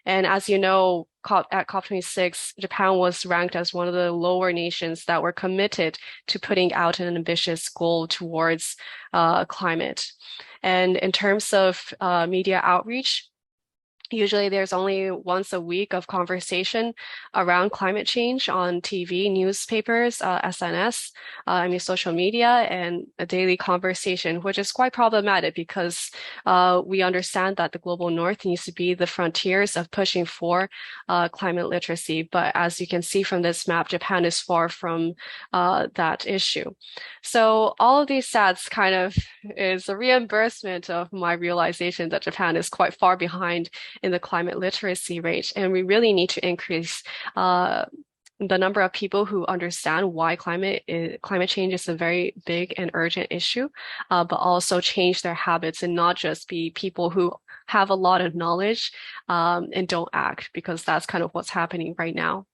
S8: And as you know, at COP26, Japan was ranked as one of the lower nations that were committed to putting out an ambitious goal towards climate. And in terms of media outreach, Usually there's only once a week of conversation around climate change on TV, newspapers, SNS, social media, and a daily conversation, which is quite problematic because we understand that the global north needs to be the frontiers of pushing for climate literacy. But as you can see from this map, Japan is far from that issue. So all of these stats kind of is a reimbursement of my realization that Japan is quite far behind in the climate literacy rate, and we really need to increase the number of people who understand why climate change is a very big and urgent issue, but also change their habits and not just be people who have a lot of knowledge and don't act, because that's kind of what's happening right now.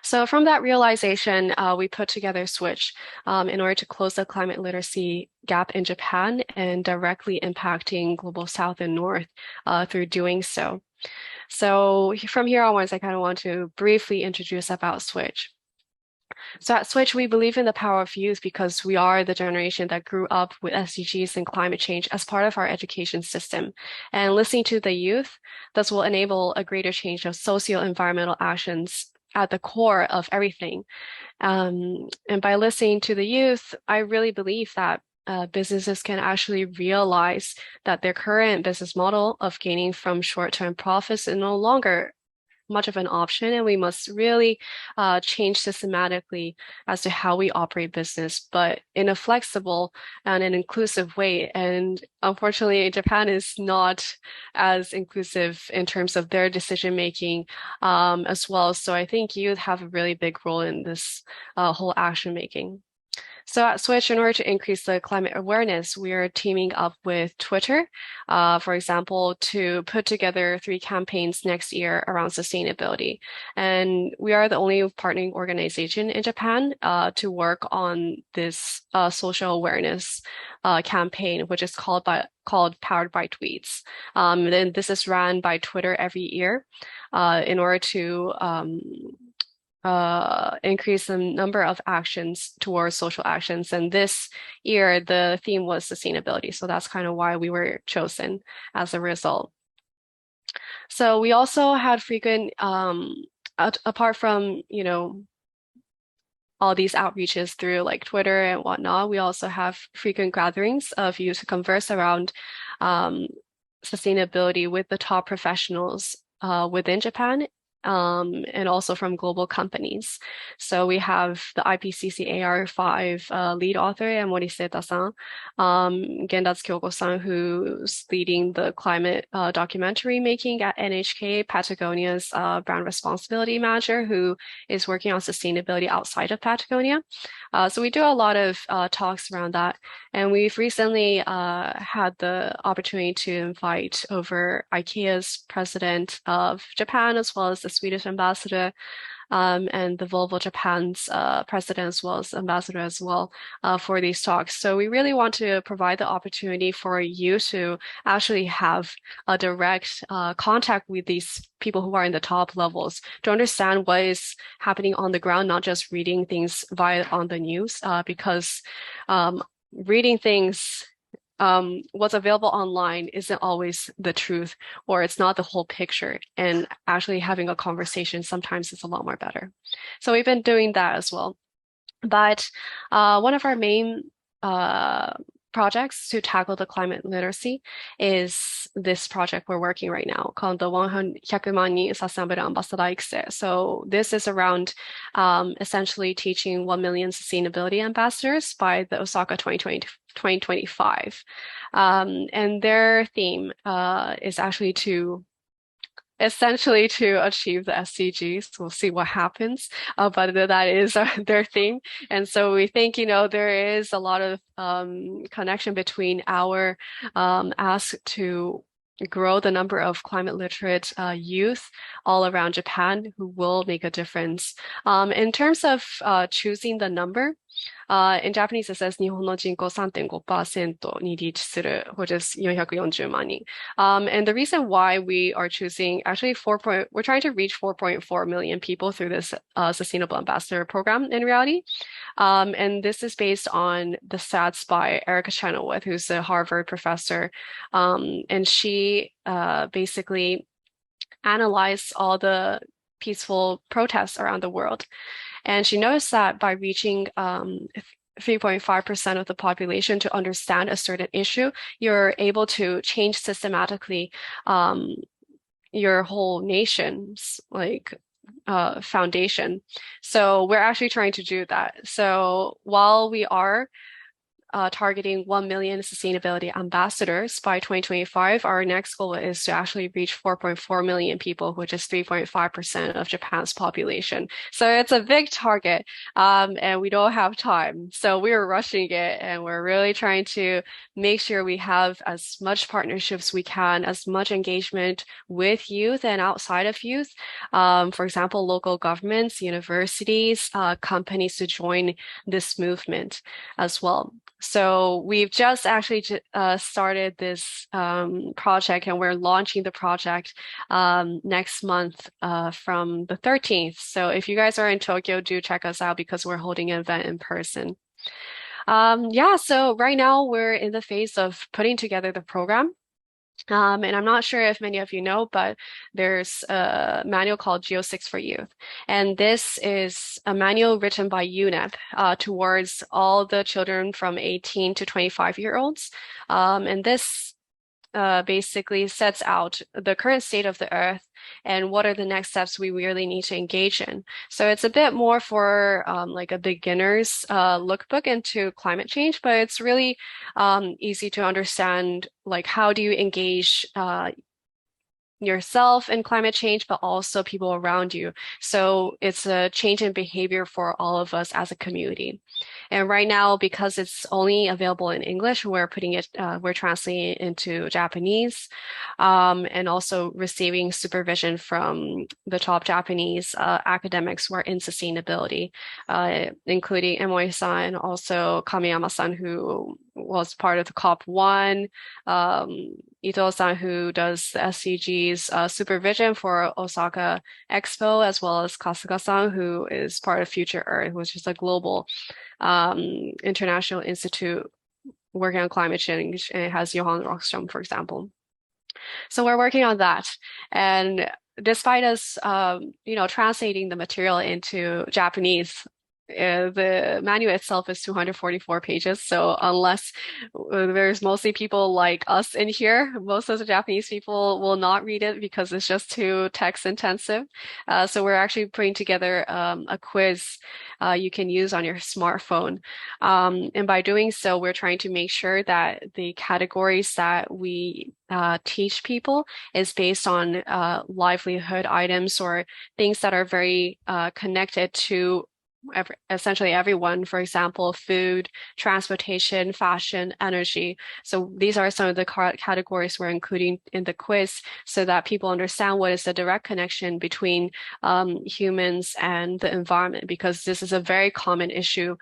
S8: So from that realization, we put together Switch in order to close the climate literacy gap in Japan and directly impacting global South and North through doing so. So from here onwards, I kind of want to briefly introduce about Switch. So at Switch, we believe in the power of youth because we are the generation that grew up with SDGs and climate change as part of our education system. And listening to the youth, thus will enable a greater change of socio-environmental actions at the core of everything. And by listening to the youth, I really believe that businesses can actually realize that their current business model of gaining from short-term profits is no longer much of an option, and we must really change systematically as to how we operate business, but in a flexible and an inclusive way. And unfortunately, Japan is not as inclusive in terms of their decision making as well. So I think youth have a really big role in this whole action making. So at Switch, in order to increase the climate awareness, we are teaming up with Twitter, for example, to put together 3 campaigns next year around sustainability. And we are the only partnering organization in Japan to work on this social awareness campaign, which is called Powered by Tweets. And this is run by Twitter every year in order to increase the number of actions towards social actions. And this year, the theme was sustainability. So that's kind of why we were chosen as a result. So we also had frequent, apart from, all these outreaches through like Twitter and whatnot, we also have frequent gatherings of youth to converse around sustainability with the top professionals within Japan, and also from global companies. So we have the IPCC AR5 lead author, Moriseta-san, Gendatsu Kyoko-san, who's leading the climate documentary making at NHK, Patagonia's brand responsibility manager, who is working on sustainability outside of Patagonia. So we do a lot of talks around that. And we've recently had the opportunity to invite over IKEA's president of Japan, as well as the Swedish ambassador, and the Volvo Japan's president as well as ambassador as well for these talks. So we really want to provide the opportunity for you to actually have a direct contact with these people who are in the top levels to understand what is happening on the ground, not just reading things on the news, because reading things what's available online isn't always the truth, or it's not the whole picture. And actually having a conversation sometimes is a lot more better. So we've been doing that as well. But one of our main projects to tackle the climate literacy is this project we're working right now called the 100万人 Sustainable Ambassador Ikse. So this is around essentially teaching 1 million sustainability ambassadors by the Osaka 2025. And their theme is actually to essentially to achieve the SDGs. We'll see what happens, but that is their theme. And so we think, there is a lot of connection between our ask to grow the number of climate literate youth all around Japan who will make a difference. In terms of choosing the number, In Japanese, it says 日本の人口 3.5% にリーチする, which is 440万人. And the reason why we are choosing actually we're trying to reach 4.4 million people through this Sustainable Ambassador program in reality. And this is based on the stats by Erica Chenoweth, who's a Harvard professor. And she basically analyzed all the peaceful protests around the world. And she noticed that by reaching 3.5% of the population to understand a certain issue, you're able to change systematically your whole nation's foundation. So we're actually trying to do that. So while we are targeting 1 million sustainability ambassadors by 2025, our next goal is to actually reach 4.4 million people, which is 3.5% of Japan's population. So it's a big target, and we don't have time. So we're rushing it, and we're really trying to make sure we have as much partnerships we can, as much engagement with youth and outside of youth. For example, local governments, universities, companies to join this movement as well. So we've just actually started this project, and we're launching the project next month from the 13th. So if you guys are in Tokyo, do check us out because we're holding an event in person. So right now we're in the phase of putting together the program. And I'm not sure if many of you know, but there's a manual called Geo6 for Youth. And this is a manual written by UNEP towards all the children from 18 to 25-year-olds. And this basically sets out the current state of the Earth and what are the next steps we really need to engage in. So it's a bit more for like a beginner's lookbook into climate change, but it's really easy to understand, like, how do you engage yourself in climate change, but also people around you. So it's a change in behavior for all of us as a community. And right now, because it's only available in English, we're translating it into Japanese, and also receiving supervision from the top Japanese academics who are in sustainability, including Emoi-san and also Kamiyama-san, who was part of the COP1, Ito-san, who does the SCG's supervision for Osaka Expo, as well as Kasuga-san, who is part of Future Earth, which is a global international institute working on climate change, and it has Johan Rockström, for example. So we're working on that. And despite us, translating the material into Japanese, the manual itself is 244 pages. So unless there's mostly people like us in here, most of the Japanese people will not read it because it's just too text intensive. So we're actually putting together a quiz you can use on your smartphone. And by doing so, we're trying to make sure that the categories that we teach people is based on livelihood items or things that are very connected to essentially everyone. For example, food, transportation, fashion, energy. So these are some of the categories we're including in the quiz so that people understand what is the direct connection between humans and the environment, because this is a very common issue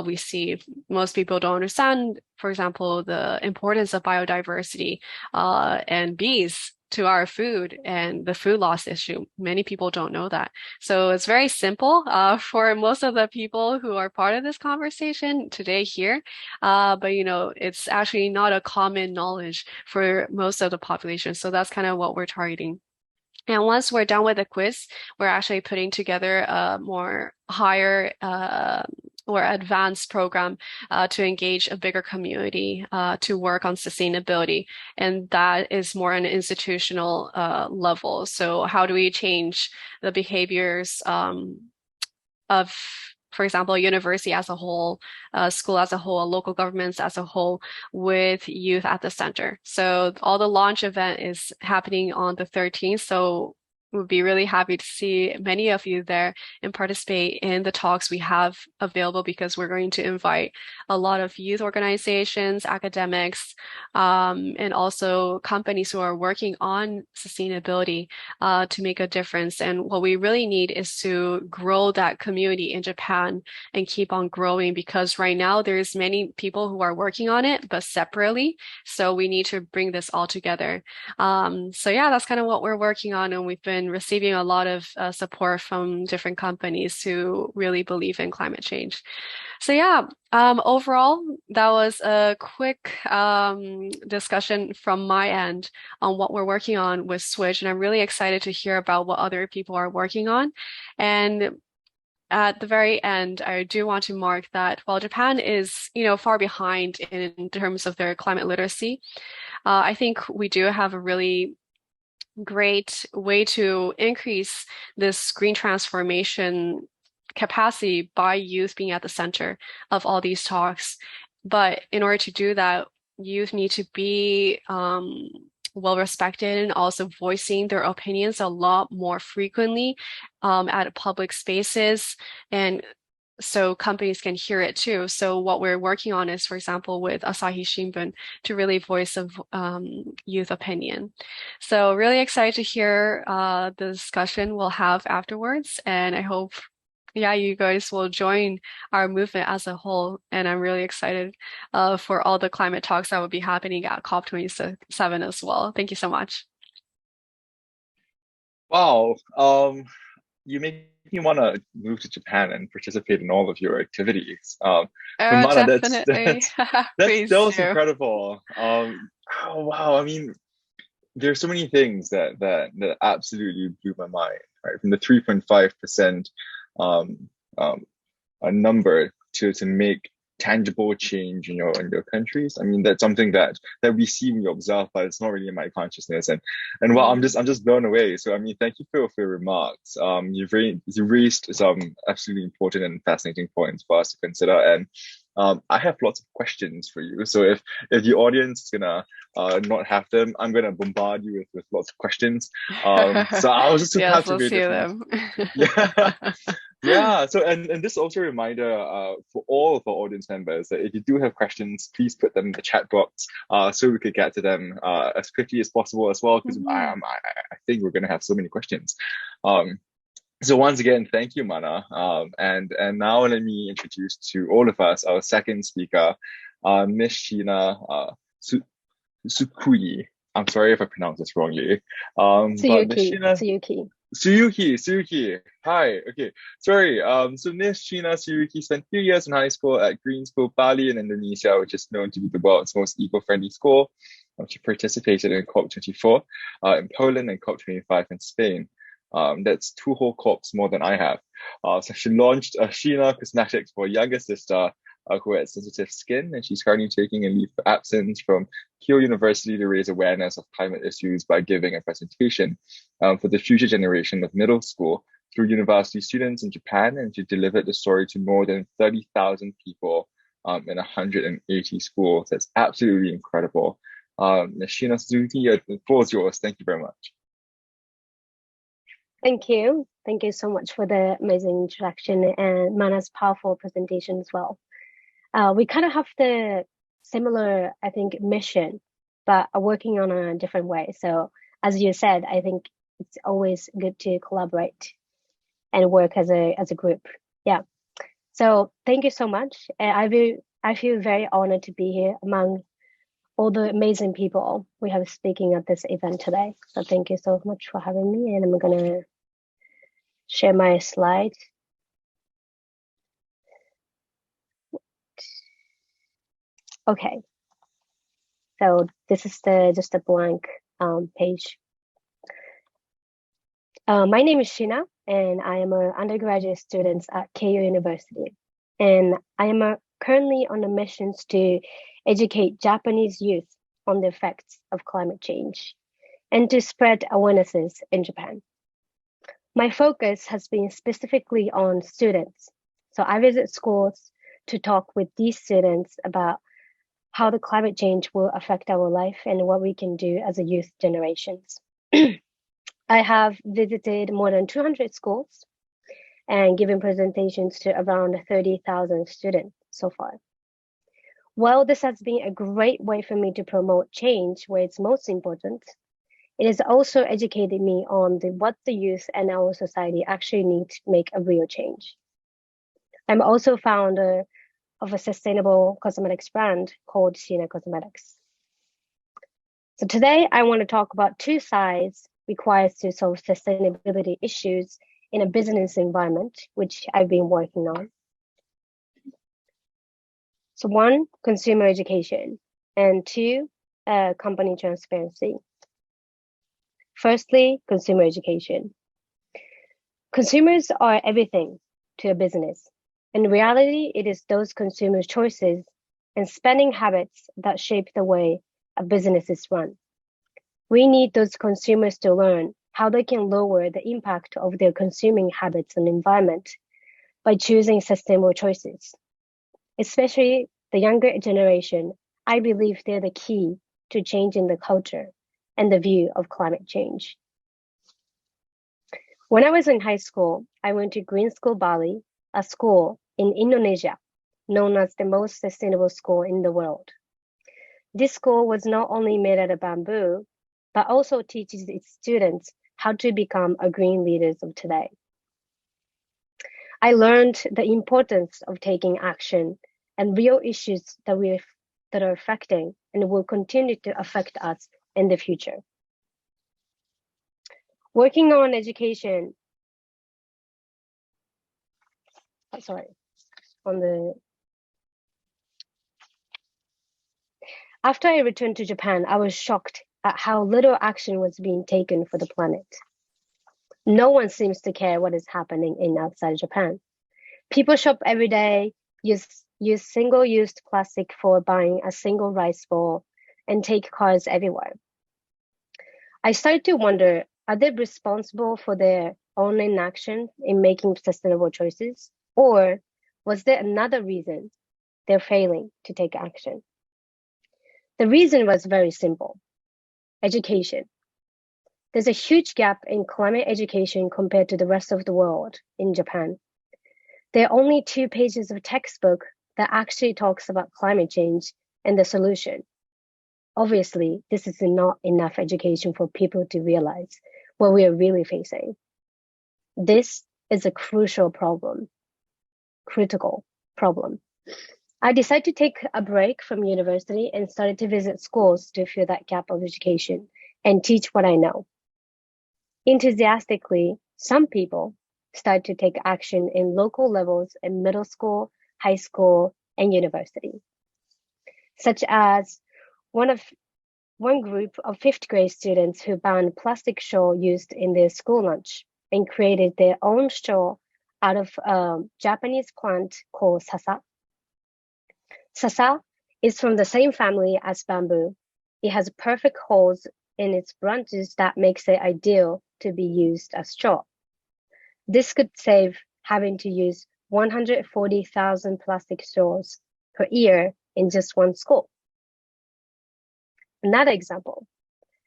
S8: we see. Most people don't understand, for example, the importance of biodiversity and bees to our food and the food loss issue. Many people don't know that. So it's very simple for most of the people who are part of this conversation today here. But it's actually not a common knowledge for most of the population. So that's kind of what we're targeting. And once we're done with the quiz, we're actually putting together a more higher or advanced program to engage a bigger community to work on sustainability. And that is more on an institutional level. So how do we change the behaviors of, for example, a university as a whole, school as a whole, local governments as a whole, with youth at the center. So all the launch event is happening on the 13th. So would be really happy to see many of you there and participate in the talks we have available, because we're going to invite a lot of youth organizations, academics, and also companies who are working on sustainability to make a difference. And what we really need is to grow that community in Japan and keep on growing, because right now there's many people who are working on it, but separately. So we need to bring this all together. So yeah, that's kind of what we're working on. And we've been receiving a lot of support from different companies who really believe in climate change. So yeah, overall, that was a quick discussion from my end on what we're working on with Switch. And I'm really excited to hear about what other people are working on. And at the very end, I do want to mark that while Japan is, far behind in terms of their climate literacy, I think we do have a really great way to increase this green transformation capacity by youth being at the center of all these talks. But in order to do that, youth need to be well respected and also voicing their opinions a lot more frequently at public spaces, and so companies can hear it too. So what we're working on is, for example, with Asahi Shimbun, to really voice a youth opinion. So really excited to hear the discussion we'll have afterwards, and I hope you guys will join our movement as a whole. And I'm really excited for all the climate talks that will be happening at COP27 as well. Thank you so much.
S7: Wow. You make me want to move to Japan and participate in all of your activities. Mana,
S8: definitely.
S7: that was incredible. Oh wow. I mean, there's so many things that absolutely blew my mind, right? From the 3.5% a number to make tangible change in your countries. I mean, that's something that we see, we observe, but it's not really in my consciousness. And well, I'm just blown away. So I mean, thank you for your remarks. You've raised some absolutely important and fascinating points for us to consider. And I have lots of questions for you. So if the audience is gonna not have them, I'm gonna bombard you with lots of questions. So I was just too captivated. Yeah. So and this is also a reminder for all of our audience members that if you do have questions, please put them in the chat box so we could get to them as quickly as possible as well, because I think we're gonna have so many questions. So once again, thank you, Mana. And now let me introduce to all of us our second speaker, Miss Sheena Tsukui. I'm sorry if I pronounced this wrongly. Tsuyuki. Hi. Okay. Sorry. So Miss Sheena Tsuyuki spent 3 years in high school at Green School Bali in Indonesia, which is known to be the world's most eco-friendly school. She participated in COP24 in Poland and COP25 in Spain. That's 2 whole COPs more than I have. So she launched Sheena Cosmetics for a younger sister who had sensitive skin, and she's currently taking a leave of absence from Keio University to raise awareness of climate issues by giving a presentation for the future generation of middle school through university students in Japan, and she delivered the story to more than 30,000 people in 180 schools. That's absolutely incredible. Sheena Suzuki, the floor is yours. Thank you very much.
S18: Thank you. Thank you so much for the amazing introduction and Mana's powerful presentation as well. We kind of have the similar, I think, mission, but are working on a different way. So as you said, I think it's always good to collaborate and work as a group. Yeah. So thank you so much. And I feel very honored to be here among all the amazing people we have speaking at this event today. So thank you so much for having me, and I'm gonna share my slides. Okay, so this is just a blank page. My name is Sheena, and I am an undergraduate student at Keio University. And I am currently on a mission to educate Japanese youth on the effects of climate change and to spread awarenesses in Japan. My focus has been specifically on students. So I visit schools to talk with these students about how the climate change will affect our life and what we can do as a youth generations. I have visited more than 200 schools and given presentations to around 30,000 students so far. While this has been a great way for me to promote change where it's most important, it has also educated me on what the youth and our society actually need to make a real change. I'm also founder of a sustainable cosmetics brand called Sheena Cosmetics. So today I want to talk about two sides required to solve sustainability issues in a business environment, which I've been working on. So one, consumer education, and two, company transparency. Firstly, consumer education. Consumers are everything to a business. In reality, it is those consumers' choices and spending habits that shape the way a business is run. We need those consumers to learn how they can lower the impact of their consuming habits on the environment by choosing sustainable choices. Especially the younger generation, I believe they're the key to changing the culture and the view of climate change. When I was in high school, I went to Green School Bali, a school in Indonesia, known as the most sustainable school in the world. This school was not only made out of bamboo, but also teaches its students how to become a green leaders of today. I learned the importance of taking action and real issues that are affecting and will continue to affect us in the future. Working on education, After I returned to Japan, I was shocked at how little action was being taken for the planet. No one seems to care what is happening in outside Japan. People shop every day, use single-use plastic for buying a single rice bowl, and take cars everywhere. I started to wonder, are they responsible for their own inaction in making sustainable choices? Or was there another reason they're failing to take action? The reason was very simple: education. There's a huge gap in climate education compared to the rest of the world in Japan. There are only 2 pages of textbook that actually talks about climate change and the solution. Obviously, this is not enough education for people to realize what we are really facing. This is a critical problem. I decided to take a break from university and started to visit schools to fill that gap of education and teach what I know. Enthusiastically, some people started to take action in local levels in middle school, high school, and university, such as one group of 5th grade students who banned plastic straw used in their school lunch and created their own straw out of a Japanese plant called sasa. Sasa is from the same family as bamboo. It has perfect holes in its branches that makes it ideal to be used as straw. This could save having to use 140,000 plastic straws per year in just one school. Another example,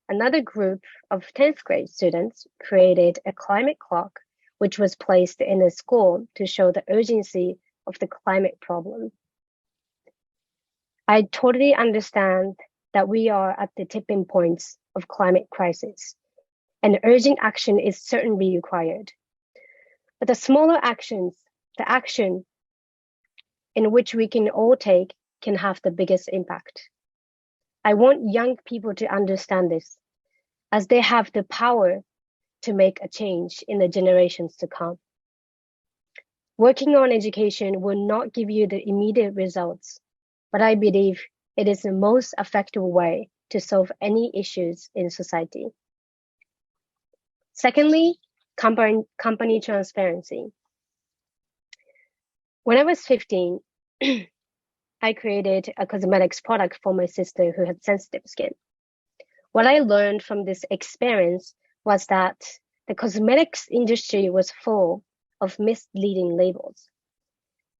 S18: another group of 10th grade students created a climate clock, which was placed in a school to show the urgency of the climate problem. I totally understand that we are at the tipping points of climate crisis, and urgent action is certainly required. But the smaller actions, the action in which we can all take, can have the biggest impact. I want young people to understand this, as they have the power to make a change in the generations to come. Working on education will not give you the immediate results, but I believe it is the most effective way to solve any issues in society. Secondly, company transparency. When I was 15, I created a cosmetics product for my sister who had sensitive skin. What I learned from this experience was that the cosmetics industry was full of misleading labels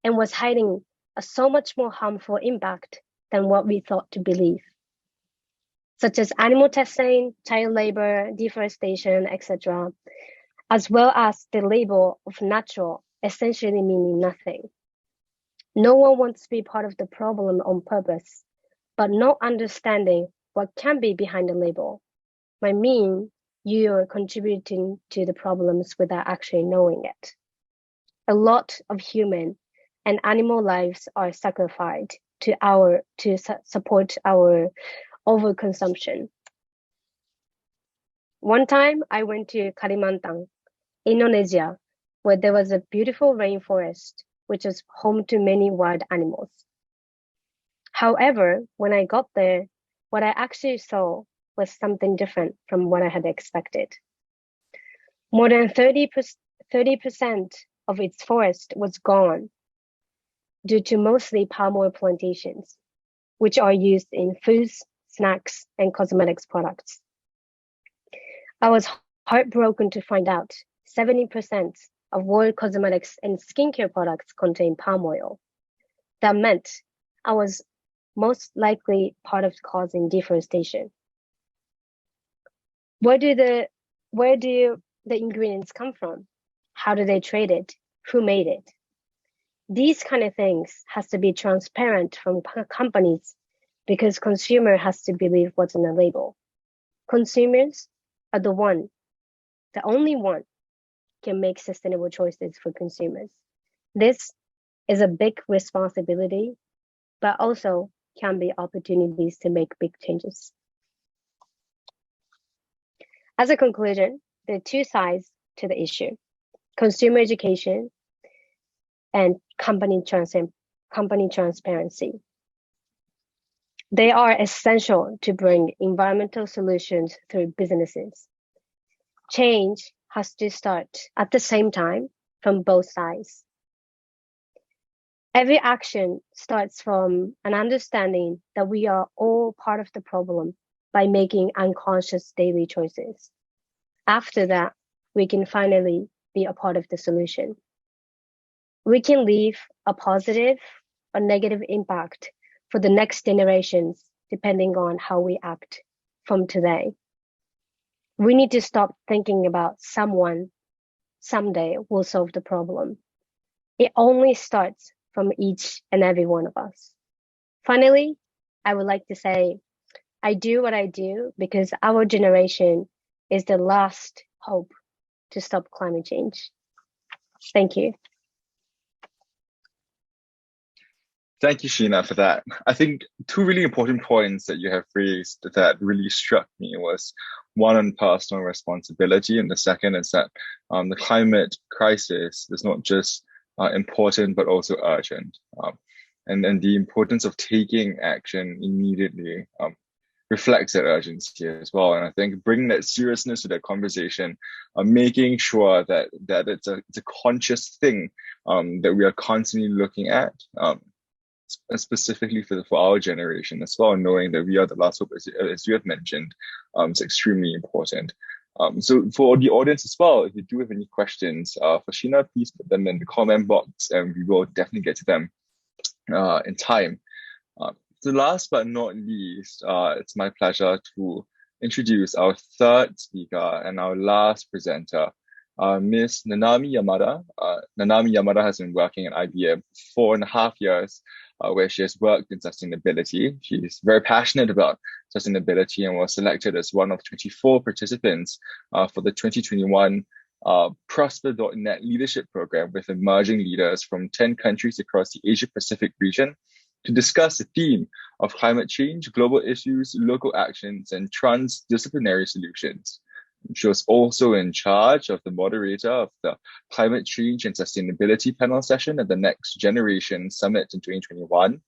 S18: and was hiding a so much more harmful impact than what we thought to believe. such as animal testing, child labor, deforestation, etc., as well as the label of natural, essentially meaning nothing. No one wants to be part of the problem on purpose, but not understanding what can be behind the label might mean you are contributing to the problems without actually knowing it. A lot of human and animal lives are sacrificed to support our overconsumption. One time I went to Kalimantan, Indonesia, where there was a beautiful rainforest, which is home to many wild animals. However, when I got there, what I actually saw was something different from what I had expected. More than 30% of its forest was gone due to mostly palm oil plantations, which are used in foods, snacks, and cosmetics products. I was heartbroken to find out 70% of world cosmetics and skincare products contain palm oil. That meant I was most likely part of causing deforestation. Where do the ingredients come from? How do they trade it? Who made it? These kind of things has to be transparent from companies because consumer has to believe what's on the label. Consumers are the only one can make sustainable choices for consumers. This is a big responsibility, but also can be opportunities to make big changes. As a conclusion, there are two sides to the issue: consumer education and company transparency. They are essential to bring environmental solutions through businesses. Change has to start at the same time from both sides. Every action starts from an understanding that we are all part of the problem by making unconscious daily choices. After that, we can finally be a part of the solution. We can leave a positive or negative impact for the next generations, depending on how we act from today. We need to stop thinking about someone someday will solve the problem. It only starts from each and every one of us. Finally, I would like to say, I do what I do because our generation is the last hope to stop climate change. Thank you.
S7: Thank you, Sheena, for that. I think two really important points that you have raised that really struck me was one on personal responsibility, and the second is that the climate crisis is not just important, but also urgent. And the importance of taking action immediately reflects that urgency as well. And I think bringing that seriousness to that conversation, making sure that it's a conscious thing that we are constantly looking at, specifically for our generation as well, knowing that we are the last hope, as you have mentioned, is extremely important. So for the audience as well, if you do have any questions for Sheena, please put them in the comment box and we will definitely get to them in time. So last but not least, it's my pleasure to introduce our third speaker and our last presenter, Ms. Nanami Yamada. Nanami Yamada has been working at IBM for 4.5 years, where she has worked in sustainability. She's very passionate about sustainability and was selected as one of 24 participants for the 2021 Prosper.net Leadership Program with emerging leaders from 10 countries across the Asia-Pacific region to discuss the theme of climate change, global issues, local actions, and transdisciplinary solutions. She was also in charge of the moderator of the Climate Change and Sustainability panel session at the Next Generation Summit in 2021.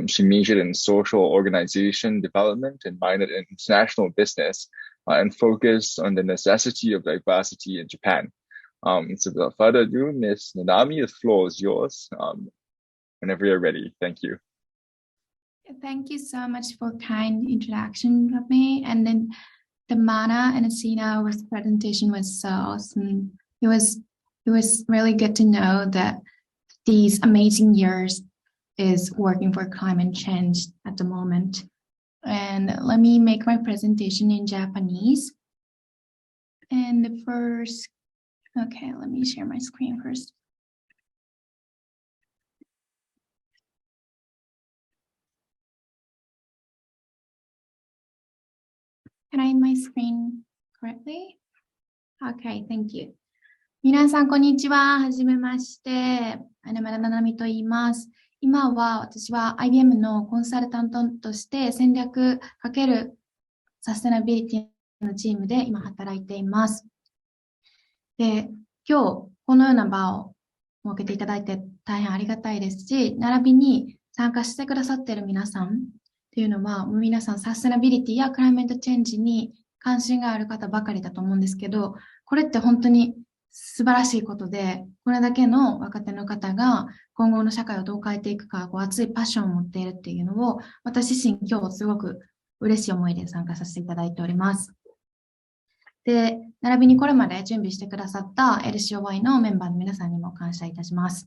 S7: She majored in social organization development and minored in international business and focused on the necessity of diversity in Japan. So without further ado, Ms. Nanami, the floor is yours. Whenever you're ready, thank you.
S19: Thank you so much for kind introduction of me. And then the Mana and Asina's presentation was so awesome. It was really good to know that these amazing years is working for climate change at the moment. And let me make my presentation in Japanese. And the first, okay, let me share my screen first. Can I hide my screen correctly? Okay, thank you. 皆さん、こんにちは。はじめまして。花村ななみと言います。今は私は IBM のコンサルタントとして戦略×サステナビリティのチームで今働いています。で、今日このような場を設けていただいて大変ありがたいですし、並びに参加してくださっている皆さんっていうのは、皆さんサステナビリティやクライメートチェンジに関心がある方ばかりだと思うんですけど、これって本当に素晴らしいことで、これだけの若手の方が今後の社会をどう変えていくか、熱いパッションを持っているっていうのを、私自身今日すごく嬉しい思いで参加させていただいております。で、並びにこれまで準備してくださった LCOY のメンバーの皆さんにも感謝いたします。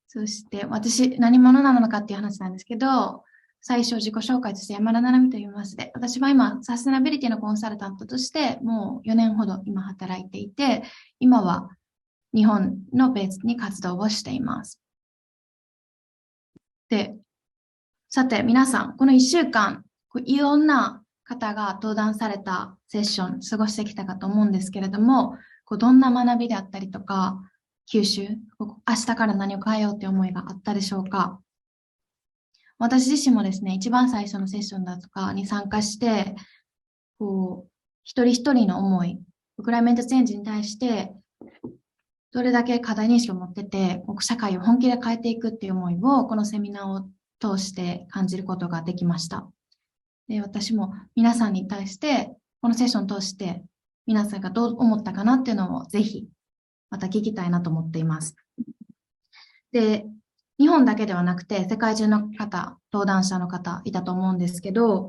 S19: そして私、何者なのかっていう話なんですけど、最初自己紹介として山田七海と言いますで、私は今サステナビリティのコンサルタントとしてもう4年ほど今働いていて、今は日本のベースに活動をしています。で、さて皆さん、この1週間、いろんな方が登壇されたセッション過ごしてきたかと思うんですけれども、どんな学びであったりとか、吸収、明日から何を変えようという思いがあったでしょうか。私自身もですね、一番最初のセッションだとかに参加して、一人一人の思い、クライメートチェンジに対して、どれだけ課題認識を持ってて、社会を本気で変えていくっていう思いを、このセミナーを通して感じることができました。で、私も皆さんに対して、このセッションを通して、皆さんがどう思ったかなっていうのをぜひ、また聞きたいなと思っています。で、日本だけではなくて、世界中の方、登壇者の方いたと思うんですけど、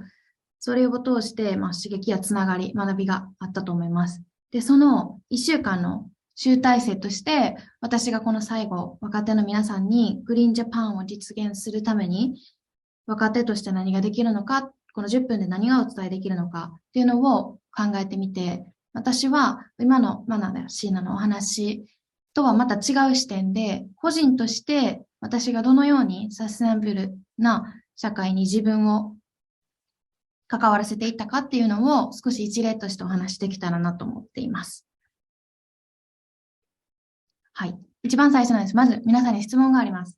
S19: それを通して、刺激やつながり、学びがあったと思います。で、その1週間の集大成として、私がこの最後、若手の皆さんにグリーンジャパンを実現するために、若手として何ができるのか、この10分で何がお伝えできるのかっていうのを考えてみて、私は今のマナーシーナのお話とはまた違う視点で、個人として私がどのようにサステナブルな社会に自分を関わらせていったかっていうのを少し一例としてお話しできたらなと思っています。はい。一番最初なんです。まず皆さんに質問があります。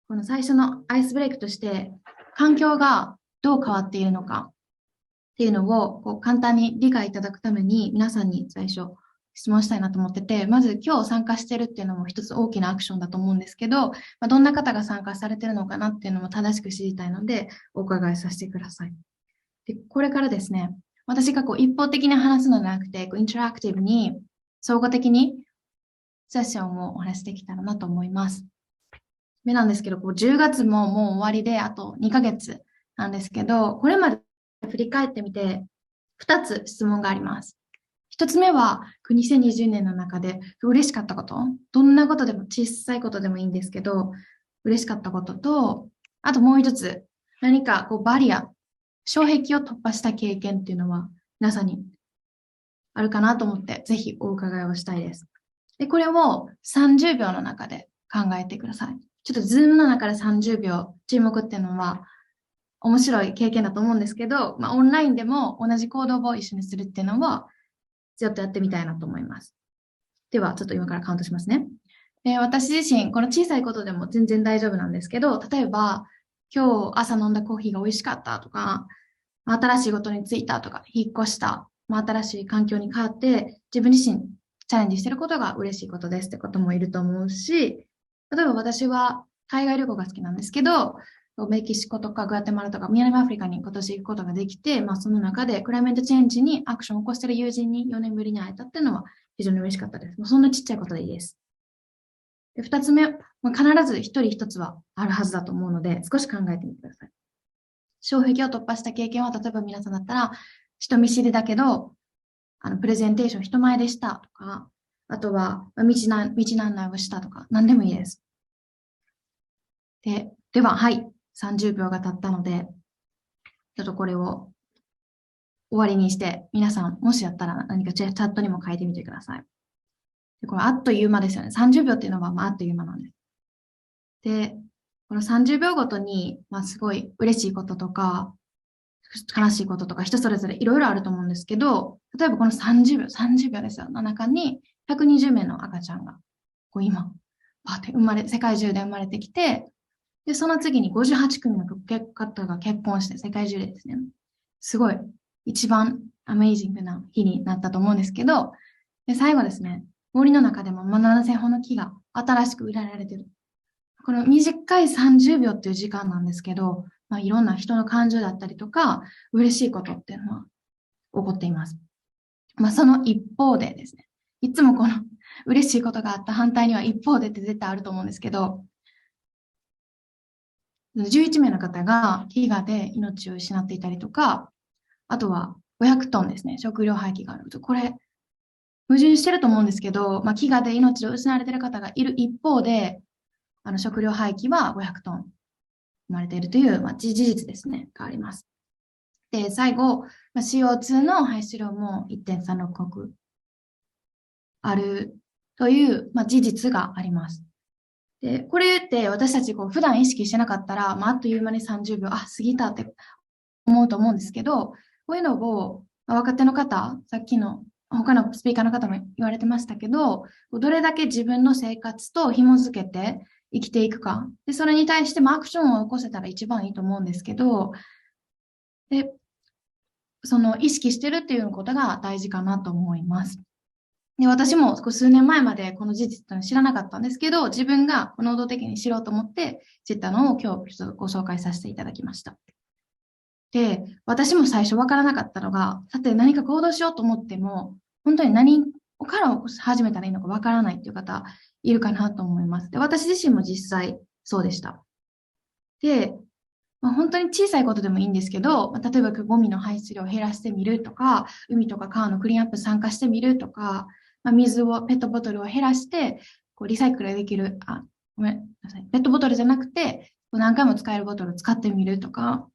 S19: この最初のアイスブレイクとして、環境がどう変わっているのかっていうのを簡単に理解いただくために皆さんに最初質問したいなと思ってて、まず今日参加してるっていうのも一つ大きなアクションだと思うんですけど、どんな方が参加されてるのかなっていうのも正しく知りたいのでお伺いさせてください。で、これからですね、私が一方的に話すのではなくて、インタラクティブに総合的にセッションをお話しできたらなと思います。でなんですけど、10月ももう終わりであと2ヶ月なんですけど、これまで振り返ってみて2つ質問があります。1つ目は2020年の中で嬉しかったこと、どんなことでも小さいことでもいいんですけど、嬉しかったことと、あともう一つ、何かバリア、障壁を突破した経験っていうのは皆さんにあるかなと思ってぜひお伺いをしたいです。で、これを30秒の中で考えてください。ちょっとズームの中で30秒注目っていうのは面白い経験だと思うんですけど、オンラインでも同じ行動を一緒にするっていうのはちょっとやってみたいなと思います。では、ちょっと今からカウントしますね。私自身、この小さいことでも全然大丈夫なんですけど、例えば、今日朝飲んだコーヒーが美味しかったとか、新しいことに就いたとか、引っ越した、新しい環境に変わって、自分自身チャレンジしてることが嬉しいことですってこともいると思うし、例えば私は海外旅行が好きなんですけど、メキシコとかグアテマラとか南アフリカに今年行くことができて、その中でクライメートチェンジにアクションを起こしている友人に4年ぶりに会えたっていうのは非常に嬉しかったです。そんなちっちゃいことでいいです。で、2つ目、必ず一人一つはあるはずだと思うので、少し考えてみてください。障壁を突破した経験は、例えば皆さんだったら、人見知りだけど、プレゼンテーション人前でしたとか、あとは道案内をしたとか、何でもいいです。では、はい。30秒が経ったので、ちょっとこれを終わりにして、皆さんもしやったら何かチャットにも書いてみてください。でこれあっという間ですよね。30秒っていうのはあっという間なんです。で、この30秒ごとに、すごい嬉しいこととか、悲しいこととか人それぞれいろいろあると思うんですけど、例えばこの30秒ですよ。の中に120名の赤ちゃんが、今、世界中で生まれてきて、で、その次に58組の方が結婚して、世界中でですね、すごい、一番アメイジングな日になったと思うんですけど、で、最後ですね、森の中でも7000本の木が新しく植えられている。この短い30秒っていう時間なんですけど、いろんな人の感情だったりとか、嬉しいことっていうのは起こっています。その一方でですね、いつもこの嬉しいことがあった反対には一方でって絶対あると思うんですけど、11名の方が飢餓で命を失っていたりとか、あとは500トンですね、食料廃棄がある。これ、矛盾してると思うんですけど、飢餓で命を失われている方がいる一方で、食料廃棄は500トン生まれているという、事実ですね、があります。で、最後、CO2 の排出量も 1.36 億あるという、事実があります。で、これって私たち普段意識してなかったら、あっという間に30秒、過ぎたって思うと思うんですけど、こういうのを若手の方、さっきの他のスピーカーの方も言われてましたけど、どれだけ自分の生活と紐づけて生きていくか。で、それに対してアクションを起こせたら一番いいと思うんですけど、で、その意識してるっていうことが大事かなと思います。で、私も数年前までこの事実を知らなかったんですけど、自分が能動的に知ろうと思って知ったのを今日ちょっとご紹介させていただきました。で、私も最初わからなかったのが、さて何か行動しようと思っても、本当に何から始めたらいいのかわからないっていう方いるかなと思います。で、私自身も実際そうでした。で、本当に小さいことでもいいんですけど、例えばゴミの排出量を減らしてみるとか、海とか川のクリーンアップ参加してみるとか、水を、ペットボトルを減らして、リサイクルできる、ごめんなさい。ペットボトルじゃなくて、何回も使えるボトルを使ってみるとか、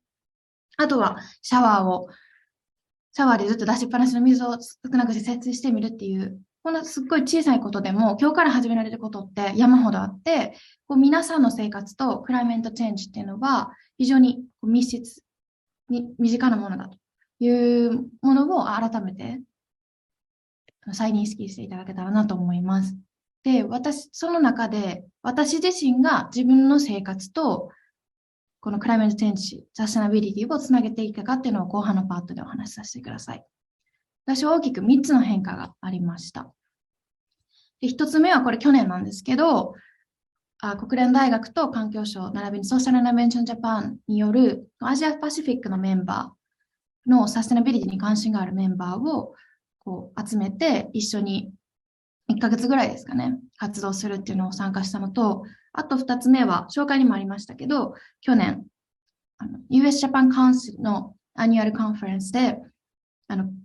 S19: あとはシャワーでずっと出しっぱなしの水を少なくして節水してみるっていう、こんなすっごい小さいことでも、今日から始められることって山ほどあって、皆さんの生活とクライメントチェンジっていうのは、非常に密接に身近なものだというものを改めて再認識していただけたらなと思います。で、その中で私自身が自分の生活とこのクライメントチェンジ、サステナビリティをつなげていくかっていうのを後半のパートでお話しさせてください。私は大きく3つの変化がありました。で、1つ目はこれ去年なんですけど、国連大学と環境省並びにソーシャルイノベーションジャパンによるアジアパシフィックのメンバーのサステナビリティに関心があるメンバーを集めて一緒に1ヶ月ぐらいですかね、活動するっていうのを参加したのと、あと2つ目は紹介にもありましたけど、去年US ジャパンカウンシルのアニュアルカンファレンスで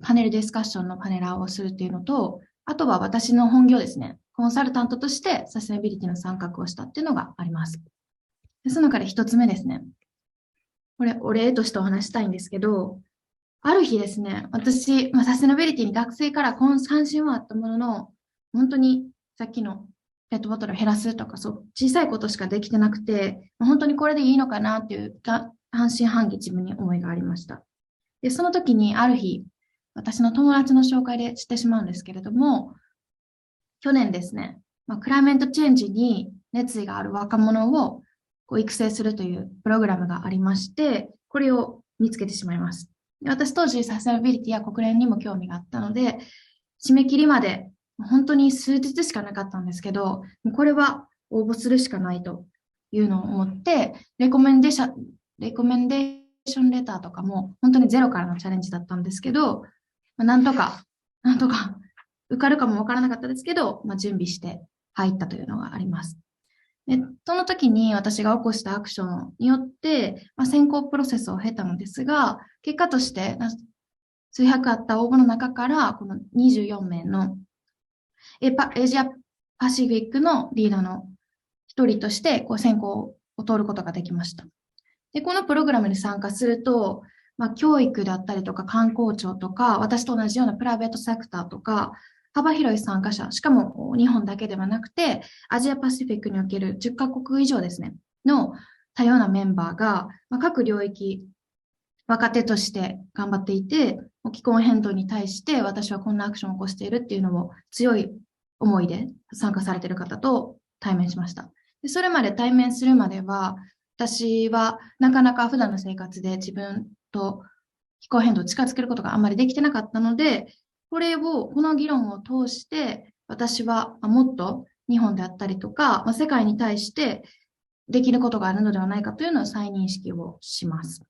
S19: パネルディスカッションのパネラーをするっていうのと、あとは私の本業ですね、コンサルタントとしてサステナビリティの参画をしたっていうのがあります。でその中で1つ目ですね。これ、お礼としてお話したいんですけど、ある日ですね、私、サステナビリティに学生から関心はあったものの、本当にさっきのペットボトルを減らすとか、小さいことしかできてなくて、本当にこれでいいのかなっていう半信半疑自分に思いがありました。で、その時にある日、私の友達の紹介で知ってしまうんですけれども、去年ですね、クライメントチェンジに熱意がある若者を育成するというプログラムがありまして、これを見つけてしまいます。で私当時サステナビリティや国連にも興味があったので、締め切りまで本当に数日しかなかったんですけど、これは応募するしかないというのを思って、レコメンデーションレターとかも本当にゼロからのチャレンジだったんですけど、なんとか受かるかもわからなかったですけど、準備して入ったというのがあります。でその時に私が起こしたアクションによって、選考プロセスを経たのですが、結果として数百あった応募の中から、この24名のアジアパシフィックのリーダーの一人として選考を通ることができました。で、このプログラムに参加すると、教育だったりとか観光庁とか、私と同じようなプライベートセクターとか、幅広い参加者、しかも日本だけではなくて、アジアパシフィックにおける10カ国以上ですね、の多様なメンバーが、各領域、若手として頑張っていて、気候変動に対して私はこんなアクションを起こしているっていうのを強い思いで参加されている方と対面しました。で、それまで対面するまでは、私はなかなか普段の生活で自分と気候変動を近づけることがあんまりできてなかったので、この議論を通して、私はもっと日本であったりとか、世界に対してできることがあるのではないかというのを再認識をします。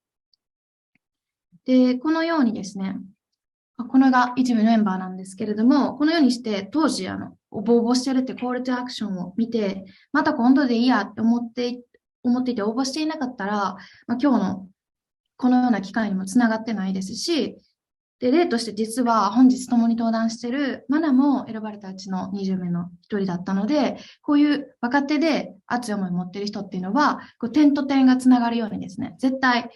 S19: で、このようにですね、これが一部メンバーなんですけれども、このようにして当時応募してるってコールトゥアクションを見て、また今度でいいやって思っていて応募していなかったら、今日のこのような機会にもつながってないですし、で、例として実は本日共に登壇しているマナも選ばれたうちの20名の一人だったので、こういう若手で熱い思いを持っている人っていうのは、点と点がつながるようにですね、絶対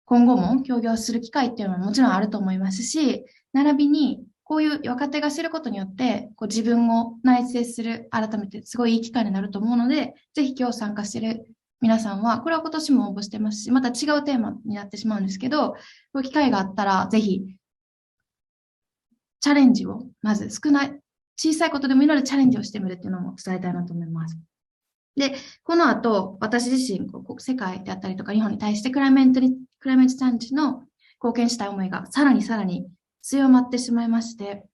S19: 今後も協業する機会っていうのはもちろんあると思いますし、並びにこういう若手が知ることによって、自分を内省する、改めてすごいいい機会になると思うので、ぜひ今日参加している皆さんは、これは今年も応募してますし、また違うテーマになってしまうんですけど、こういう機会があったら、ぜひ、チャレンジを、まず小さいことでもいいのでチャレンジをしてみるっていうのも伝えたいなと思います。で、この後、私自身、世界であったりとか日本に対してクライメートチャレンジの貢献したい思いがさらに強まってしまいまして、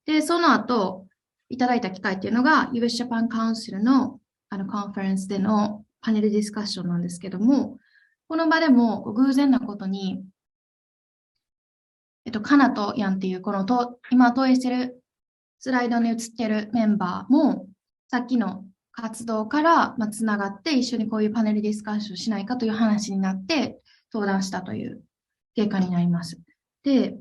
S19: で、その後、いただいた機会っていうのが US Japan Council のコンファレンスでのパネルディスカッションなんですけども、この場でも偶然なことに、カナとヤンっていう今投影してるスライドに映ってるメンバーも、さっきの活動からつながって一緒にこういうパネルディスカッションしないかという話になって登壇したという結果になります。で、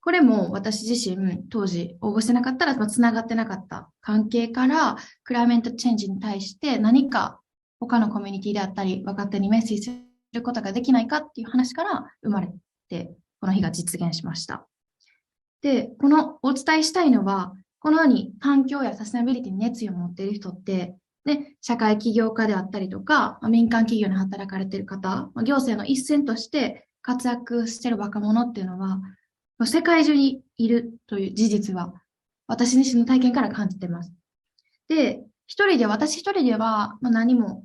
S19: これも私自身当時応募してなかったらつながってなかった関係からクライメートチェンジに対して何か他のコミュニティであったり若手にメッセージすることができないかっていう話から生まれてこの日が実現しました。で、お伝えしたいのはこのように環境やサステナビリティに熱意を持っている人って、ね、社会起業家であったりとか、民間企業に働かれている方、行政の一線として活躍している若者っていうのは、世界中にいるという事実は、私自身の体験から感じています。で、私一人では何の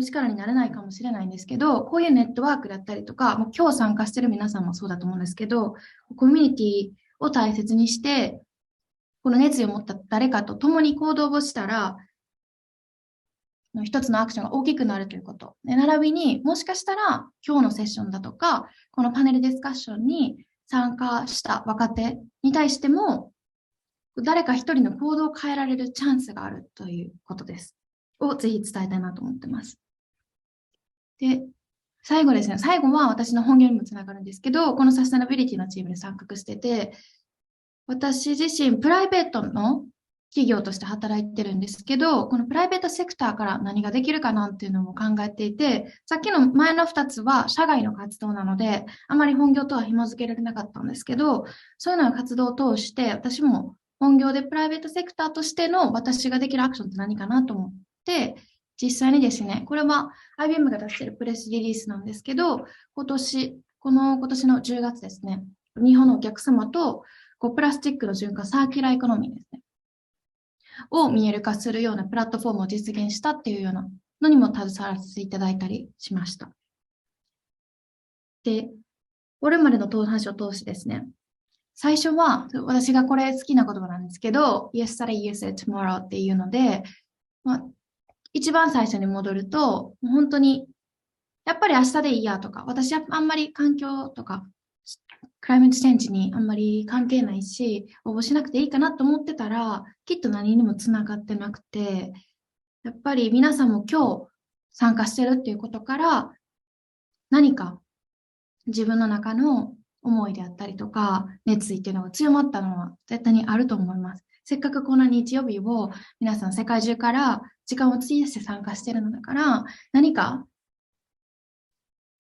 S19: 力になれないかもしれないんですけど、こういうネットワークだったりとか、今日参加している皆さんもそうだと思うんですけど、コミュニティを大切にして、この熱意を持った誰かと共に行動をしたら、一つのアクションが大きくなるということ。並びにもしかしたら今日のセッションだとか、このパネルディスカッションに参加した若手に対しても、誰か一人の行動を変えられるチャンスがあるということです。をぜひ伝えたいなと思ってます。で、最後ですね。最後は私の本業にもつながるんですけど、このサステナビリティのチームで参画してて、私自身プライベートの企業として働いてるんですけど、このプライベートセクターから何ができるかなっていうのも考えていて、さっきの前の2つは社外の活動なので、あまり本業とは紐付けられなかったんですけど、そういうような活動を通して、私も本業でプライベートセクターとしての私ができるアクションって何かなと思って、実際にですね、これは IBM が出しているプレスリリースなんですけど、今年の10月ですね、日本のお客様とプラスチックの循環、サーキュラーエコノミーですね、を見える化するようなプラットフォームを実現したっていうようなのにも携わらせていただいたりしました。で、これまでの話を通してですね、最初は私がこれ好きな言葉なんですけど、Yesterday, Yesterday, Tomorrow っていうので、一番最初に戻ると、本当に、やっぱり明日でいいやとか、私はあんまり環境とか、クライメートチェンジにあんまり関係ないし、応募しなくていいかなと思ってたら、きっと何にもつながってなくて、やっぱり皆さんも今日参加してるっていうことから、何か自分の中の思いであったりとか、熱意っていうのが強まったのは絶対にあると思います。せっかくこの日曜日を皆さん世界中から時間を費やして参加してるのだから、何か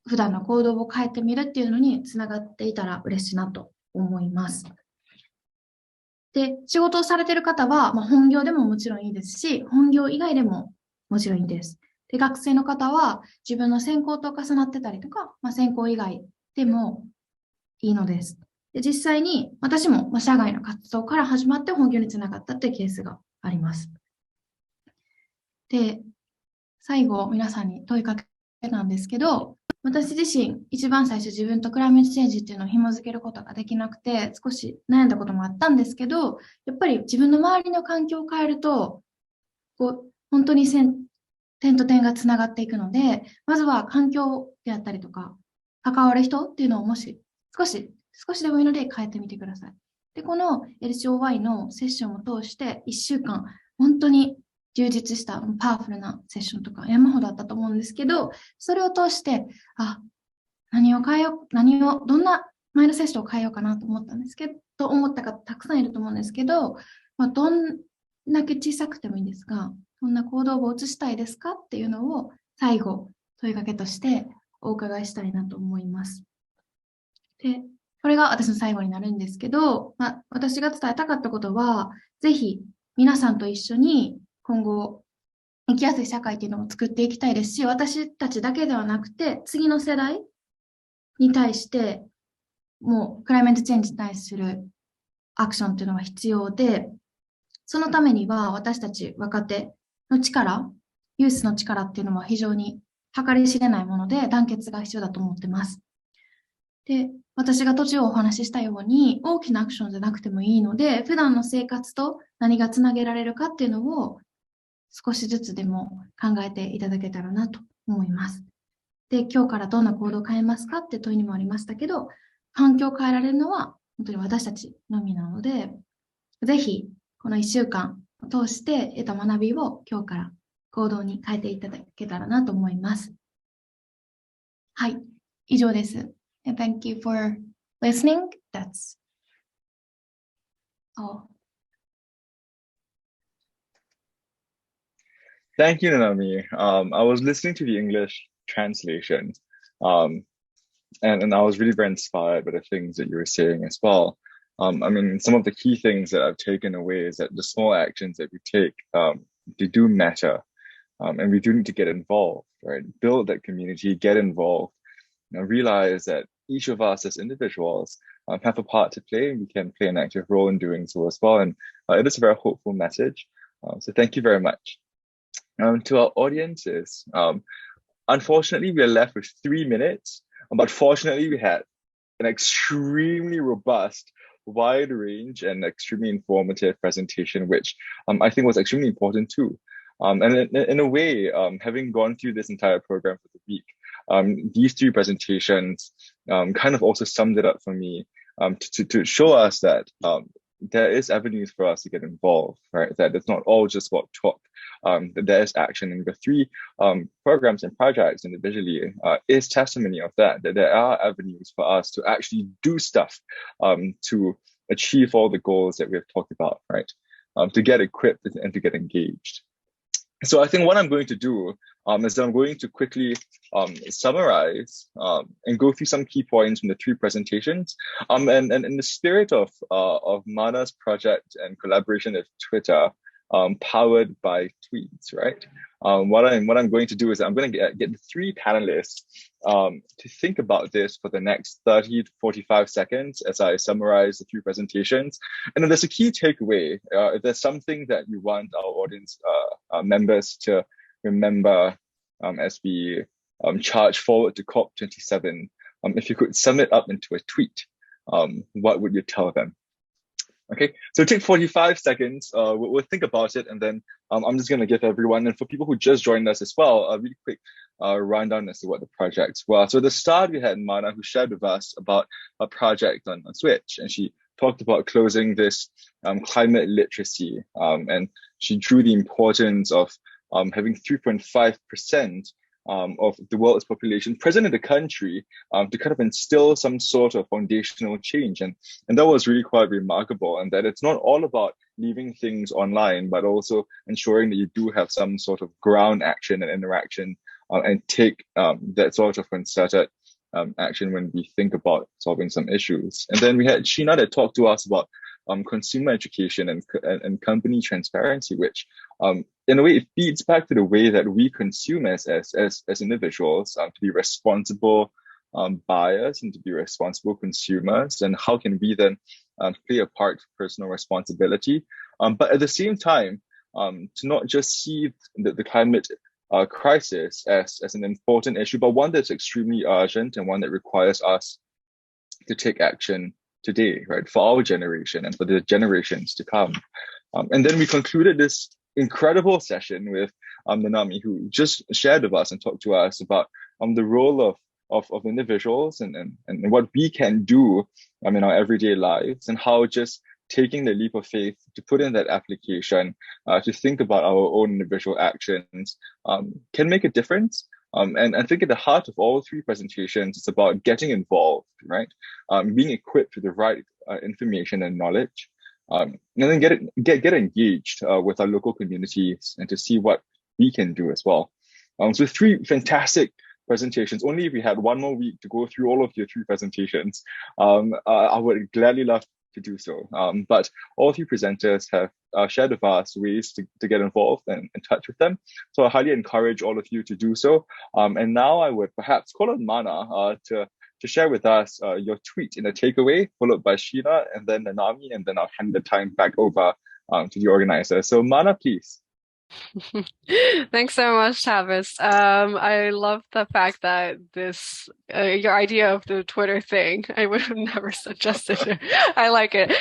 S19: 普段の行動を変えてみるっていうのにつながっていたら嬉しいなと思います。で、仕事をされている方は、本業でももちろんいいですし、本業以外でももちろんいいです。で、学生の方は自分の専攻と重なってたりとか、専攻以外でもいいのです。で、実際に私も社外の活動から始まって本業につながったっていうケースがあります。で、最後皆さんに問いかけなんですけど、私自身一番最初自分とクライメートチェンジっていうのを紐づけることができなくて少し悩んだこともあったんですけど、やっぱり自分の周りの環境を変えると本当に点と点がつながっていくので、まずは環境であったりとか関わる人っていうのをもし少しでもいいので変えてみてください。で、この LCOY のセッションを通して1週間本当に充実したパワフルなセッションとか山ほどあったと思うんですけど、それを通して、何を変えよう、どんな前のセッションを変えようかなと思ったんですけど、思った方たくさんいると思うんですけど、どんだけ小さくてもいいんですが、どんな行動を移したいですかっていうのを最後問いかけとしてお伺いしたいなと思います。で、これが私の最後になるんですけど、私が伝えたかったことは、ぜひ皆さんと一緒に今後生きやすい社会っていうのを作っていきたいですし、私たちだけではなくて次の世代に対してもうクライメートチェンジに対するアクションっていうのは必要で、そのためには私たち若手の力、ユースの力っていうのは非常に計り知れないもので団結が必要だと思ってます。で、私が途中お話ししたように大きなアクションじゃなくてもいいので、普段の生活と何がつなげられるかっていうのを少しずつでも考えていただけたらなと思います。で、今日からどんな行動を変えますかって問いにもありましたけど、環境を変えられるのは本当に私たちのみなので、ぜひこの1週間を通して得た学びを今日から行動に変えていただけたらなと思います。はい、以上です。And thank you for listening. That's all.
S7: Thank you, Nanami. I was listening to the English translation, and I was really very inspired by the things that you were saying as well. I mean, some of the key things that I've taken away is that the small actions that we take, they do matter, and we do need to get involved, right? Build that community, get involved, realize that each of us as individuals have a part to play, and we can play an active role in doing so as well. And it is a very hopeful message. So thank you very much. To our audiences, unfortunately, we are left with 3 minutes, but fortunately, we had an extremely robust, wide range, and extremely informative presentation, which I think was extremely important too. And in a way, having gone through this entire program for the week, these 3 presentations kind of also summed it up for me to show us that there is avenues for us to get involved, right? That it's not all just about talk. That there is action, and the 3 programs and projects individually is testimony of that there are avenues for us to actually do stuff to achieve all the goals that we have talked about, right? To get equipped and to get engaged. So I think what I'm going to do is that I'm going to quickly summarize and go through some key points from the 3 presentations. And in the spirit of Mana's project and collaboration with Twitter, powered by tweets, right? What I'm going to do is I'm going to get the 3 panelists to think about this for the next 30 to 45 seconds as I summarize the 3 presentations. And then there's a key takeaway. If there's something that you want our audience members to remember as we charge forward to COP27, if you could sum it up into a tweet, what would you tell them? Okay, so take 45 seconds, we'll think about it, and then I'm just going to give everyone, and for people who just joined us as well, a really quick rundown as to what the projects were. So at the start, we had Mana, who shared with us about a project on Switch, and she talked about closing this climate literacy, and she drew the importance of having 3.5% of the world's population present in the country to kind of instill some sort of foundational change. And that was really quite remarkable, and that it's not all about leaving things online, but also ensuring that you do have some sort of ground action and interaction and take that sort of concerted action when we think about solving some issues. And then we had Sheena that talked to us about consumer education and company transparency, which in a way it feeds back to the way that we consume as individuals, to be responsible buyers and to be responsible consumers, and how can we then play a part of personal responsibility, but at the same time to not just see the climate crisis as an important issue, but one that's extremely urgent and one that requires us to take action today, right, for our generation and for the generations to come. And then we concluded this incredible session with Nanami, who just shared with us and talked to us about the role of individuals and what we can do in our everyday lives, and how just taking the leap of faith to put in that application, to think about our own individual actions, can make a difference. And I think at the heart of all three presentations, it's about getting involved, right? Being equipped with the right information and knowledge, and then get engaged with our local communities and to see what we can do as well. So three fantastic presentations. Only if we had one more week to go through all of your three presentations, I would gladly love to do so. But all three presenters have shared with us ways to get involved and in touch with them. So I highly encourage all of you to do so. And now I would perhaps call on Mana to share with us your tweet in a takeaway, followed by Sheena and then Nanami, and then I'll hand the time back over to the organizer. So Mana, please.
S8: Thanks so much, Tavis. I love the fact that this your idea of the Twitter thing, I would have never suggested it. I like it.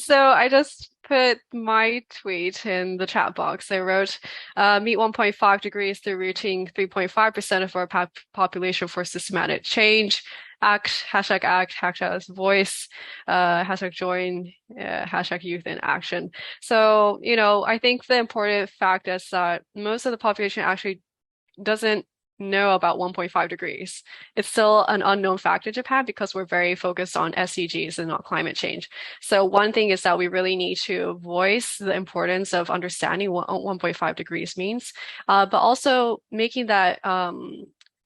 S8: So I just put my tweet in the chat box. I wrote, meet 1.5 degrees through reaching 3.5% of our population for systematic change. Act, hashtag voice, hashtag join, hashtag youth in action. So, I think the important fact is that most of the population actually doesn't know about 1.5 degrees. It's still an unknown fact in Japan because we're very focused on SDGs and not climate change. So one thing is that we really need to voice the importance of understanding what 1.5 degrees means, but also making that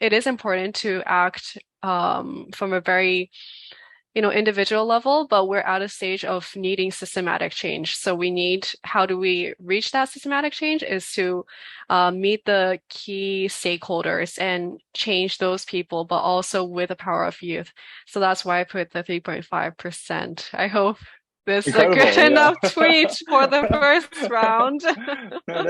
S8: it is important to act from a very individual level, but we're at a stage of needing systematic change. So how do we reach that systematic change is to meet the key stakeholders and change those people, but also with the power of youth. So that's why I put the 3.5%. I hope this is a good enough tweet for the first round.
S7: No,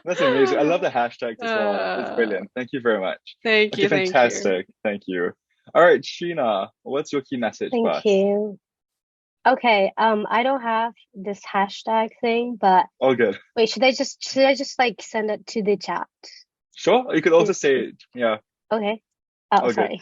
S7: that's amazing. I love the hashtags as well. It's brilliant. Thank you very much.
S8: Thank you.
S7: Fantastic. Thank you. All right, Sheena, what's your key message for us?
S18: Thank you. Okay, I don't have this hashtag thing, but
S7: all good.
S18: Wait, should I just like send it to the chat?
S7: Sure, you could also say it. Yeah.
S18: Okay. Oh, sorry.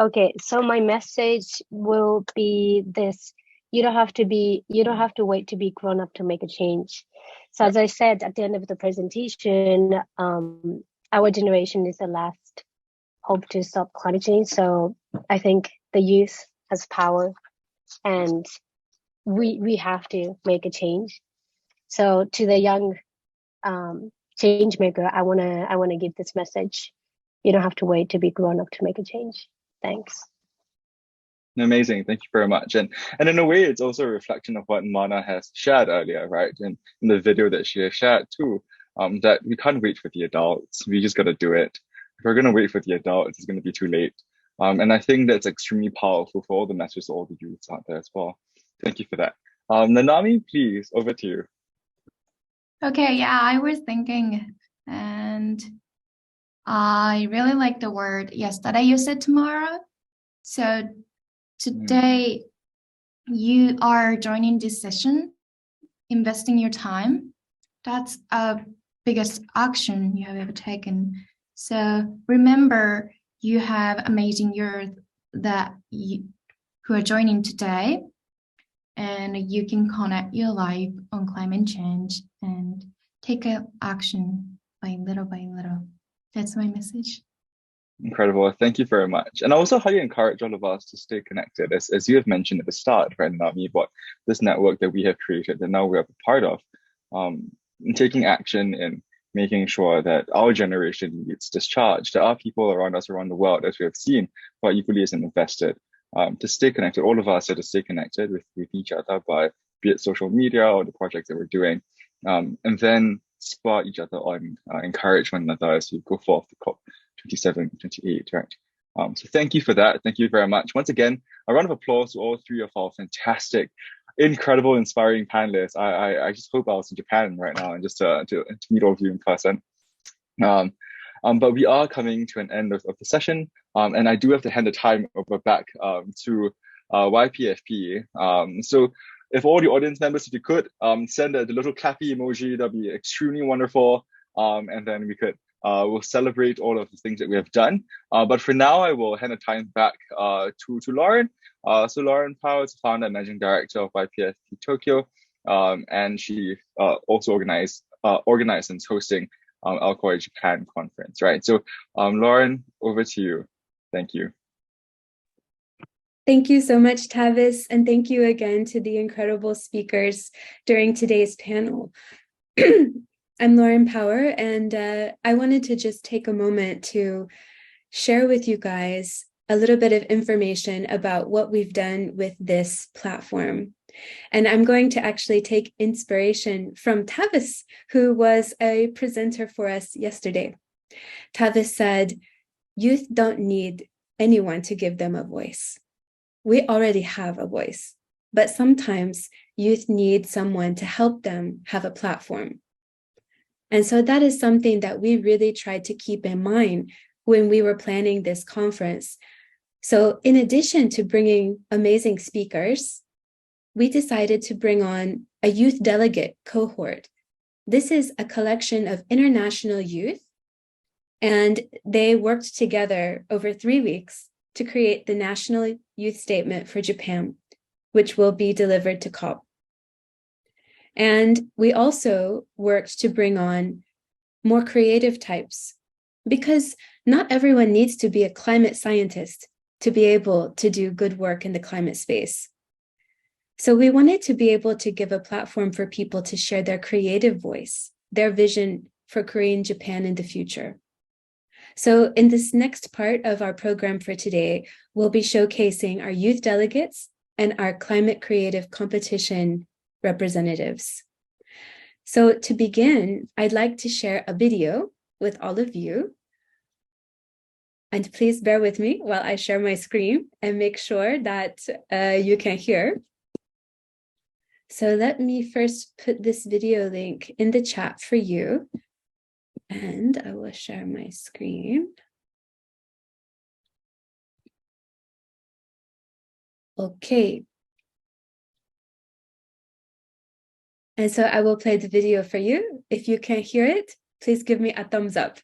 S18: Okay, so my message will be this: you don't have to wait to be grown up to make a change. So as I said at the end of the presentation, our generation is the last hope to stop climate change. So I think the youth has power, and we have to make a change. So to the young change maker, I wanna give this message: you don't have to wait to be grown up to make a change. Thanks.
S7: Amazing. Thank you very much. And in a way, it's also a reflection of what Mana has shared earlier, right? In the video that she has shared too, that we can't wait for the adults. We just got to do it. If we're going to wait for the adults, it's going to be too late. And I think that's extremely powerful for all the messages of all the youths out there as well. Thank you for that. Nanami, please, over to you.
S19: Okay, yeah, I was thinking, and I really like the word yesterday, you said tomorrow. So today you are joining this session, investing your time. That's a biggest action you have ever taken. So remember, you have amazing youth who are joining today, and you can connect your life on climate change and take action by little. That's my message.
S7: Incredible. Thank you very much. And I also highly encourage all of us to stay connected. As you have mentioned at the start, right, Nami, about this network that we have created and now we're a part of. taking action in making sure that our generation gets discharged. There are people around us around the world, as we have seen, who are equally as invested to stay connected. All of us are to stay connected with each other by be it social media or the projects that we're doing, and then spur each other on, encourage one another as we go forth to COP 27, 28, right? So thank you for that. Thank you very much. Once again, a round of applause to all three of our fantastic, incredible, inspiring panelists. I just hope I was in Japan right now and just to meet all of you in person. But we are coming to an end of the session, and I do have to hand the time over back to YPFP. So if all the audience members, if you could, send the little clappy emoji, that'd be extremely wonderful. And then we could we'll celebrate all of the things that we have done. But for now, I will hand the time back to Lauren. So Lauren Powell is the founder and managing director of YPFP Tokyo, and she also organized and is hosting LCOY Japan conference, right? So Lauren, over to you. Thank you.
S1: Thank you so much, Tavis, and thank you again to the incredible speakers during today's panel. I'm Lauren Power, and I wanted to just take a moment to share with you guys a little bit of information about what we've done with this platform. And I'm going to actually take inspiration from Tavis, who was a presenter for us yesterday. Tavis said, "Youth don't need anyone to give them a voice. We already have a voice, but sometimes youth need someone to help them have a platform." And so that is something that we really tried to keep in mind when we were planning this conference. So in addition to bringing amazing speakers, we decided to bring on a youth delegate cohort. This is a collection of international youth, and they worked together over 3 weeks to create the National Youth Statement for Japan, which will be delivered to COP. And we also worked to bring on more creative types, because not everyone needs to be a climate scientist to be able to do good work in the climate space. So we wanted to be able to give a platform for people to share their creative voice, their vision for Korean Japan in the future. So in this next part of our program for today, we'll be showcasing our youth delegates and our climate creative competition representatives. So to begin, I'd like to share a video with all of you. And please bear with me while I share my screen and make sure that you can hear. So let me first put this video link in the chat for you. And I will share my screen. Okay. And so I will play the video for you. If you can hear it, please give me a thumbs up.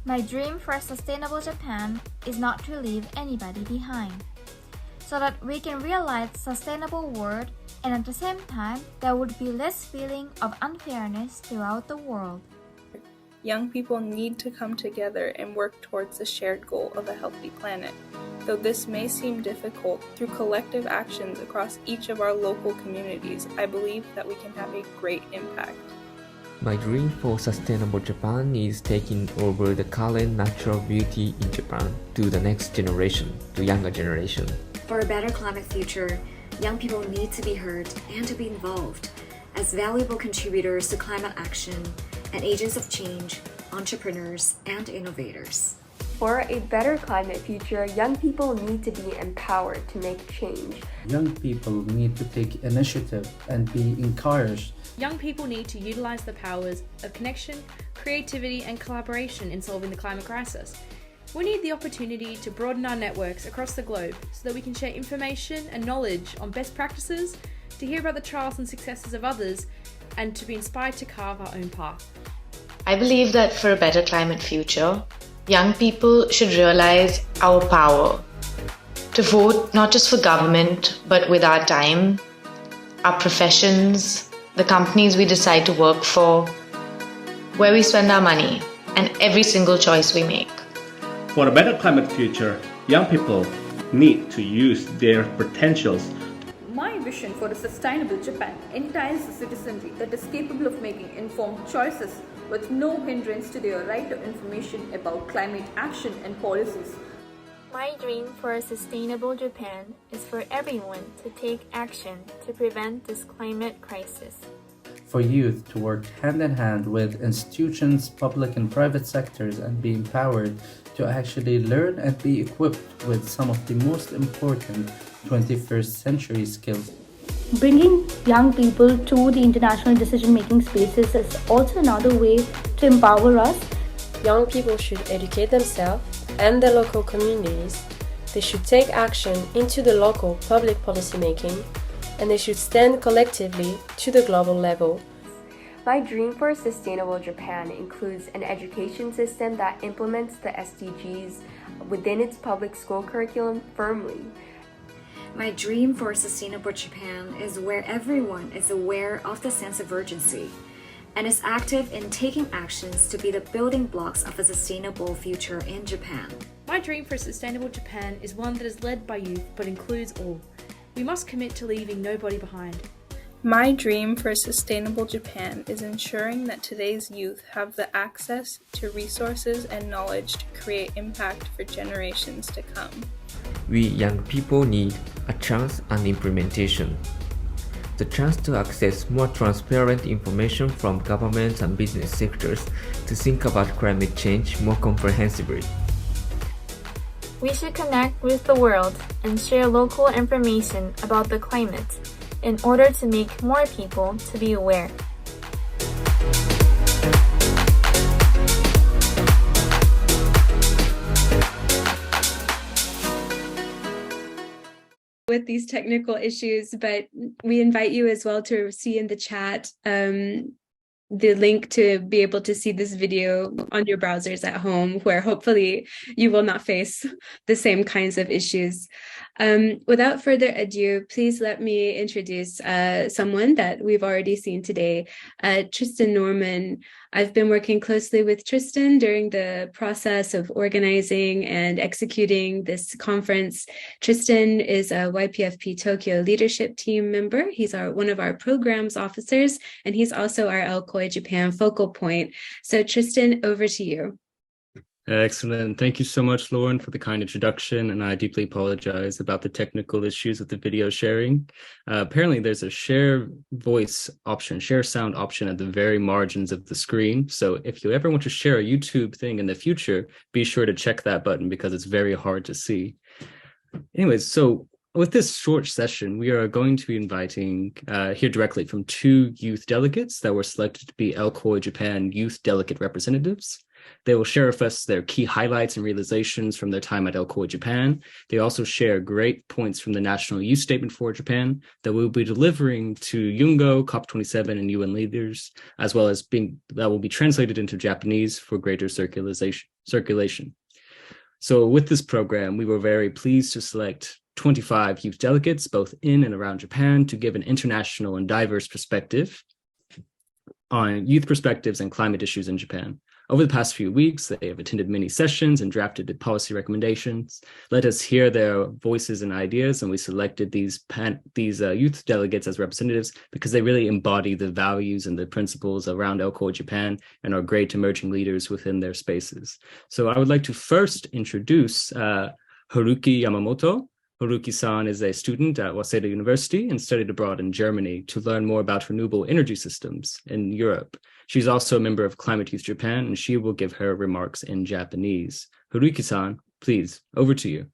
S20: My dream for a sustainable Japan is not to leave anybody behind, so that we can realize a sustainable world, and at the same time there would be less feeling of unfairness throughout the world.
S17: Young people need to come together and work towards the shared goal of a healthy planet. Though this may seem difficult, through collective actions across each of our local communities, I believe that we can have a great impact.
S21: My dream for sustainable Japan is taking over the current natural beauty in Japan to the next generation, to younger generation.
S22: For a better climate future, young people need to be heard and to be involved as valuable contributors to climate action and agents of change, entrepreneurs, and innovators.
S23: For a better climate future, young people need to be empowered to make change.
S24: Young people need to take initiative and be encouraged.
S25: Young people need to utilize the powers of connection,
S2: creativity and collaboration in solving the climate crisis. We need the opportunity to broaden our networks across the globe so that we can share information and knowledge on best practices, to hear about the trials and successes of others, and to be inspired to carve our own path.
S3: I believe that for a better climate future, young people should realize our power to vote not just for government, but with our time, our professions, the companies we decide to work for, where we spend our money, and every single choice we make.
S4: For a better climate future, young people need to use their potentials.
S6: My vision for a sustainable Japan entails a citizenry that is capable of making informed choices with no hindrance to their right to information about climate action and policies.
S25: My dream for a sustainable Japan is for everyone to take action to prevent this climate crisis.
S24: For youth to work hand in hand with institutions, public and private sectors, and be empowered to actually learn and be equipped with some of the most important 21st century skills.
S13: Bringing young people to the international decision-making spaces is also another way to empower us.
S5: Young people should educate themselves and their local communities. They should take action into the local public policy making, and they should stand collectively to the global level.
S23: My dream for a sustainable Japan includes an education system that implements the SDGs within its public school curriculum firmly.
S22: My dream for a sustainable Japan is where everyone is aware of the sense of urgency and is active in taking actions to be the building blocks of a sustainable future in Japan.
S2: My dream for a sustainable Japan is one that is led by youth but includes all. We must commit to leaving nobody behind.
S17: My dream for a sustainable Japan is ensuring that today's youth have the access to resources and knowledge to create impact for generations to come.
S21: We young people need a chance and implementation. The chance to access more transparent information from governments and business sectors to think about climate change more comprehensively.
S25: We should connect with the world and share local information about the climate in order to make more people to be aware.
S1: With these technical issues, but we invite you as well to see in the chat the link to be able to see this video on your browsers at home, where hopefully you will not face the same kinds of issues. Without further ado, please let me introduce someone that we've already seen today, Tristan Norman. I've been working closely with Tristan during the process of organizing and executing this conference. Tristan is a YPFP Tokyo leadership team member. He's one of our programs officers, and he's also our LCOY Japan focal point. So Tristan, over to you.
S26: Excellent. Thank you so much, Lauren, for the kind introduction, and I deeply apologize about the technical issues with the video sharing. Apparently, there's a share voice option, share sound option at the very margins of the screen. So if you ever want to share a YouTube thing in the future, be sure to check that button because it's very hard to see. Anyways, so with this short session, we are going to be inviting here directly from 2 youth delegates that were selected to be LCOY Japan youth delegate representatives. They will share with us their key highlights and realizations from their time at LCOY Japan. They also share great points from the National Youth Statement for Japan that we'll be delivering to Yungo, COP27, and UN leaders, as well as that will be translated into Japanese for greater circulation. So with this program, we were very pleased to select 25 youth delegates, both in and around Japan, to give an international and diverse perspective on youth perspectives and climate issues in Japan. Over the past few weeks, they have attended many sessions and drafted policy recommendations. Let us hear their voices and ideas, and we selected these youth delegates as representatives because they really embody the values and the principles around LCOY Japan and are great emerging leaders within their spaces. So I would like to first introduce Haruki Yamamoto. Haruki-san is a student at Waseda University and studied abroad in Germany to learn more about renewable energy systems in Europe. She's also a member of Climate Youth Japan, and she will give her remarks in Japanese. Haruki-san, please, over to you.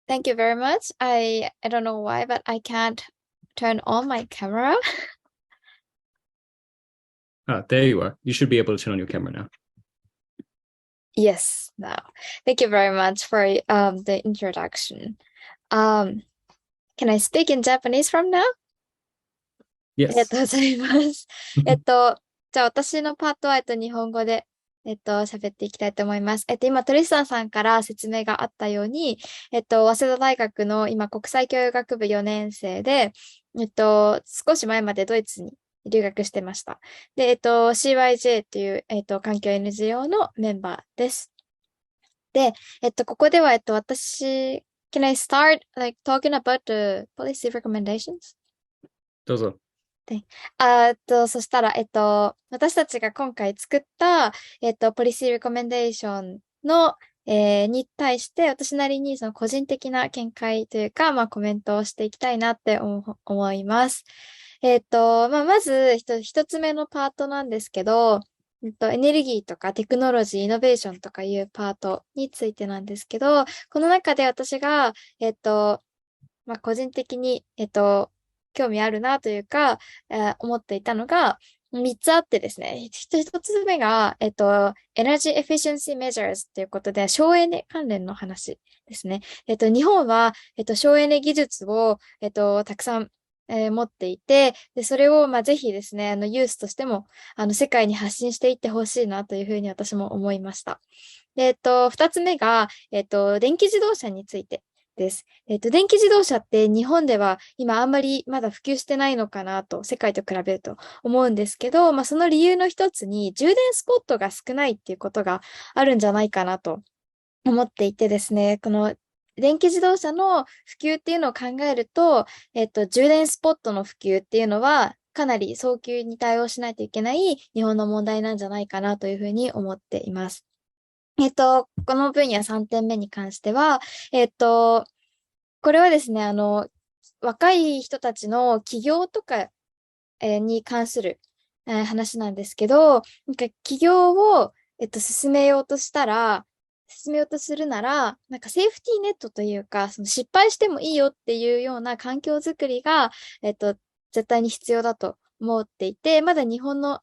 S9: Thank you very much. I don't know why, but I can't turn on my camera.
S26: There you are. You should be able to turn on your camera now.
S9: Yes, now. Thank you very much for the introduction. Can I speak in Japanese from now? ありが
S26: Yes.
S9: とうございます。じゃあ私のパートは、日本語で、喋っていきたいと思います。今、トリスタンさんから説明があったように、早稲田大学の今、国際教養学部4年生で、少し前までドイツに留学してました。で、CYJ という、環境 NGO のメンバーです。で、ここでは、私、Can I start, like, talking about the policy recommendations?
S26: どうぞ。
S9: で、そしたら、私たちが今回作った、ポリシーレコメンデーションの、に対して、私なりにその個人的な見解というか、コメントをしていきたいなって思います。まず一つ目のパートなんですけど、エネルギーとかテクノロジー、イノベーションとかいうパートについてなんですけど、この中で私が、個人的に、興味あるなというか、思っていたのが3つあってですね。1つ目が、Energy Efficiency Measures ということで、省エネ関連の話ですね。日本は、省エネ技術を、たくさん、持っていて、で、それを、ぜひですね、ユースとしても、世界に発信していってほしいなというふうに私も思いました。で、2つ目が、電気自動車についてです。電気自動車って日本では今あんまりまだ普及してないのかなと、世界と比べると思うんですけど、その理由の一つに充電スポットが少ないっていうことがあるんじゃないかなと思っていてですね、この電気自動車の普及っていうのを考えると、充電スポットの普及っていうのはかなり早急に対応しないといけない日本の問題なんじゃないかなというふうに思っています。この分野3点目に関しては、これはですね、若い人たちの起業とか、に関する、話なんですけど、起業を、進めようとするなら、セーフティーネットというか、その失敗してもいいよっていうような環境づくりが、絶対に必要だと思っていて、まだ日本の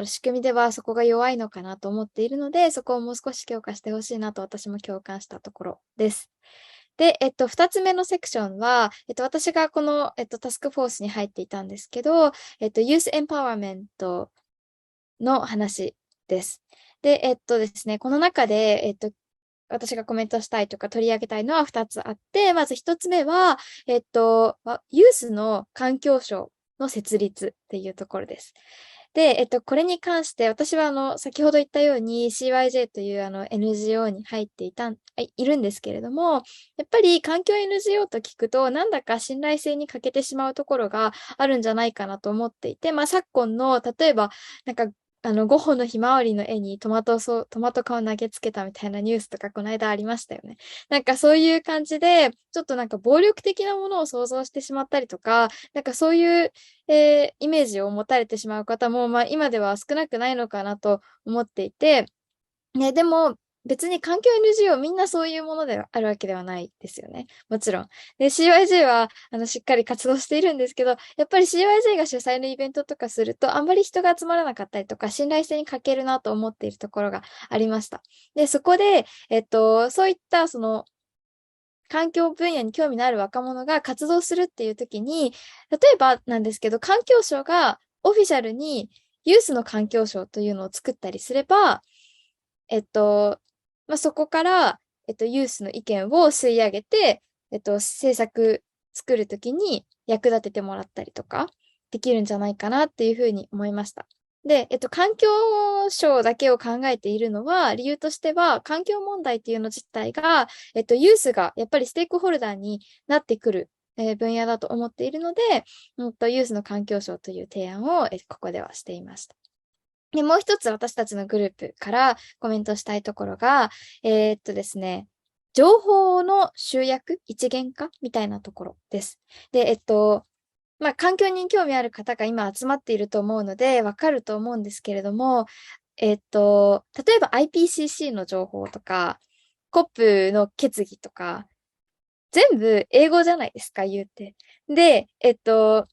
S9: 仕組みではそこが弱いのかなと思っているので、そこをもう少し強化してほしいなと私も共感したところです。で、二つ目のセクションは、私がこの、タスクフォースに入っていたんですけど、ユースエンパワーメントの話です。で、ですね、この中で、私がコメントしたいとか取り上げたいのは2つあって、まず1つ目は、ユースの環境省の設立っていうところです。で、これに関して私は先ほど言ったように CYJ というNGO に入っているんですけれども、やっぱり環境 NGO と聞くとなんだか信頼性に欠けてしまうところがあるんじゃないかなと思っていて、昨今の例えばゴッホのひまわりの絵にトマト缶を投げつけたみたいなニュースとかこの間ありましたよね。そういう感じで、ちょっと暴力的なものを想像してしまったりとか、そういう、イメージを持たれてしまう方も、今では少なくないのかなと思っていて、ね、でも、別に環境 NGO みんなそういうものであるわけではないですよね。もちろん。で、CYJ は、しっかり活動しているんですけど、やっぱり CYJ が主催のイベントとかすると、あんまり人が集まらなかったりとか、信頼性に欠けるなと思っているところがありました。で、そこで、そういった、環境分野に興味のある若者が活動するっていう時に、例えばなんですけど、環境省がオフィシャルにユースの環境省というのを作ったりすれば、そこから、ユースの意見を吸い上げて、政策作るときに役立ててもらったりとかできるんじゃないかなっていうふうに思いました。で、環境省だけを考えているのは、理由としては、環境問題っていうの自体が、ユースがやっぱりステークホルダーになってくる、分野だと思っているので、ユースの環境省という提案を、ここではしていました。で、もう一つ私たちのグループからコメントしたいところが、ですね、情報の集約、一元化みたいなところです。で、環境に興味ある方が今集まっていると思うので、わかると思うんですけれども、例えば IPCC の情報とか、COP の決議とか、全部英語じゃないですか、言うて。で、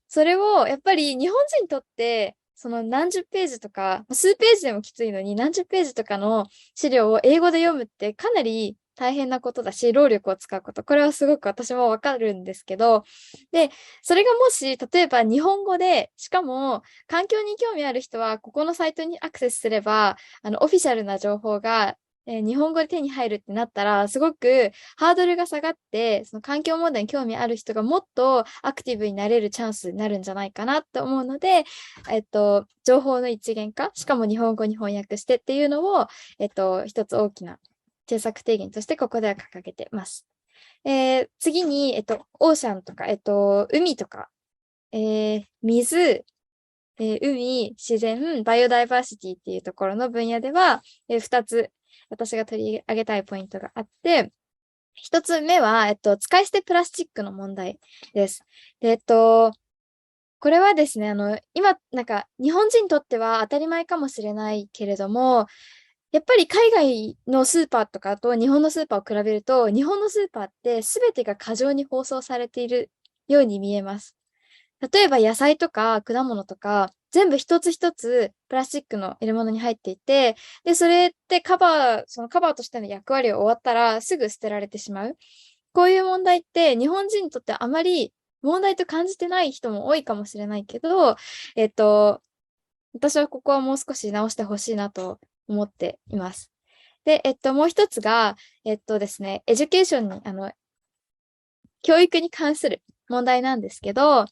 S9: それをやっぱり日本人にとって、その何十ページとか、数ページでもきついのに何十ページとかの資料を英語で読むってかなり大変なことだし、労力を使うこと。これはすごく私もわかるんですけど、で、それがもし、例えば日本語で、しかも環境に興味ある人は、ここのサイトにアクセスすれば、オフィシャルな情報が日本語で手に入るってなったら、すごくハードルが下がって、その環境問題に興味ある人がもっとアクティブになれるチャンスになるんじゃないかなって思うので、情報の一元化、しかも日本語に翻訳してっていうのを、一つ大きな政策提言としてここでは掲げてます。次に、オーシャンとか、海とか、水、海、自然、バイオダイバーシティっていうところの分野では、二つ私が取り上げたいポイントがあって、一つ目は、使い捨てプラスチックの問題です。で、これはですね、今、なんか、日本人にとっては当たり前かもしれないけれども、やっぱり海外のスーパーとかと日本のスーパーを比べると、日本のスーパーって全てが過剰に包装されているように見えます。例えば野菜とか果物とか、全部一つ一つプラスチックの入れ物に入っていて、で、それってそのカバーとしての役割が終わったらすぐ捨てられてしまう。こういう問題って日本人にとってあまり問題と感じてない人も多いかもしれないけど、私はここはもう少し直してほしいなと思っています。で、もう一つが、ですね、エデュケーションに、教育に関する問題なんですけど、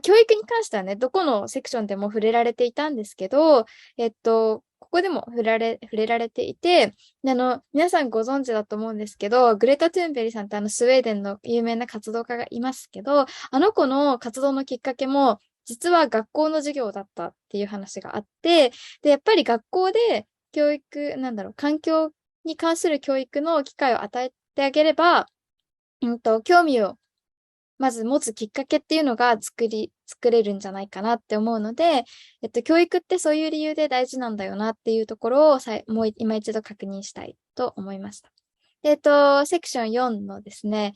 S9: 教育に関してはね、どこのセクションでも触れられていたんですけど、ここでも触れられていて、皆さんご存知だと思うんですけど、グレタ・トゥーンベリさんってスウェーデンの有名な活動家がいますけど、あの子の活動のきっかけも、実は学校の授業だったっていう話があって、で、やっぱり学校で環境に関する教育の機会を与えてあげれば、興味をまず持つきっかけっていうのが作れるんじゃないかなって思うので、教育ってそういう理由で大事なんだよなっていうところをもう今一度確認したいと思いました。で、セクション4のですね、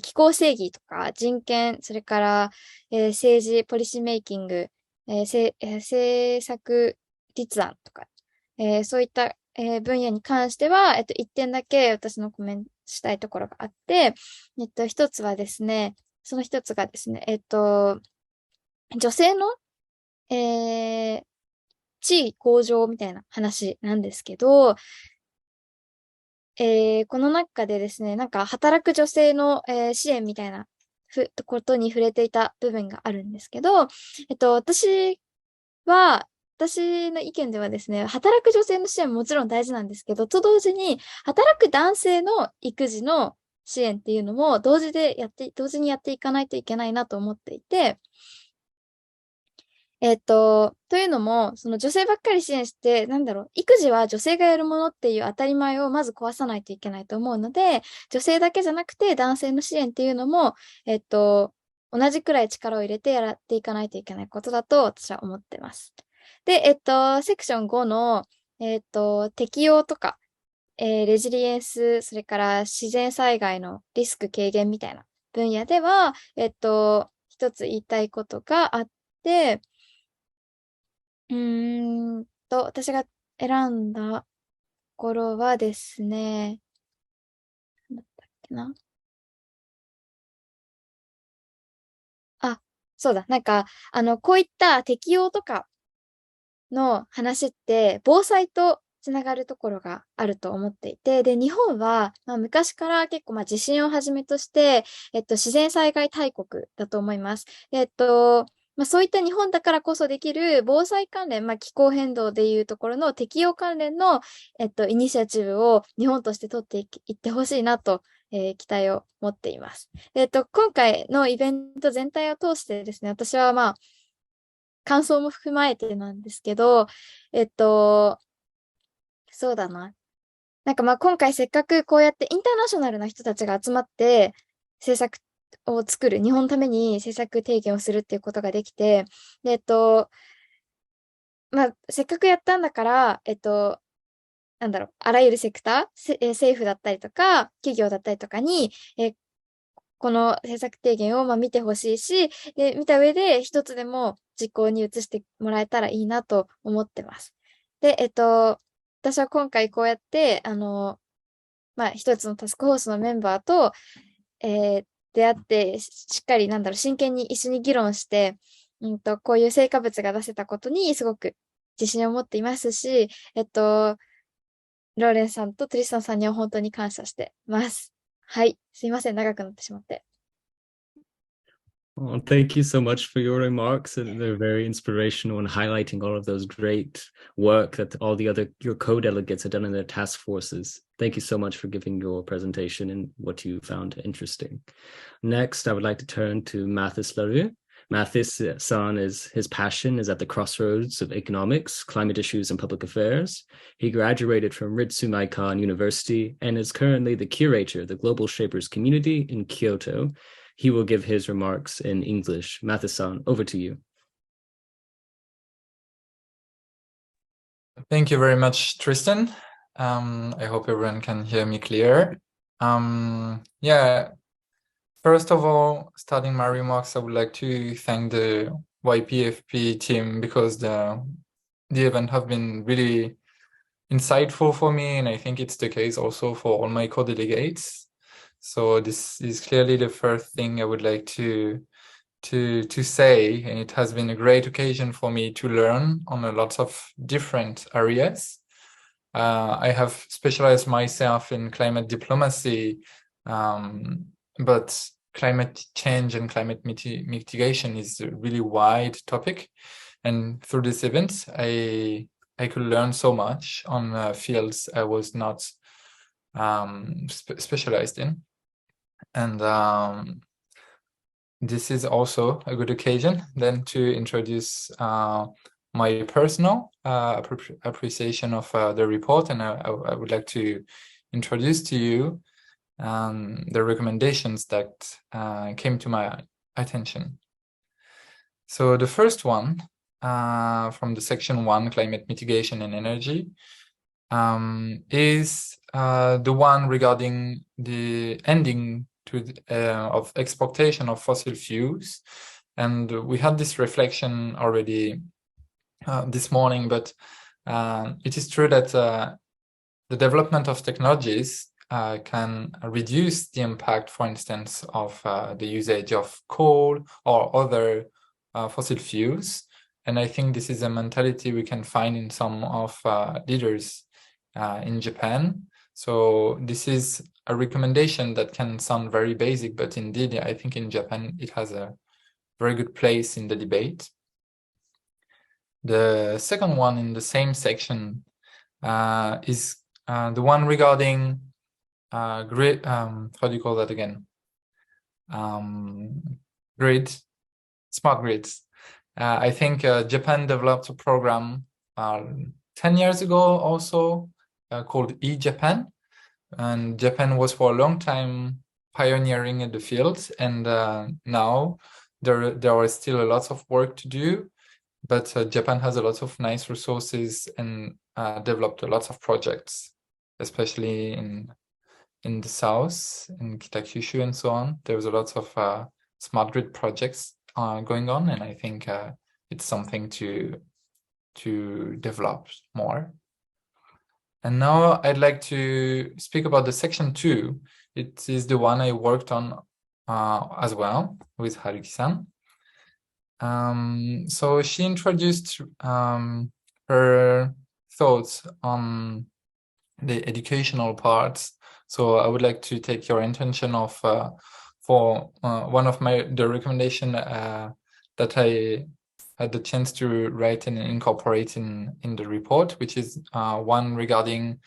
S9: 気候正義とか人権、それから、政治、ポリシーメイキング、政策立案とか、そういった、分野に関しては、一点だけ私のコメントしたいところがあって、一つはですね、その一つがですね、女性の、地位向上みたいな話なんですけど、この中でですね、なんか働く女性の、支援みたいなことに触れていた部分があるんですけど、私の意見ではですね、働く女性の支援ももちろん大事なんですけど、と同時に、働く男性の育児の支援っていうのも同時にやっていかないといけないなと思っていて、というのも、その女性ばっかり支援して、育児は女性がやるものっていう当たり前をまず壊さないといけないと思うので、女性だけじゃなくて男性の支援っていうのも、同じくらい力を入れてやっていかないといけないことだと私は思ってます。で、セクション5の、適用とか、レジリエンス、それから自然災害のリスク軽減みたいな分野では、一つ言いたいことがあって、私が選んだところはですね、なんだったっけな。そうだ、こういった適用とかの話って、防災とつながるところがあると思っていて、で、日本は、昔から結構、地震をはじめとして、自然災害大国だと思います。そういった日本だからこそできる防災関連、気候変動でいうところの適用関連の、イニシアチブを日本として取っていってほしいなと、期待を持っています。今回のイベント全体を通してですね、私は感想も踏まえてなんですけど、そうだな。今回せっかくこうやってインターナショナルな人たちが集まって政策を作る、日本のために政策提言をするっていうことができて、で、せっかくやったんだから、あらゆるセクター、政府だったりとか、企業だったりとかに、この政策提言を見てほしいし、で、見た上で一つでも実行に移してもらえたらいいなと思ってます。で、私は今回こうやって、一つのタスクフォースのメンバーと、出会って、しっかり真剣に一緒に議論して、こういう成果物が出せたことにすごく自信を持っていますし、ローレンさんとトリスタンさんには本当に感謝してます。はい。すいません。長くなってしまって。
S26: Well, thank you so much for your remarks. They're very inspirational and highlighting all of those great work that all your co-delegates have done in their task forces. Thank you so much for giving your presentation and what you found interesting. Next, I would like to turn to Mathis Larue. Mathis-san his passion is at the crossroads of economics, climate issues, and public affairs. He graduated from Ritsumeikan University and is currently the curator of the Global Shapers community in Kyoto. He will give his remarks in English. Mathis-san, over to you.
S10: Thank you very much, Tristan. I hope everyone can hear me clear. First of all, starting my remarks, I would like to thank the YPFP team because the event have been really insightful for me, and I think it's the case also for all my co-delegates. So this is clearly the first thing I would like to say, and it has been a great occasion for me to learn on a lot of different areas. I have specialized myself in climate diplomacy, but climate change and climate mitigation is a really wide topic. And through this event, I could learn so much on fields I was not specialized in. And this is also a good occasion then to introduce my personal appreciation of the report. And I would like to introduce to you the recommendations that came to my attention. So the first one from the section 1, climate mitigation and energy, is the one regarding the ending of exportation of fossil fuels. And we had this reflection already this morning, but it is true that the development of technologies can reduce the impact, for instance, of the usage of coal or other fossil fuels. And I think this is a mentality we can find in some of leaders in Japan. So this is a recommendation that can sound very basic, but indeed, I think in Japan, it has a very good place in the debate. The second one in the same section is the one regarding grid, how do you call that again? Smart grids. I think Japan developed a program 10 years ago also called e-Japan. And Japan was for a long time pioneering in the field. And now there are still a lot of work to do. But Japan has a lot of nice resources and developed a lot of projects, especially in the south, in Kitakyushu and so on. There's a lot of smart grid projects going on, and I think it's something to develop more. And now I'd like to speak about the section 2. It is the one I worked on as well with Haruki-san. So she introduced her thoughts on the educational parts. So I would like to take your intention of for one of the recommendation that I had the chance to write and incorporate in the report, which is one regarding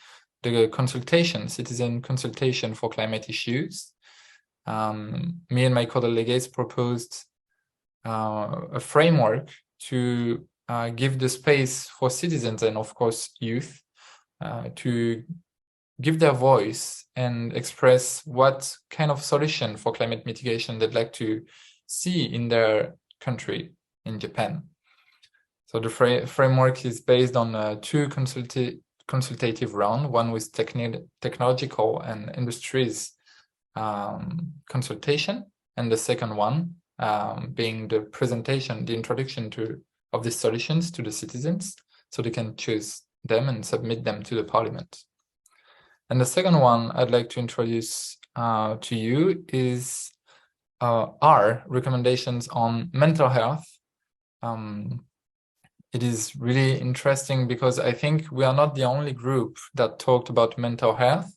S10: the consultation, citizen consultation for climate issues. Me and my co-delegates proposed a framework to give the space for citizens and of course youth to give their voice and express what kind of solution for climate mitigation they'd like to see in their country, in Japan. So the framework is based on two consultative round, one with technological and industries consultation, and the second one being the presentation, the introduction of these solutions to the citizens, so they can choose them and submit them to the parliament. And the second one I'd like to introduce to you is our recommendations on mental health. It is really interesting because I think we are not the only group that talked about mental health.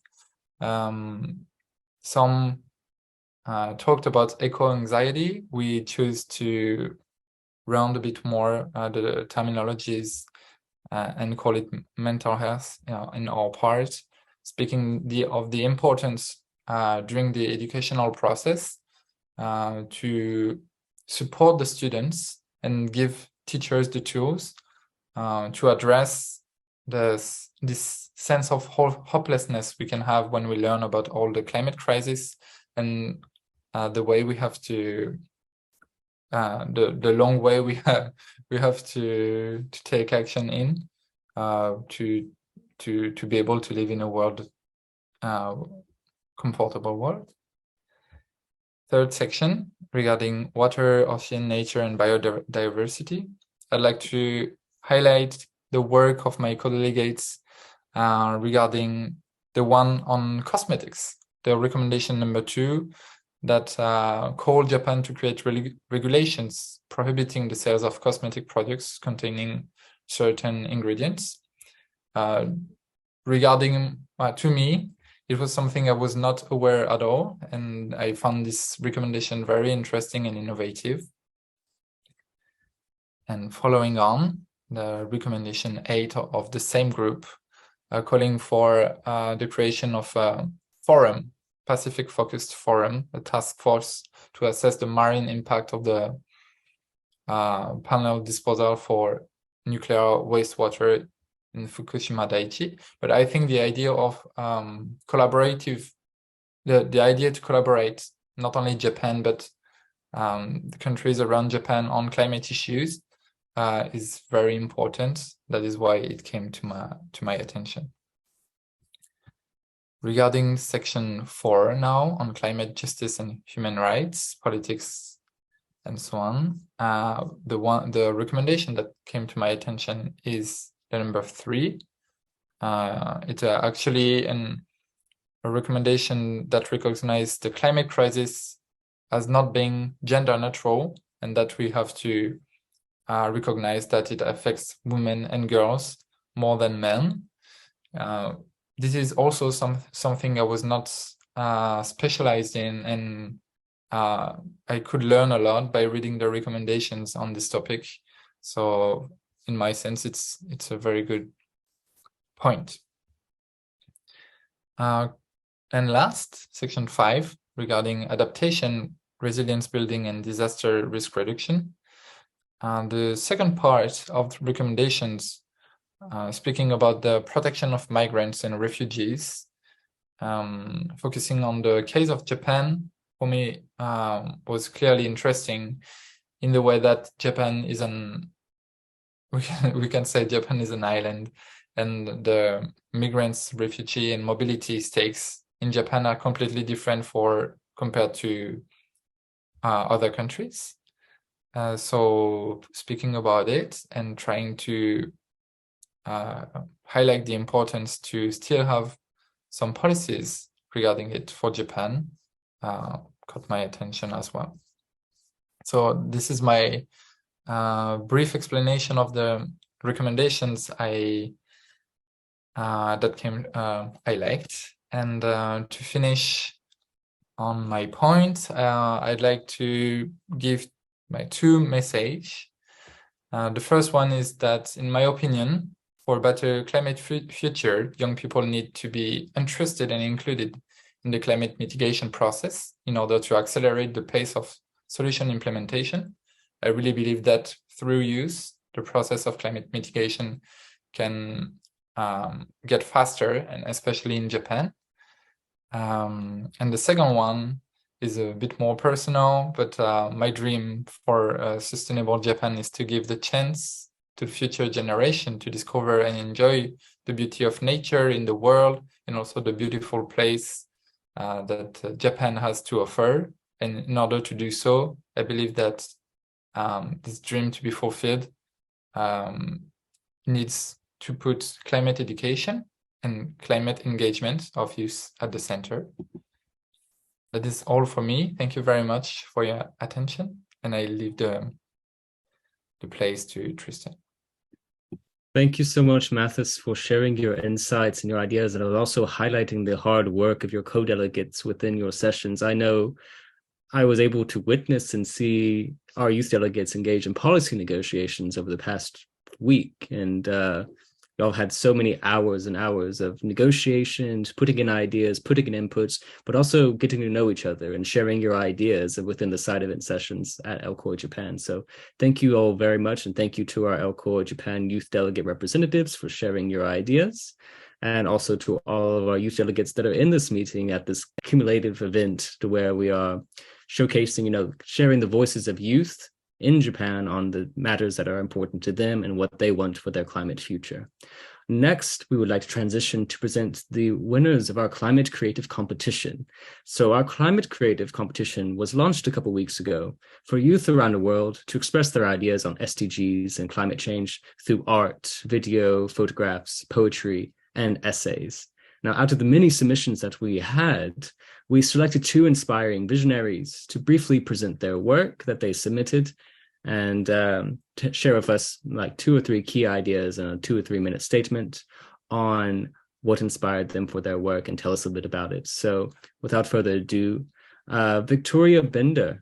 S10: Some talked about eco-anxiety. We choose to round a bit more the terminologies and call it mental health in our part, speaking of the importance during the educational process to support the students and give teachers the tools to address this sense of hopelessness we can have when we learn about all the climate crisis and the way we have to the long way we have to take action in to be able to live in a world comfortable world. Third section regarding water, ocean, nature, and biodiversity. I'd like to highlight the work of my co-delegates regarding the one on cosmetics, the recommendation number 2 that called Japan to create regulations prohibiting the sales of cosmetic products containing certain ingredients. Regarding, to me, it was something I was not aware at all, and I found this recommendation very interesting and innovative. And following on, the recommendation 8 of the same group, calling for the creation of a forum, Pacific-focused forum, a task force to assess the marine impact of the panel disposal for nuclear wastewater in Fukushima Daiichi. But I think the idea of the idea to collaborate, not only Japan, but the countries around Japan on climate issues is very important. That is why it came to my attention. Regarding section 4 now on climate justice and human rights, politics, and so on, the recommendation that came to my attention is the number 3. It's actually a recommendation that recognizes the climate crisis as not being gender neutral, and that we have to recognize that it affects women and girls more than men. This is also something I was not specialized in, and I could learn a lot by reading the recommendations on this topic. So in my sense, it's a very good point. And last, section 5, regarding adaptation, resilience building, and disaster risk reduction. The second part of the recommendations, speaking about the protection of migrants and refugees, focusing on the case of Japan, for me, was clearly interesting in the way that Japan is we can say Japan is an island, and the migrants, refugee, and mobility stakes in Japan are completely different compared to other countries. So speaking about it and trying to highlight the importance to still have some policies regarding it for Japan caught my attention as well. So this is my brief explanation of the recommendations I liked. And to finish on my point, I'd like to give my 2 messages. The first one is that, in my opinion, for a better climate future, young people need to be interested and included in the climate mitigation process in order to accelerate the pace of solution implementation. I really believe that through use, the process of climate mitigation can get faster, and especially in Japan. And the second one is a bit more personal, but my dream for a sustainable Japan is to give the chance to future generation to discover and enjoy the beauty of nature in the world, and also the beautiful place that Japan has to offer. And in order to do so, I believe that this dream to be fulfilled needs to put climate education and climate engagement of youth at the center. That is all for me. Thank you very much for your attention, and I leave the place to Tristan.
S26: Thank you so much, Mathis, for sharing your insights and your ideas, and also highlighting the hard work of your co-delegates within your sessions. I know I was able to witness and see our youth delegates engage in policy negotiations over the past week, and y'all had so many hours and hours of negotiations, putting in ideas, putting in inputs, but also getting to know each other and sharing your ideas within the side event sessions at LCOY Japan. So thank you all very much. And thank you to our LCOY Japan youth delegate representatives for sharing your ideas. And also to all of our youth delegates that are in this meeting at this cumulative event, to where we are showcasing, sharing the voices of youth in Japan on the matters that are important to them and what they want for their climate future. Next, we would like to transition to present the winners of our Climate Creative Competition. So our Climate Creative Competition was launched a couple weeks ago for youth around the world to express their ideas on SDGs and climate change through art, video, photographs, poetry, and essays. Now, out of the many submissions that we had, we selected 2 inspiring visionaries to briefly present their work that they submitted and to share with us like 2 or 3 key ideas and a 2 or 3 minute statement on what inspired them for their work, and tell us a bit about it. So without further ado, Victoria Bender,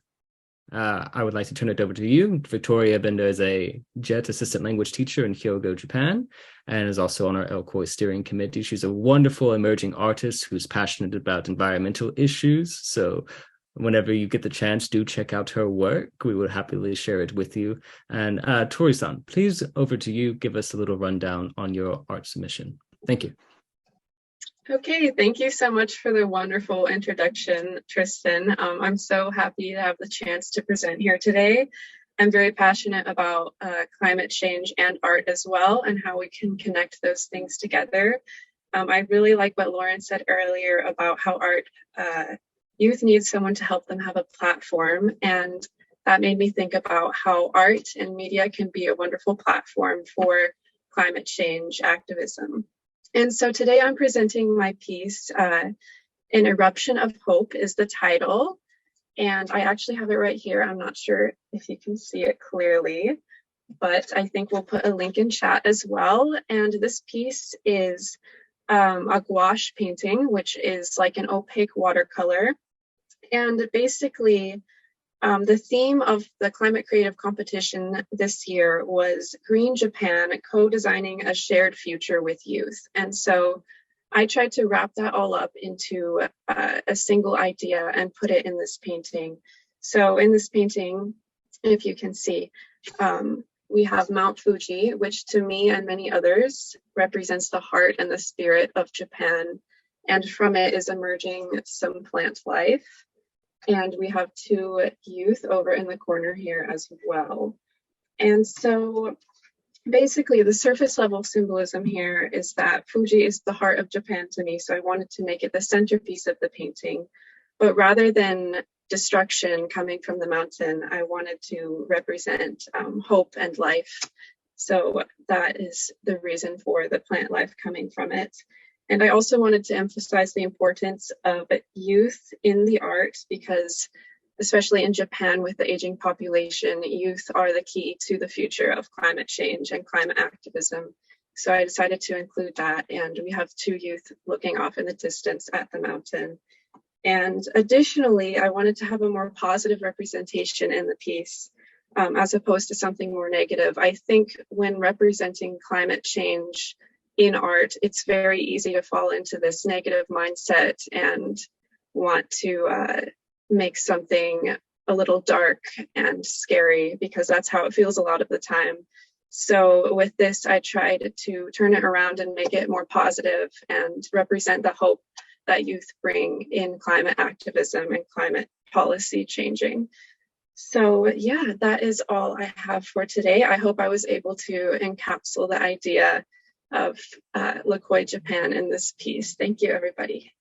S26: I would like to turn it over to you. Victoria Bender is a JET assistant language teacher in Hyogo, Japan, and is also on our LCOY steering committee. She's a wonderful emerging artist who's passionate about environmental issues. So whenever you get the chance, do check out her work. We would happily share it with you. And Tori-san, please, over to you. Give us a little rundown on your art submission. Thank you.
S8: Okay, thank you so much for the wonderful introduction, Tristan. I'm so happy to have the chance to present here today. I'm very passionate about climate change and art as well, and how we can connect those things together. I really like what Lauren said earlier about how youth need someone to help them have a platform, and that made me think about how art and media can be a wonderful platform for climate change activism. And so today I'm presenting my piece, An Eruption of Hope is the title. And I actually have it right here. I'm not sure if you can see it clearly, but I think we'll put a link in chat as well. And this piece is a gouache painting, which is like an opaque watercolor. And basically, the theme of the Climate Creative Competition this year was Green Japan, co-designing a shared future with youth. And so I tried to wrap that all up into a single idea and put it in this painting. So in this painting, if you can see, we have Mount Fuji, which to me and many others represents the heart and the spirit of Japan. And from it is emerging some plant life. And we have 2 youth over in the corner here as well. And so basically the surface level symbolism here is that Fuji is the heart of Japan to me. So I wanted to make it the centerpiece of the painting. But rather than destruction coming from the mountain, I wanted to represent hope and life. So that is the reason for the plant life coming from it. And I also wanted to emphasize the importance of youth in the arts, because especially in Japan with the aging population, youth are the key to the future of climate change and climate activism. So I decided to include that. And we have 2 youth looking off in the distance at the mountain. And additionally, I wanted to have a more positive representation in the piece, as opposed to something more negative. I think when representing climate change in art, it's very easy to fall into this negative mindset and want to make something a little dark and scary, because that's how it feels a lot of the time. So with this, I tried to turn it around and make it more positive and represent the hope that youth bring in climate activism and climate policy changing. So yeah, that is all I have for today. I hope I was able to encapsulate the idea of LCOY Japan in this piece. Thank you, everybody.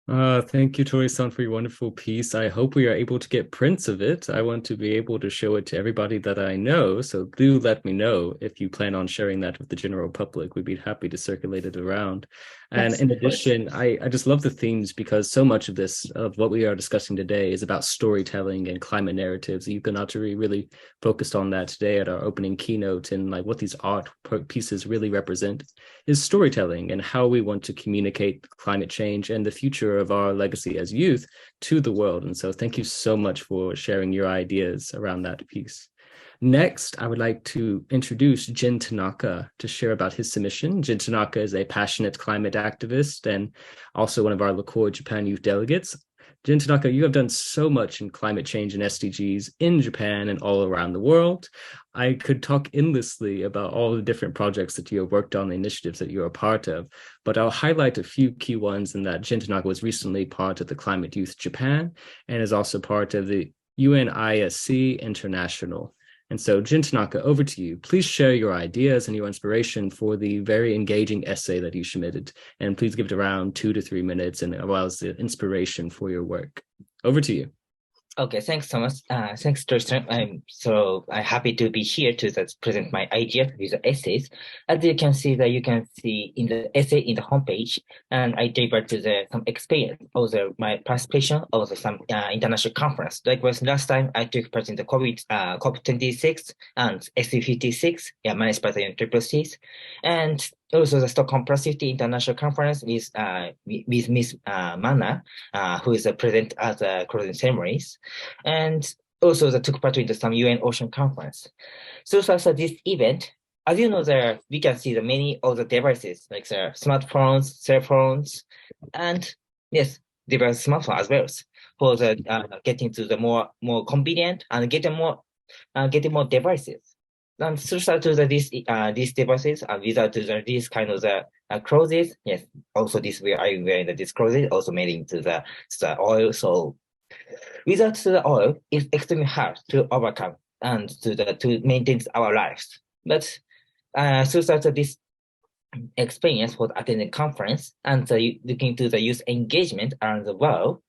S26: Thank you, Tori-san, for your wonderful piece. I hope we are able to get prints of it. I want to be able to show it to everybody that I know, so do let me know if you plan on sharing that with the general public. We'd be happy to circulate it around. And
S8: Yes,
S26: in addition, I just love the themes because so much of this, of what we are discussing today, is about storytelling and climate narratives. Yukonatari really focused on that today at our opening keynote, and like what these art pieces really represent is storytelling and how we want to communicate climate change and the future of our legacy as youth to the world. And so thank you so much for sharing your ideas around that piece. Next, I would like to introduce Jin Tanaka to share about his submission. Jin Tanaka is a passionate climate activist and also one of our LCOY Japan youth delegates. Jin Tanaka, you have done so much in climate change and SDGs in Japan and all around the world. I could talk endlessly about all the different projects that you have worked on, the initiatives that you are part of, but I'll highlight a few key ones in that Jin Tanaka was recently part of the Climate Youth Japan and is also part of the UNISC International. And so, Jin Tanaka, over to you. Please share your ideas and your inspiration for the very engaging essay that you submitted. And please give it around 2 to 3 minutes, and as well as the inspiration for your work. Over to you.
S11: Okay, thanks, Thomas. Thanks, Tristan. I'm happy to be here to present my idea with the essays. As you can see, you can see in the essay in the homepage, and I delivered to some experience of my participation of some international conference. Like was last time, I took part in the COP26 and SC56, managed by the UNFCCC, and also the Stockholm Plus 50 International Conference with Miss Mana, who is present at the closing ceremonies, and also took part in some UN Ocean Conference. So this event, as you know, we can see many of the devices like the smartphones, cell phones, and yes, device smartphone as well for getting to the more convenient and getting more devices. And social to these devices without these kind of clothes. Yes, also I wearing this clothes also made into the oil. So without the oil, it's extremely hard to overcome and to maintain our lives. But social to this experience for attending conference and looking to the youth engagement around the world,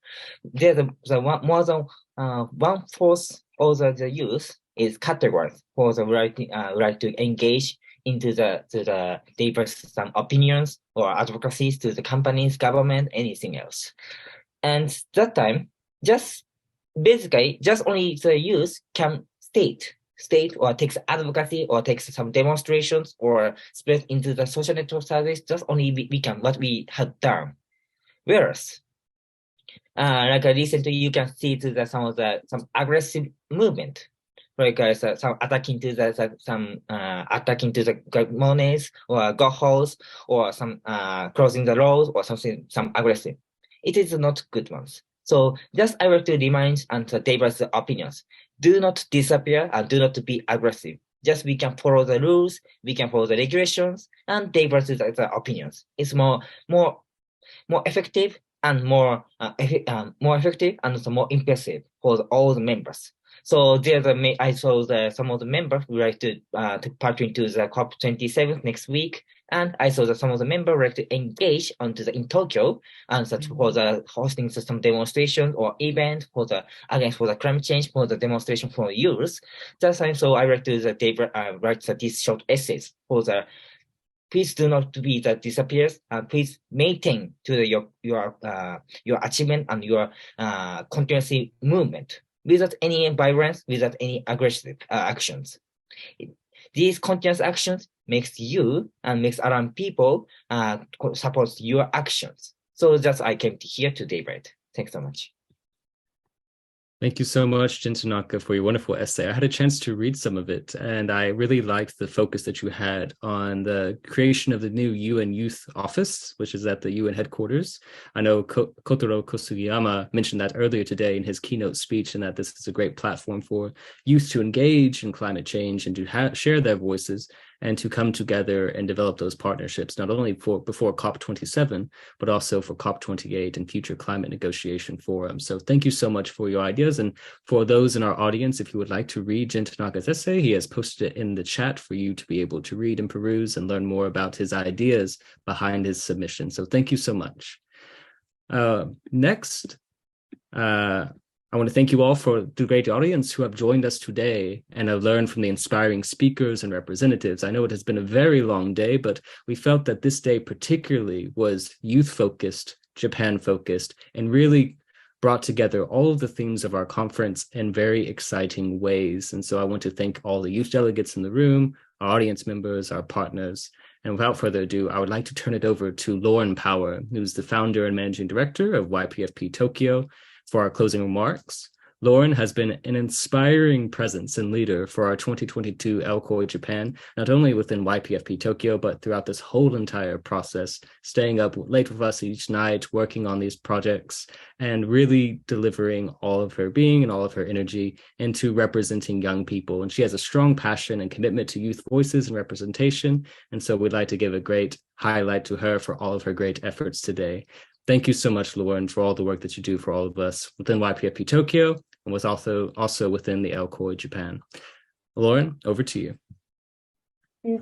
S11: there's more than 1/4 of the youth is categorized for the right to engage into the diverse some opinions or advocacies to the companies, government, anything else. And that time, just only the youth can state or takes advocacy or takes some demonstrations or spread into the social network service. Just only we can what we had done. Whereas, like recently, you can see to some aggressive movement, like some attacking to the monnets or goals or some crossing the roads or some aggressive. It is not good ones. So just I want to remind and diverse opinions. Do not disappear and do not be aggressive. Just we can follow the rules, we can follow the regulations, and diverse the opinions. It's more effective and more effective and also more impressive for all the members. So I saw some of the members would like to part into the COP27 next week, and I saw that some of the members would like to engage in Tokyo and for the hosting some demonstrations or event for the climate change for the demonstration for youth. That time, so I write write these short essays for the. Please do not be that disappears. Please maintain to your achievement and your continuous movement without any violence, without any aggressive actions. These continuous actions makes you and makes around people support your actions. So that's I came to here today, right? Thanks so much.
S26: Thank you so much, Jin Tanaka, for your wonderful essay. I had a chance to read some of it, and I really liked the focus that you had on the creation of the new UN Youth Office, which is at the UN headquarters. I know Kotaro Kosugiyama mentioned that earlier today in his keynote speech, and that this is a great platform for youth to engage in climate change and to share their voices. and to come together and develop those partnerships, not only before COP27, but also for COP28 and future climate negotiation forums. So thank you so much for your ideas. And for those in our audience, if you would like to read Jin Tanaka's essay, he has posted it in the chat for you to be able to read and peruse and learn more about his ideas behind his submission. So thank you so much. Next, I want to thank you all for the great audience who have joined us today and have learned from the inspiring speakers and representatives. I know it has been a very long day, but we felt that this day particularly was youth-focused, Japan-focused, and really brought together all of the themes of our conference in very exciting ways. And so I want to thank all the youth delegates in the room, our audience members, our partners. And without further ado, I would like to turn it over to Lauren Power, who's the founder and managing director of YPFP Tokyo, for our closing remarks. Lauren has been an inspiring presence and leader for our 2022 LCOY Japan, not only within YPFP Tokyo, but throughout this whole entire process, staying up late with us each night, working on these projects, and really delivering all of her being and all of her energy into representing young people. And she has a strong passion and commitment to youth voices and representation. And so we'd like to give a great highlight to her for all of her great efforts today. Thank you so much, Lauren, for all the work that you do for all of us within YPFP Tokyo and was also within the LCOY Japan. Lauren, over to you.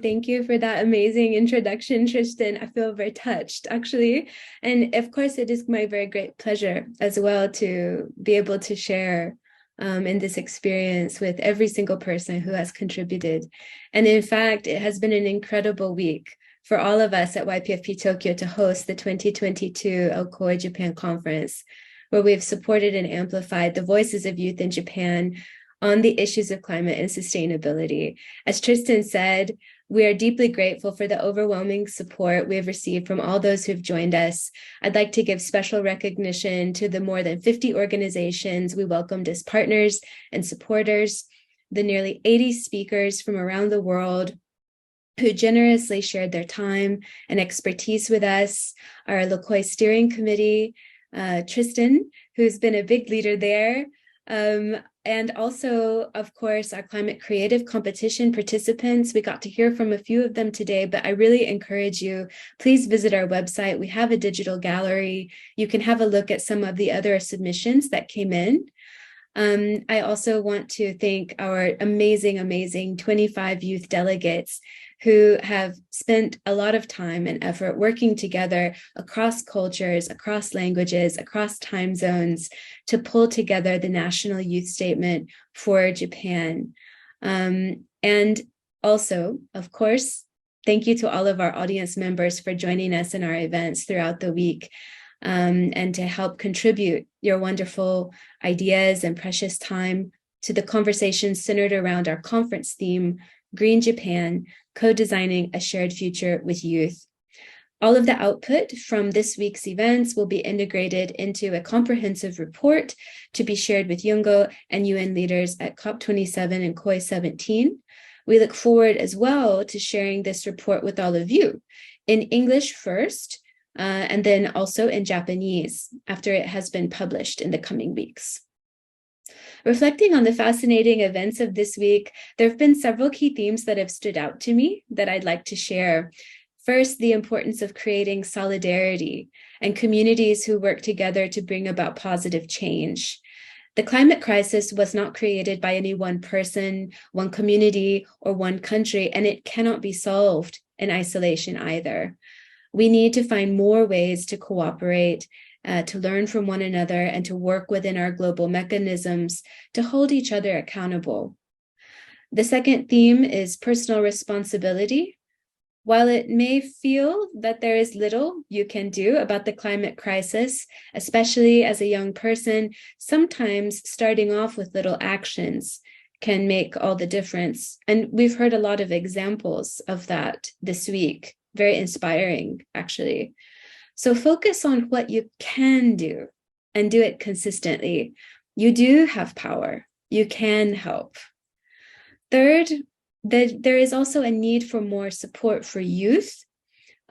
S1: Thank you for that amazing introduction, Tristan. I feel very touched, actually. And of course, it is my very great pleasure as well to be able to share in this experience with every single person who has contributed. And in fact, it has been an incredible week for all of us at YPFP Tokyo to host the 2022 LCOY Japan Conference, where we've supported and amplified the voices of youth in Japan on the issues of climate and sustainability. As Tristan said, we are deeply grateful for the overwhelming support we have received from all those who have joined us. I'd like to give special recognition to the more than 50 organizations we welcomed as partners and supporters, the nearly 80 speakers from around the world who generously shared their time and expertise with us, our LCOY steering committee, Tristan, who's been a big leader there, and also, of course, our climate creative competition participants. We got to hear from a few of them today, but I really encourage you, please visit our website. We have a digital gallery. You can have a look at some of the other submissions that came in. I also want to thank our amazing 25 youth delegates who have spent a lot of time and effort working together across cultures, across languages, across time zones to pull together the National Youth Statement for Japan. And also, of course, thank you to all of our audience members for joining us in our events throughout the week and to help contribute your wonderful ideas and precious time to the conversation centered around our conference theme, Green Japan, Co-Designing a Shared Future with Youth. All of the output from this week's events will be integrated into a comprehensive report to be shared with Yungo and UN leaders at COP27 and COY 17. We look forward as well to sharing this report with all of you in English first, and then also in Japanese after it has been published in the coming weeks. Reflecting on the fascinating events of this week, there have been several key themes that have stood out to me that I'd like to share. First, the importance of creating solidarity and communities who work together to bring about positive change. The climate crisis was not created by any one person, one community, or one country, and it cannot be solved in isolation either. We need to find more ways to cooperate, to learn from one another, and to work within our global mechanisms to hold each other accountable. The second theme is personal responsibility. While it may feel that there is little you can do about the climate crisis, especially as a young person, sometimes starting off with little actions can make all the difference. And we've heard a lot of examples of that this week. Very inspiring, actually. So focus on what you can do and do it consistently. You do have power. You can help. Third, there is also a need for more support for youth.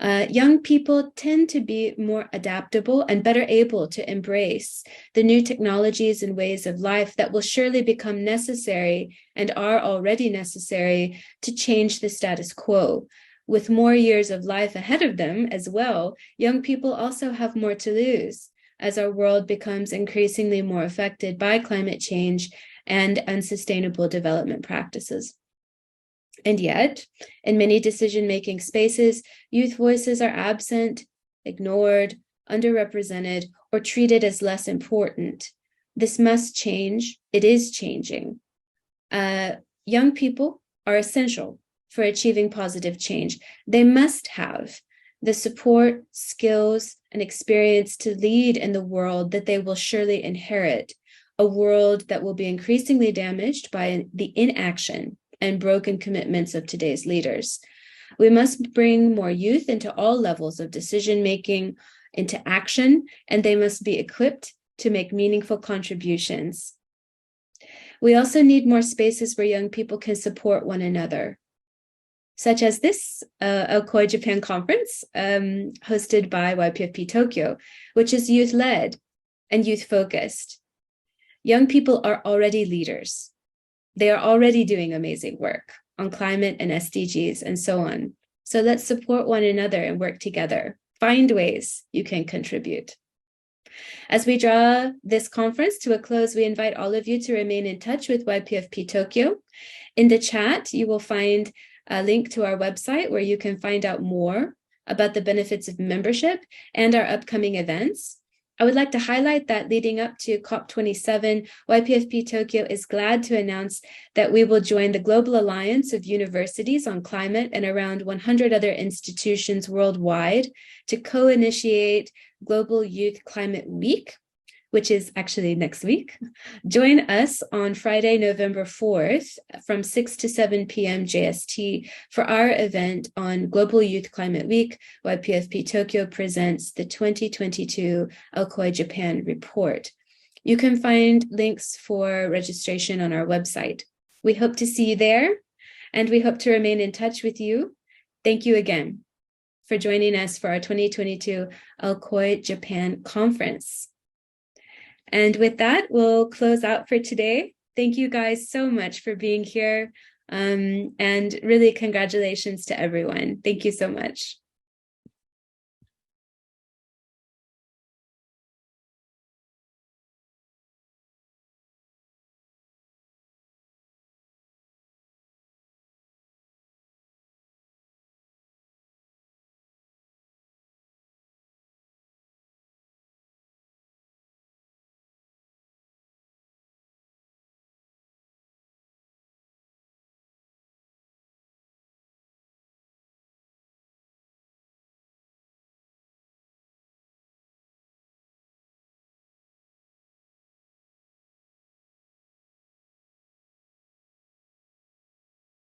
S1: Young people tend to be more adaptable and better able to embrace the new technologies and ways of life that will surely become necessary and are already necessary to change the status quo. With more years of life ahead of them as well, young people also have more to lose as our world becomes increasingly more affected by climate change and unsustainable development practices. And yet, in many decision-making spaces, youth voices are absent, ignored, underrepresented, or treated as less important. This must change. It is changing. Young people are essential for achieving positive change. They must have the support, skills, and experience to lead in the world that they will surely inherit, a world that will be increasingly damaged by the inaction and broken commitments of today's leaders. We must bring more youth into all levels of decision-making, into action, and they must be equipped to make meaningful contributions. We also need more spaces where young people can support one another, such as this LCOY Japan conference hosted by YPFP Tokyo, which is youth-led and youth-focused. Young people are already leaders. They are already doing amazing work on climate and SDGs and so on. So let's support one another and work together. Find ways you can contribute. As we draw this conference to a close, we invite all of you to remain in touch with YPFP Tokyo. In the chat, you will find a link to our website where you can find out more about the benefits of membership and our upcoming events. I would like to highlight that leading up to COP27, YPFP Tokyo is glad to announce that we will join the Global Alliance of Universities on Climate and around 100 other institutions worldwide to co-initiate Global Youth Climate Week, which is actually next week. Join us on Friday, November 4th from 6 to 7 p.m. JST for our event on Global Youth Climate Week. YPFP Tokyo presents the 2022 LCOY Japan report. You can find links for registration on our website. We hope to see you there, and we hope to remain in touch with you. Thank you again for joining us for our 2022 LCOY Japan conference. And with that, we'll close out for today. Thank you guys so much for being here. And really congratulations to everyone. Thank you so much.